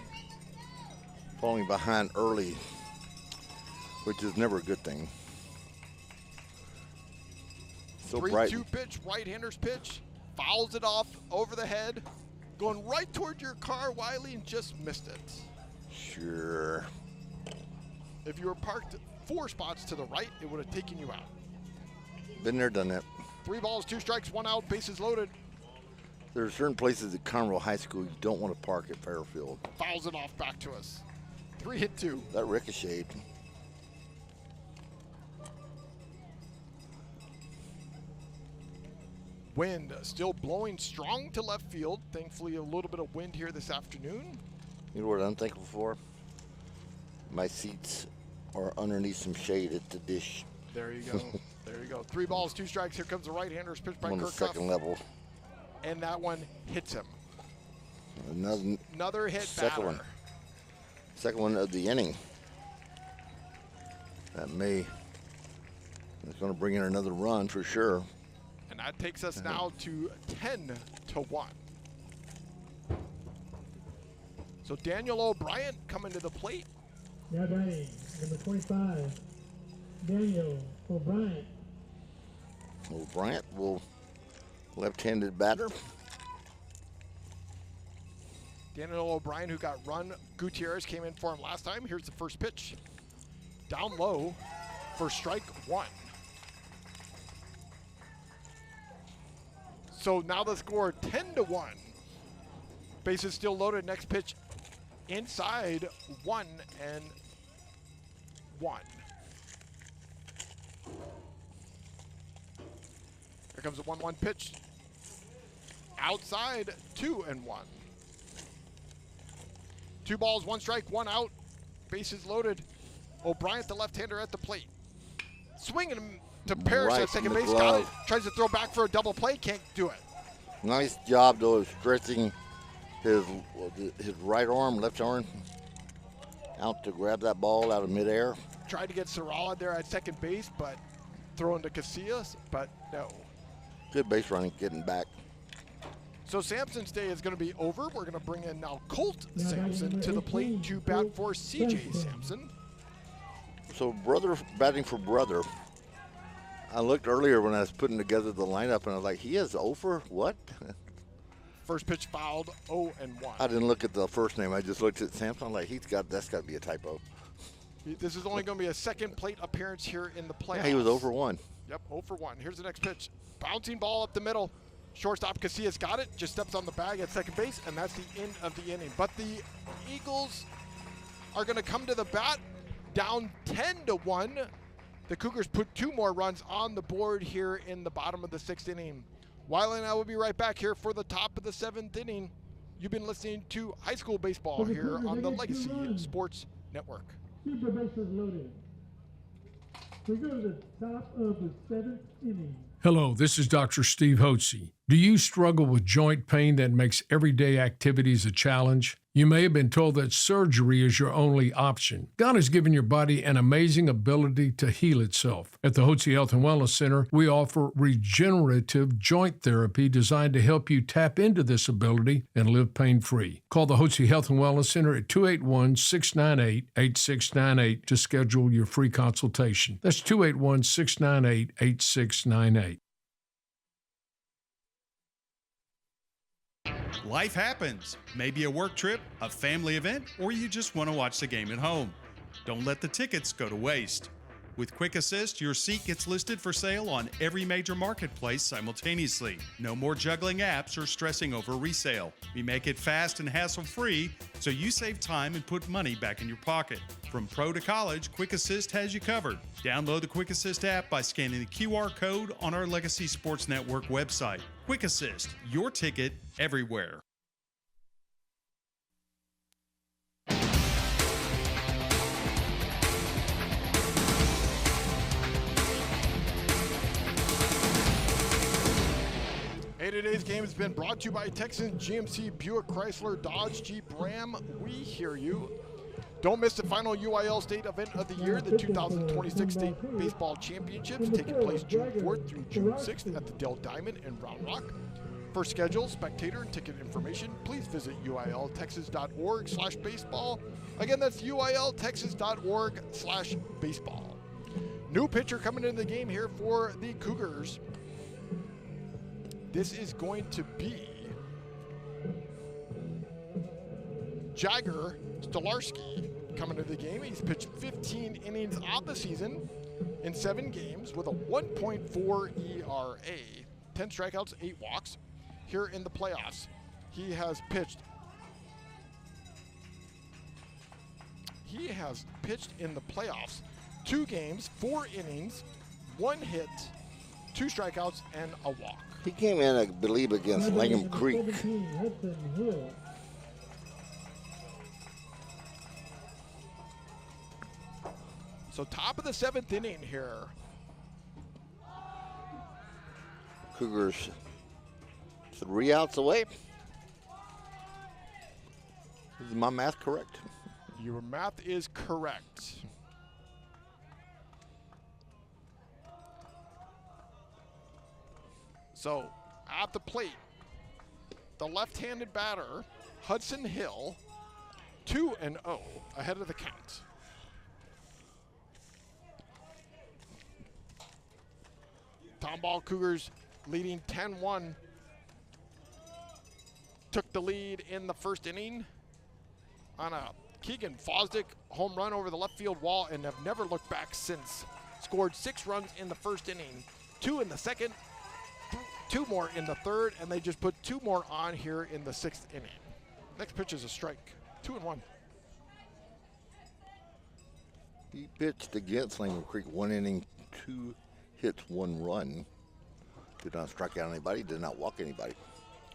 Falling behind early, which is never a good thing. So 3-2 pitch, right-hander's pitch. Fouls it off over the head. Going right toward your car, Wylie, and just missed it. Sure. If you were parked 4 spots to the right, it would have taken you out. Been there, done that. 3 balls, 2 strikes, 1 out, bases loaded. There are certain places at Conroe High School you don't want to park at Fairfield. Fouls it off back to us. 3-2. That ricocheted. Wind still blowing strong to left field. Thankfully, a little bit of wind here this afternoon. You know what I'm thankful for? My seats are underneath some shade at the dish. There you go. There you go. 3 balls, 2 strikes. Here comes the right-hander's pitch by on the Kirk Cuff. second level. And that one hits him. Another hit second batter. one. Second one of the inning. That may. It's going to bring in another run for sure. And that takes us now to 10-1. So Daniel O'Brien coming to the plate. Now batting, number 25, Daniel O'Brien. O'Brien will left-handed batter. Daniel O'Brien, who got run. Gutierrez came in for him last time. Here's the first pitch. Down low for strike 1. So now the score 10-1. Bases still loaded. Next pitch inside 1-1. Here comes a 1-1 pitch. Outside 2-1. 2 balls, 1 strike, 1 out. Bases loaded. O'Brien, the left-hander at the plate. Swinging him to Parrish at second base. Got it. Tries to throw back for a double play. Can't do it. Nice job, though, of stretching his right arm, left arm out to grab that ball out of midair. Tried to get Sarala there at second base, but throwing to Casillas, but no. Good base running, getting back. So Sampson's day is going to be over. We're going to bring in now Colt Sampson to the plate to bat for CJ Sampson. So brother batting for brother. I looked earlier when I was putting together the lineup, and I was like, he is over? What? First pitch fouled, 0-1. I didn't look at the first name. I just looked at Sampson. I'm like, that's got to be a typo. This is only going to be a second plate appearance here in the playoffs. Yeah, he was over 1. Yep, 0-1. Here's the next pitch. Bouncing ball up the middle. Shortstop Casillas got it, just steps on the bag at second base, and that's the end of the inning. But the Eagles are going to come to the bat down 10-1. The Cougars put 2 more runs on the board here in the bottom of the 6th inning. Wylie and I will be right back here for the top of the 7th inning. You've been listening to high school baseball here on the Legacy Sports Network. Keep the bases loaded. We go to the top of the 7th inning. Hello, this is Dr. Steve Hotze. Do you struggle with joint pain that makes everyday activities a challenge? You may have been told that surgery is your only option. God has given your body an amazing ability to heal itself. At the Hotze Health and Wellness Center, we offer regenerative joint therapy designed to help you tap into this ability and live pain-free. Call the Hotze Health and Wellness Center at 281-698-8698 to schedule your free consultation. That's 281-698-8698. Life happens. Maybe a work trip, a family event, or you just want to watch the game at home. Don't let the tickets go to waste. With Quick Assist, your seat gets listed for sale on every major marketplace simultaneously. No more juggling apps or stressing over resale. We make it fast and hassle-free so you save time and put money back in your pocket. From pro to college, Quick Assist has you covered. Download the Quick Assist app by scanning the QR code on our Legacy Sports Network website. Quick Assist, your ticket everywhere. Hey, today's game has been brought to you by Texans, GMC, Buick, Chrysler, Dodge, Jeep, Ram. We hear you. Don't miss the final UIL state event of the year, the 2026 State Baseball Championships, taking place June 4th through June 6th at the Dell Diamond in Round Rock. For schedule, spectator, and ticket information, please visit uiltexas.org/baseball. Again, that's uiltexas.org/baseball. New pitcher coming into the game here for the Cougars. This is going to be Jagger Stolarski coming to the game. He's pitched 15 innings on the season in 7 games with a 1.4 ERA, 10 strikeouts, 8 walks. Here in the playoffs, he has pitched in the playoffs 2 games, 4 innings, 1 hit, 2 strikeouts, and a walk. He came in, I believe, against Langham Creek. So top of the 7th inning here. Cougars 3 outs away. Is my math correct? Your math is correct. So, at the plate, the left-handed batter, Hudson Hill, 2-0, ahead of the count. Tomball Cougars leading 10-1. Took the lead in the first inning on a Keegan Fosdick home run over the left field wall and have never looked back since. Scored 6 runs in the first inning, 2 in the second, 2 more in the third, and they just put 2 more on here in the 6th inning. Next pitch is a strike, 2-1. He pitched against Langham Creek 1 inning, 2 hits, 1 run. Did not strike out anybody, did not walk anybody.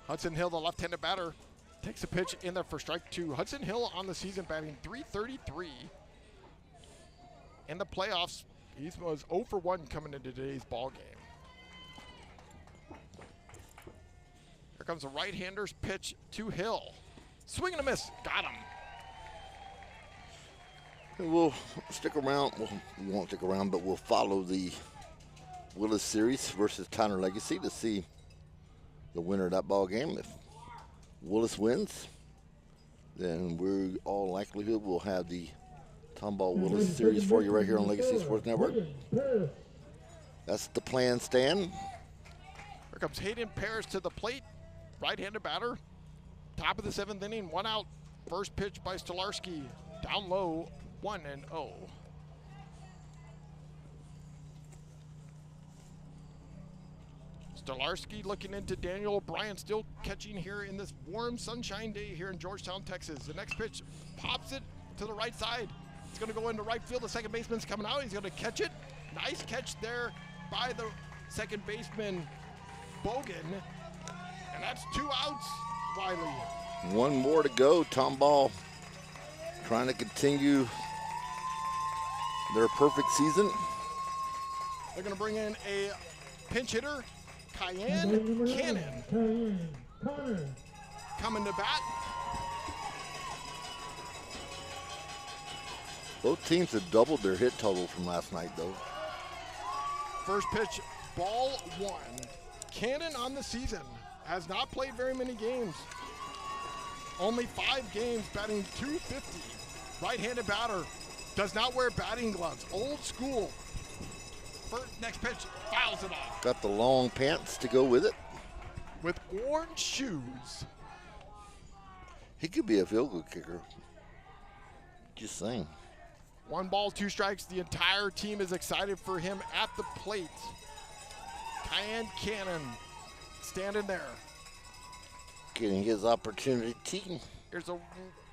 Hudson Hill, the left-handed batter, takes a pitch in there for strike 2. Hudson Hill on the season batting .333. In the playoffs, he was 0 for 1 coming into today's ball game. Here comes a right-hander's pitch to Hill. Swing and a miss, got him. We'll stick around, well, we won't stick around, but we'll follow the Willis series versus Tyner Legacy to see the winner of that ball game. If Willis wins, then we're all likelihood we'll have the Tomball Willis series for you right here on Legacy Sports Network. That's the plan, Stan. Here comes Hayden Paris to the plate. Right-handed batter. Top of the 7th inning, 1 out. First pitch by Stolarski. Down low, 1-0. Stolarski looking into Daniel O'Brien, still catching here in this warm sunshine day here in Georgetown, Texas. The next pitch pops it to the right side. It's going to go into right field. The second baseman's coming out. He's going to catch it. Nice catch there by the second baseman, Bogan. And that's 2 outs, Wylie. 1 more to go. Tomball trying to continue their perfect season. They're going to bring in a pinch hitter, Cayenne Cannon. Coming to bat. Both teams have doubled their hit total from last night, though. First pitch, ball 1. Cannon on the season has not played very many games. Only 5 games, batting .250. Right-handed batter, does not wear batting gloves. Old school. First, next pitch, fouls it off. Got the long pants to go with it. With orange shoes. He could be a field goal kicker. Just saying. 1 ball, 2 strikes. The entire team is excited for him at the plate. Kyan Cannon standing there. Getting his opportunity. Here's a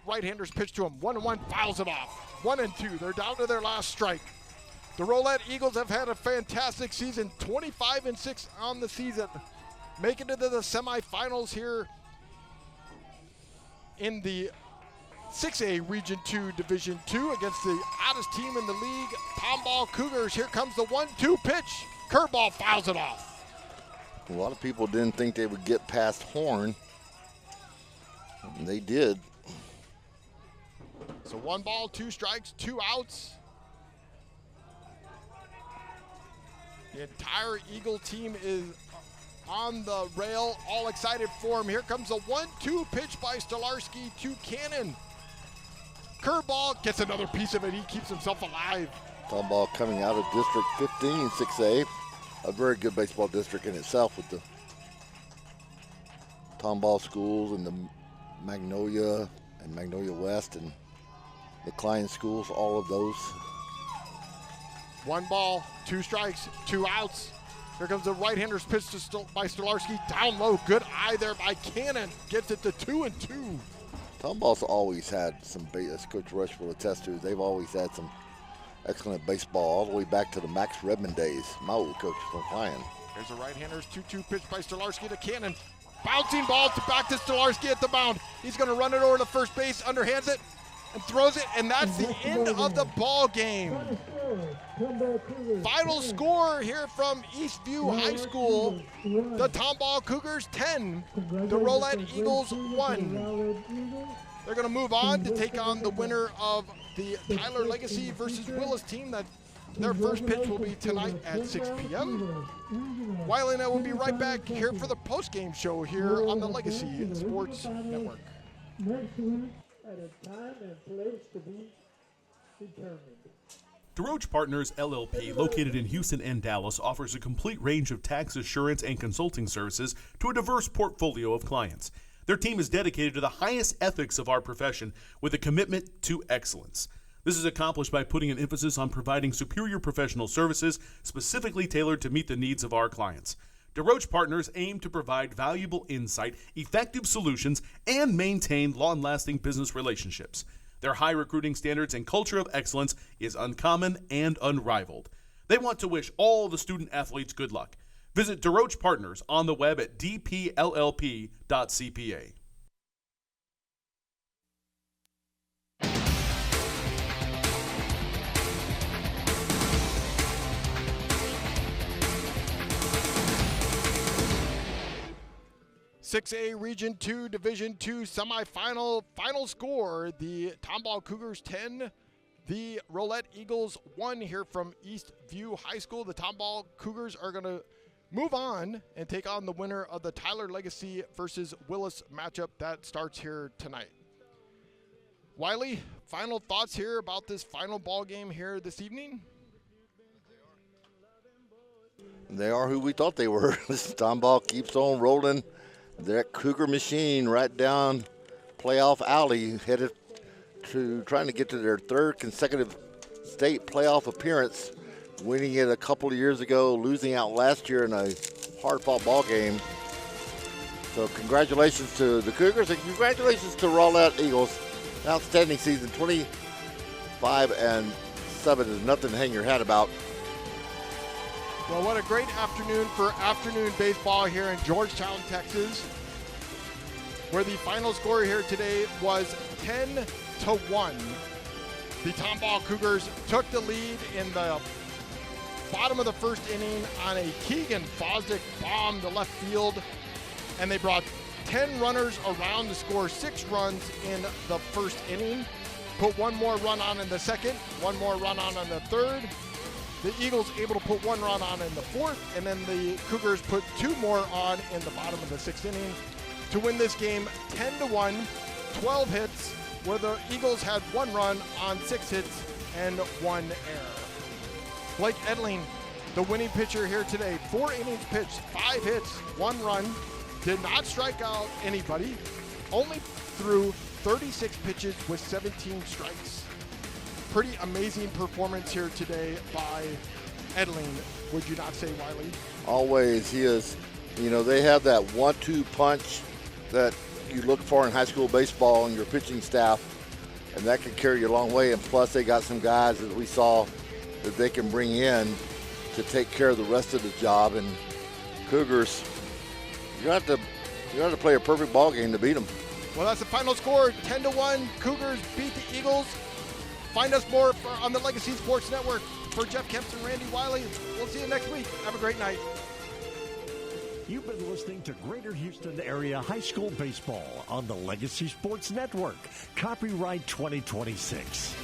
right-hander's pitch to him. 1-1, fouls it off. 1-2. They're down to their last strike. The Rowlett Eagles have had a fantastic season, 25-6 on the season, making it to the semifinals here in the 6A Region 2 Division 2 against the hottest team in the league, Tomball Cougars. Here comes the 1-2 pitch. Curveball fouls it off. A lot of people didn't think they would get past Horn. And they did. So 1 ball, 2 strikes, 2 outs. The entire Eagle team is on the rail, all excited for him. Here comes a 1-2 pitch by Stolarski to Cannon. Curveball, gets another piece of it. He keeps himself alive. Tomball coming out of District 15, 6A. A very good baseball district in itself with the Tomball schools and the Magnolia and Magnolia West and the Klein schools, all of those. 1 ball, 2 strikes, 2 outs. Here comes the right-hander's pitch by Stolarski. Down low, good eye there by Cannon. Gets it to 2-2. Tomball's always had some, as Coach Rush will attest to, they've always had some excellent baseball all the way back to the Max Redmond days. My old coach from Klein. There's a right-hander's 2-2 pitch by Stolarski to Cannon. Bouncing ball back to Stolarski at the mound. He's going to run it over to first base, underhands it, and throws it, and that's the end of the ball game. Final score here from Eastview High School. The Tomball Cougars 10, the Rowlett Eagles 1. They're going to move on to take on the winner of the Tyler Legacy versus Willis team. That their first pitch will be tonight at 6 p.m. Wylie and I will be right back here for the post-game show here on the Legacy Sports Network. Next week at a time and place to be determined. DeRoche Partners LLP, located in Houston and Dallas, offers a complete range of tax assurance and consulting services to a diverse portfolio of clients. Their team is dedicated to the highest ethics of our profession with a commitment to excellence. This is accomplished by putting an emphasis on providing superior professional services specifically tailored to meet the needs of our clients. DeRoche Partners aim to provide valuable insight, effective solutions, and maintain long-lasting business relationships. Their high recruiting standards and culture of excellence is uncommon and unrivaled. They want to wish all the student athletes good luck. Visit DeRoche Partners on the web at dpllp.cpa. 6A Region 2 Division 2 semifinal final score. The Tomball Cougars 10, the Rowlett Eagles 1 here from Eastview High School. The Tomball Cougars are going to move on and take on the winner of the Tyler Legacy versus Willis matchup that starts here tonight. Wylie, final thoughts here about this final ball game here this evening? They are who we thought they were. This Tomball keeps on rolling. That Cougar machine right down playoff alley, headed to trying to get to their 3rd consecutive state playoff appearance, winning it a couple of years ago, losing out last year in a hard-fought ball game. So congratulations to the Cougars and congratulations to Rowlett Eagles. Outstanding season, 25-7 is nothing to hang your hat about. Well, what a great afternoon for afternoon baseball here in Georgetown, Texas, where the final score here today was 10-1. The Tomball Cougars took the lead in the bottom of the first inning on a Keegan Fosdick bomb to left field, and they brought 10 runners around to score 6 runs in the first inning, put 1 more run on in the second, 1 more run on in the third. The Eagles able to put 1 run on in the 4th, and then the Cougars put 2 more on in the bottom of the 6th inning to win this game 10-1, 12 hits, where the Eagles had 1 run on 6 hits and 1 error. Blake Edling, the winning pitcher here today, 4 innings pitched, 5 hits, 1 run, did not strike out anybody, only threw 36 pitches with 17 strikes. pretty amazing performance here today by Edling, would you not say, Wylie? Always. He is, they have that 1-2 punch that you look for in high school baseball in your pitching staff, and that can carry you a long way. And plus, they got some guys that we saw that they can bring in to take care of the rest of the job. And Cougars, you have to play a perfect ball game to beat them. Well, that's the final score, 10-1. Cougars beat the Eagles. Find us more on the Legacy Sports Network. For Jeff Kemps and Randy Wylie, we'll see you next week. Have a great night. You've been listening to Greater Houston Area High School Baseball on the Legacy Sports Network. Copyright 2026.